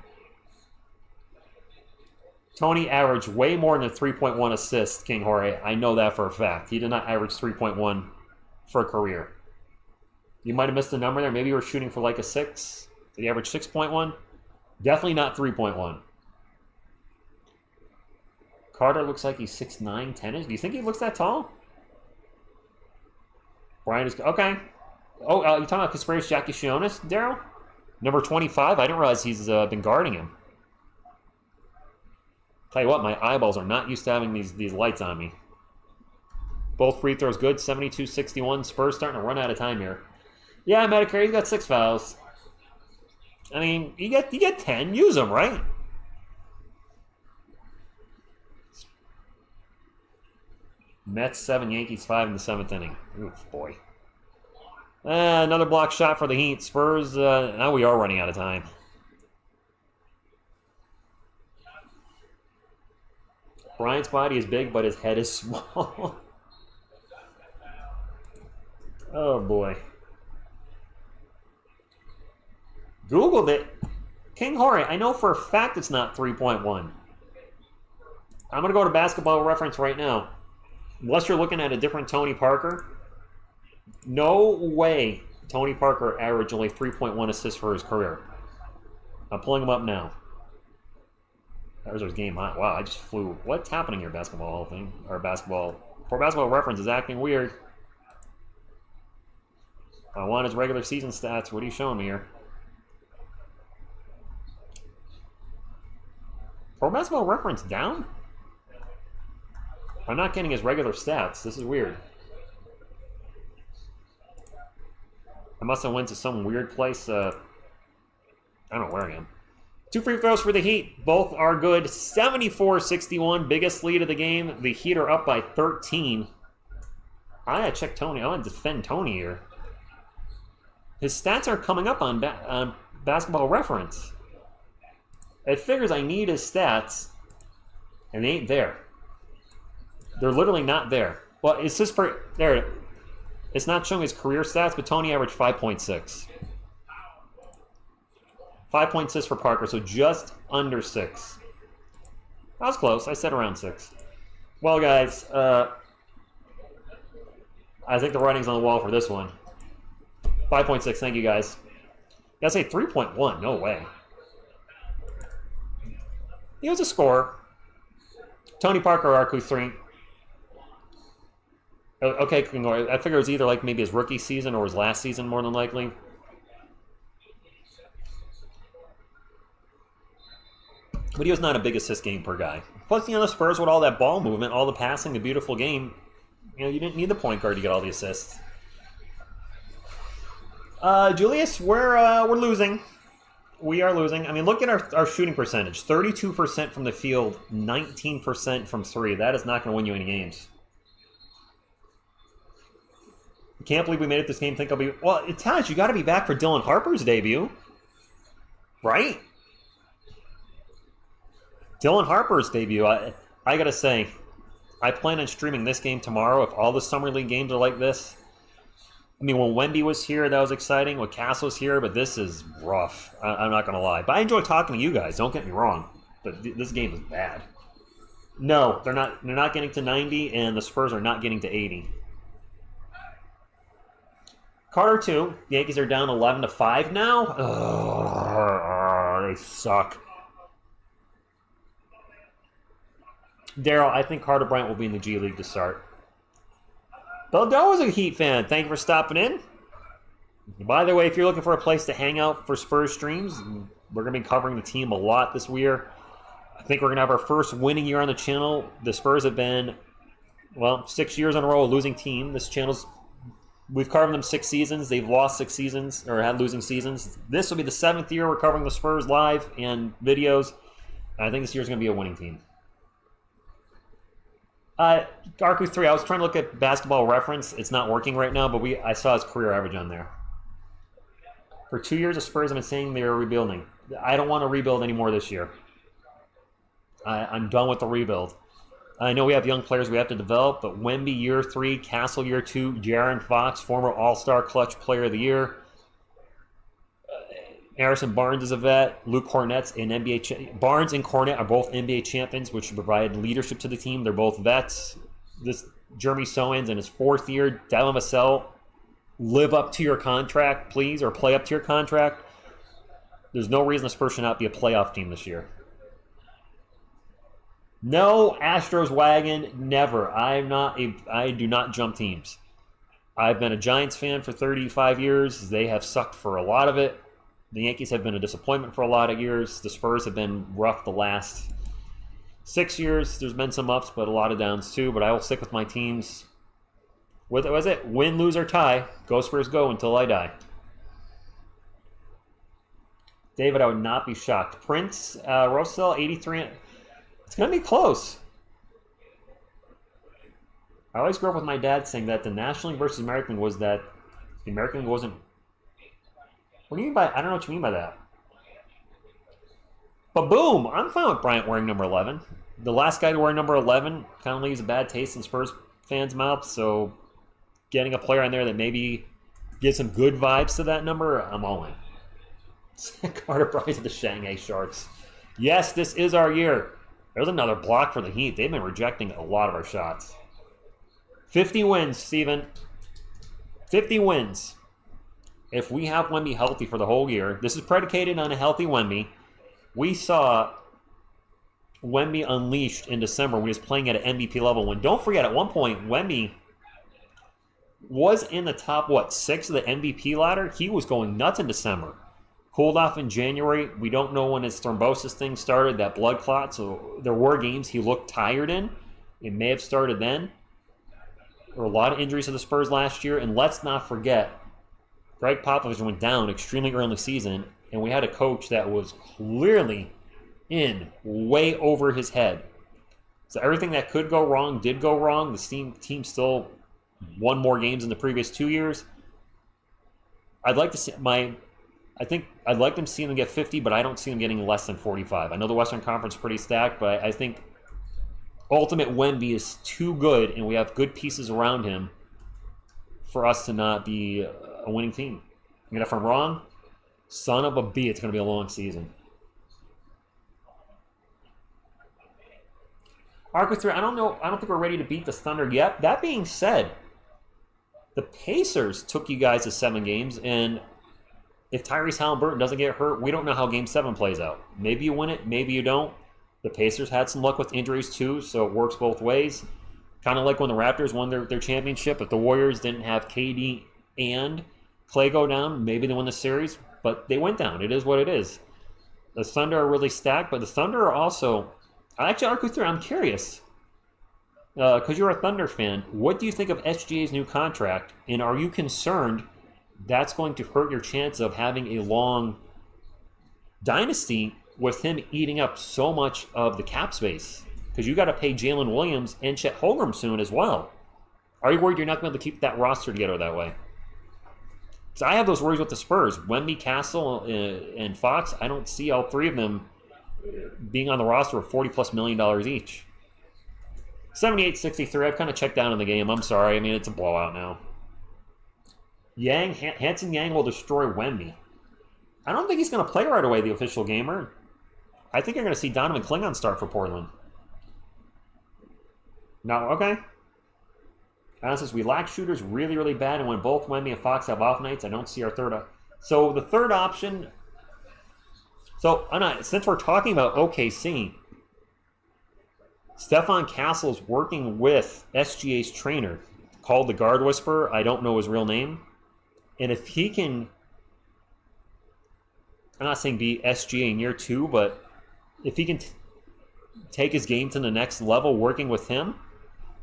Tony averaged way more than a 3.1 assist, King Jorge. I know that for a fact. He did not average 3.1 for a career. You might have missed the number there. Maybe you were shooting for like a 6. Did he average 6.1? Definitely not 3.1. Carter looks like he's 6'9", 10-ish. Do you think he looks that tall? Brian is... Okay. Oh, you talking about Kasparius Jackie Shionis, Daryl? Number 25? I didn't realize he's been guarding him. Tell you what, my eyeballs are not used to having these lights on me. Both free throws good, 72-61. Spurs starting to run out of time here. Yeah, Medicare, he's got 6 fouls. I mean, you get 10, use them, right? Mets 7, Yankees 5 in the 7th inning. Oof, boy. Another block shot for the Heat. Spurs, now we are running out of time. Bryant's body is big, but his head is small. Oh, boy. Googled it. King Hori, I know for a fact it's not 3.1. I'm going to go to Basketball Reference right now. Unless you're looking at a different Tony Parker. No way Tony Parker averaged only 3.1 assists for his career. I'm pulling him up now. That was his game. Wow, I just flew. What's happening here, Basketball Hall of Fame? Or Basketball. Pro Basketball Reference is acting weird. I want his regular season stats. What are you showing me here? Pro Basketball Reference down? I'm not getting his regular stats. This is weird. I must have went to some weird place. I don't know where I am. 2 free throws for the Heat. Both are good. 74-61. Biggest lead of the game. The Heat are up by 13. I gotta check Tony. I want to defend Tony here. His stats aren't coming up on Basketball Reference. It figures I need his stats, and they ain't there. They're literally not there. Well, it's just there. It's not showing his career stats, but Tony averaged 5.6. 5.6 for Parker, so just under 6. I was close. I said around 6. Well, guys, I think the writing's on the wall for this one. 5.6, thank you, guys. Gotta say 3.1, no way. He was a scorer. Tony Parker, RQ3. Okay, I figure it was either like maybe his rookie season or his last season, more than likely. But he was not a big assist game per guy. Plus, you know, the Spurs with all that ball movement, all the passing, the beautiful game, you know, you didn't need the point guard to get all the assists. Julius, we're losing. We are losing. I mean, look at our shooting percentage. 32% from the field, 19% from 3. That is not going to win you any games. I can't believe we made it this game. Think I'll be... Well, it tells you got to be back for Dylan Harper's debut. Right? Dylan Harper's debut. I got to say, I plan on streaming this game tomorrow if all the Summer League games are like this. I mean, when Wemby was here, that was exciting. When Cass was here, but this is rough. I'm not going to lie. But I enjoy talking to you guys. Don't get me wrong. But this game is bad. No, they're not. They're not getting to 90, and the Spurs are not getting to 80. Carter 2. The Yankees are down 11-5 now. Ugh, they suck. Daryl, I think Carter Bryant will be in the G League to start. Beldo is a Heat fan. Thank you for stopping in. By the way, if you're looking for a place to hang out for Spurs streams, we're going to be covering the team a lot this year. I think we're going to have our first winning year on the channel. The Spurs have been, well, 6 years in a row a losing team. This channel's, we've covered them 6 seasons. They've lost 6 seasons, or had losing seasons. This will be the 7th year we're covering the Spurs live and videos. And I think this year's going to be a winning team. RQ3, I was trying to look at Basketball Reference. It's not working right now, but I saw his career average on there. For 2 years, the Spurs have been saying they're rebuilding. I don't want to rebuild anymore this year. I'm done with the rebuild. I know we have young players we have to develop, but Wemby year 3, Castle year 2, Jaren Fox, former All-Star Clutch Player of the Year. Harrison Barnes is a vet. Luke Cornett's an NBA. Barnes and Cornett are both NBA champions, which provide leadership to the team. They're both vets. This Jeremy Sohan's in his 4th year. Devin Vassell, live up to your contract, please, or play up to your contract. There's no reason the Spurs should not be a playoff team this year. No Astros wagon, never. I do not jump teams. I've been a Giants fan for 35 years. They have sucked for a lot of it. The Yankees have been a disappointment for a lot of years. The Spurs have been rough the last 6 years. There's been some ups, but a lot of downs too. But I will stick with my teams. What was it? Win, lose, or tie. Go Spurs go until I die. David, I would not be shocked. Prince, Rossell, 83. It's going to be close. I always grew up with my dad saying that the National League versus American was that the American wasn't... What do you mean by... I don't know what you mean by that. But boom, I'm fine with Bryant wearing number 11. The last guy to wear number 11 kind of leaves a bad taste in Spurs fans' mouths, so getting a player in there that maybe gives some good vibes to that number, I'm all in. Carter Bryant to the Shanghai Sharks. Yes, this is our year. There's another block for the Heat. They've been rejecting a lot of our shots. 50 wins, Steven. 50 wins. If we have Wemby healthy for the whole year, this is predicated on a healthy Wemby. We saw Wemby unleashed in December when he was playing at an MVP level. When don't forget, at one point, Wemby was in the top, 6 of the MVP ladder? He was going nuts in December. Cooled off in January. We don't know when his thrombosis thing started, that blood clot. So there were games he looked tired in. It may have started then. There were a lot of injuries to the Spurs last year. And let's not forget, Greg Popovich went down extremely early in the season. And we had a coach that was clearly in way over his head. So everything that could go wrong did go wrong. The team still won more games in the previous 2 years. I'd like to see I'd like them to see them get 50, but I don't see them getting less than 45. I know the Western Conference is pretty stacked, but I think ultimate Wemby is too good, and we have good pieces around him for us to not be a winning team. And if I'm wrong, son of a B, it's going to be a long season. Arc 3, I don't think we're ready to beat the Thunder yet. That being said, the Pacers took you guys to 7 games, and if Tyrese Halliburton doesn't get hurt, we don't know how Game 7 plays out. Maybe you win it, maybe you don't. The Pacers had some luck with injuries too, so it works both ways. Kind of like when the Raptors won their championship. If the Warriors didn't have KD and Clay go down, maybe they win the series, but they went down. It is what it is. The Thunder are really stacked, but the Thunder are also... Actually, Arc3, I'm curious. Because you're a Thunder fan, what do you think of SGA's new contract, and are you concerned that's going to hurt your chance of having a long dynasty with him eating up so much of the cap space? Because you got to pay Jalen Williams and Chet Holmgren soon as well. Are you worried you're not going to be able to keep that roster together that way? Because I have those worries with the Spurs. Wemby, Castle, and Fox, I don't see all three of them being on the roster for $40+ million each. 78-63, I've kind of checked down in the game. I'm sorry. I mean, it's a blowout now. Hanson Yang will destroy Wemby. I don't think he's going to play right away, the official gamer. I think you're going to see Donovan Klingon start for Portland. No, okay. Says we lack shooters really, really bad, and when both Wemby and Fox have off nights, I don't see our third. So the third option. So since we're talking about OKC, Stefan Castle's working with SGA's trainer, called the Guard Whisperer. I don't know his real name. And if he can, I'm not saying be SGA in year 2, but if he can take his game to the next level working with him,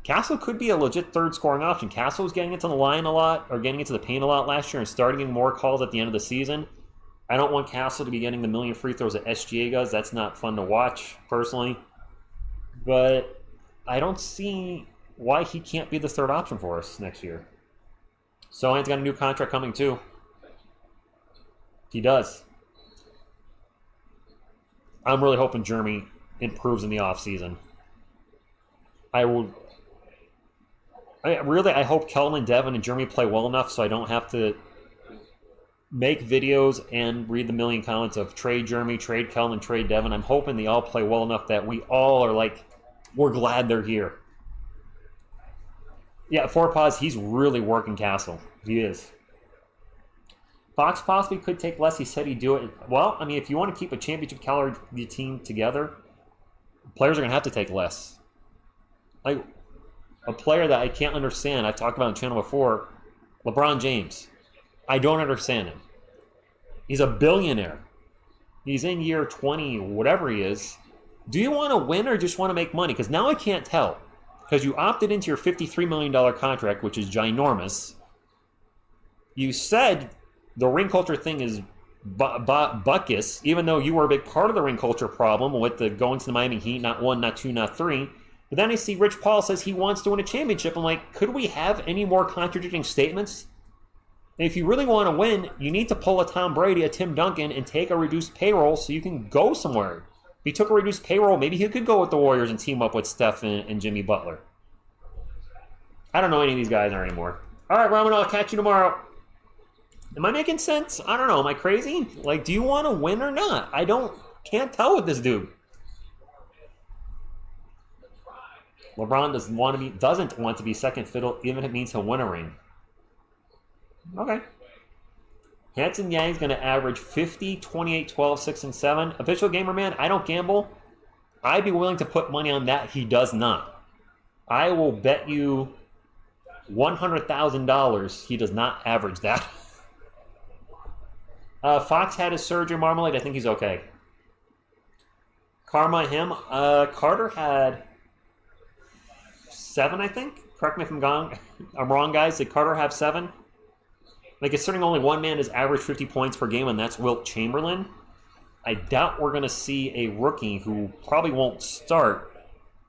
Castle could be a legit third scoring option. Castle was getting into the line a lot, or getting into the paint a lot last year and starting getting more calls at the end of the season. I don't want Castle to be getting the million free throws that SGA does. That's not fun to watch, personally. But I don't see why he can't be the third option for us next year. Sohan's got a new contract coming too. He does. I'm really hoping Jeremy improves in the offseason. I hope Kelvin, Devin, and Jeremy play well enough so I don't have to make videos and read the million comments of trade Jeremy, trade Kelvin, trade Devin. I'm hoping they all play well enough that we all are like, we're glad they're here. Yeah, for pause, he's really working Castle. He is. Fox possibly could take less. He said he'd do it. Well, I mean, if you want to keep a championship caliber team together, players are going to have to take less. Like, a player that I can't understand, I've talked about on the channel before, LeBron James. I don't understand him. He's a billionaire. He's in year 20, whatever he is. Do you want to win or just want to make money? Because now I can't tell. Because you opted into your $53 million contract, which is ginormous. You said the ring culture thing is buckus, even though you were a big part of the ring culture problem with the going to the Miami Heat, not 1, not 2, not 3. But then I see Rich Paul says he wants to win a championship. I'm like, could we have any more contradicting statements? And if you really want to win, you need to pull a Tom Brady, a Tim Duncan, and take a reduced payroll so you can go somewhere. If he took a reduced payroll, maybe he could go with the Warriors and team up with Steph and Jimmy Butler. I don't know any of these guys anymore. All right, Roman, I'll catch you tomorrow. Am I making sense? I don't know. Am I crazy? Like, do you want to win or not? Can't tell with this dude. LeBron doesn't want to be second fiddle, even if it means he'll win a ring. Okay. Hanson Yang's going to average 50, 28, 12, 6, and 7. Official gamer man, I don't gamble. I'd be willing to put money on that. He does not. I will bet you $100,000 he does not average that. Fox had his surgery, Marmalade. I think he's okay. Karma, him. Carter had 7, I think. Correct me if I'm wrong, guys. Did Carter have 7? Like, considering only one man has averaged 50 points per game, and that's Wilt Chamberlain, I doubt we're going to see a rookie who probably won't start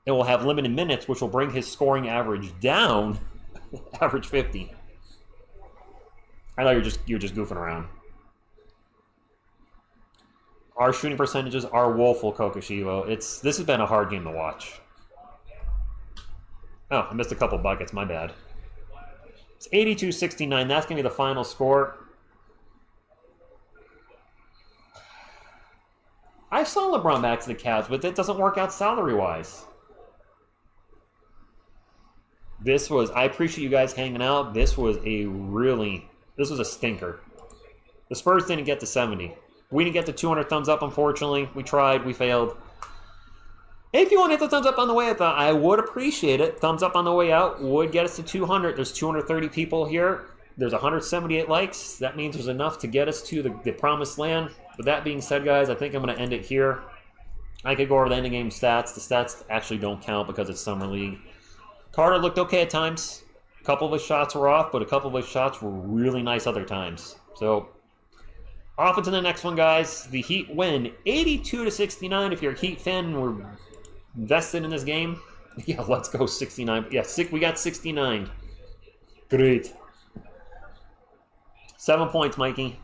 and will have limited minutes, which will bring his scoring average down, average 50. I know you're just goofing around. Our shooting percentages are woeful, Kokoshivo. This has been a hard game to watch. Oh, I missed a couple buckets. My bad. It's 82-69. That's going to be the final score. I saw LeBron back to the Cavs, but it doesn't work out salary-wise. I appreciate you guys hanging out. This was a stinker. The Spurs didn't get to 70. We didn't get to 200 thumbs up, unfortunately. We tried. We failed. If you want to hit the thumbs up on the way out, I would appreciate it. Thumbs up on the way out would get us to 200. There's 230 people here. There's 178 likes. That means there's enough to get us to the promised land. With that being said, guys, I think I'm going to end it here. I could go over the ending game stats. The stats actually don't count because it's Summer League. Carter looked okay at times. A couple of his shots were off, but a couple of his shots were really nice other times. So, off into the next one, guys. The Heat win 82-69. If you're a Heat fan, we're invested in this game. Yeah, let's go 69. Yeah, we got 69. Great. 7 points, Mikey.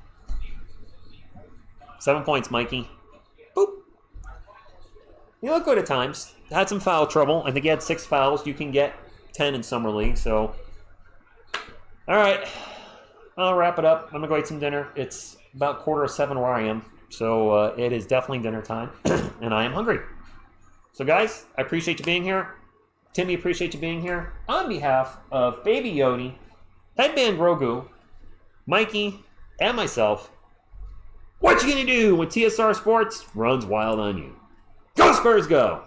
7 points, Mikey. Boop. You look good at times. Had some foul trouble. I think he had 6 fouls. You can get 10 in Summer League, so. All right. I'll wrap it up. I'm going to go eat some dinner. It's about 6:45 where I am, so it is definitely dinner time, and I am hungry. So, guys, I appreciate you being here. Timmy, appreciate you being here. On behalf of Baby Yodi, Headband Grogu, Mikey, and myself, what you gonna do when TSR Sports runs wild on you? Go Spurs, go!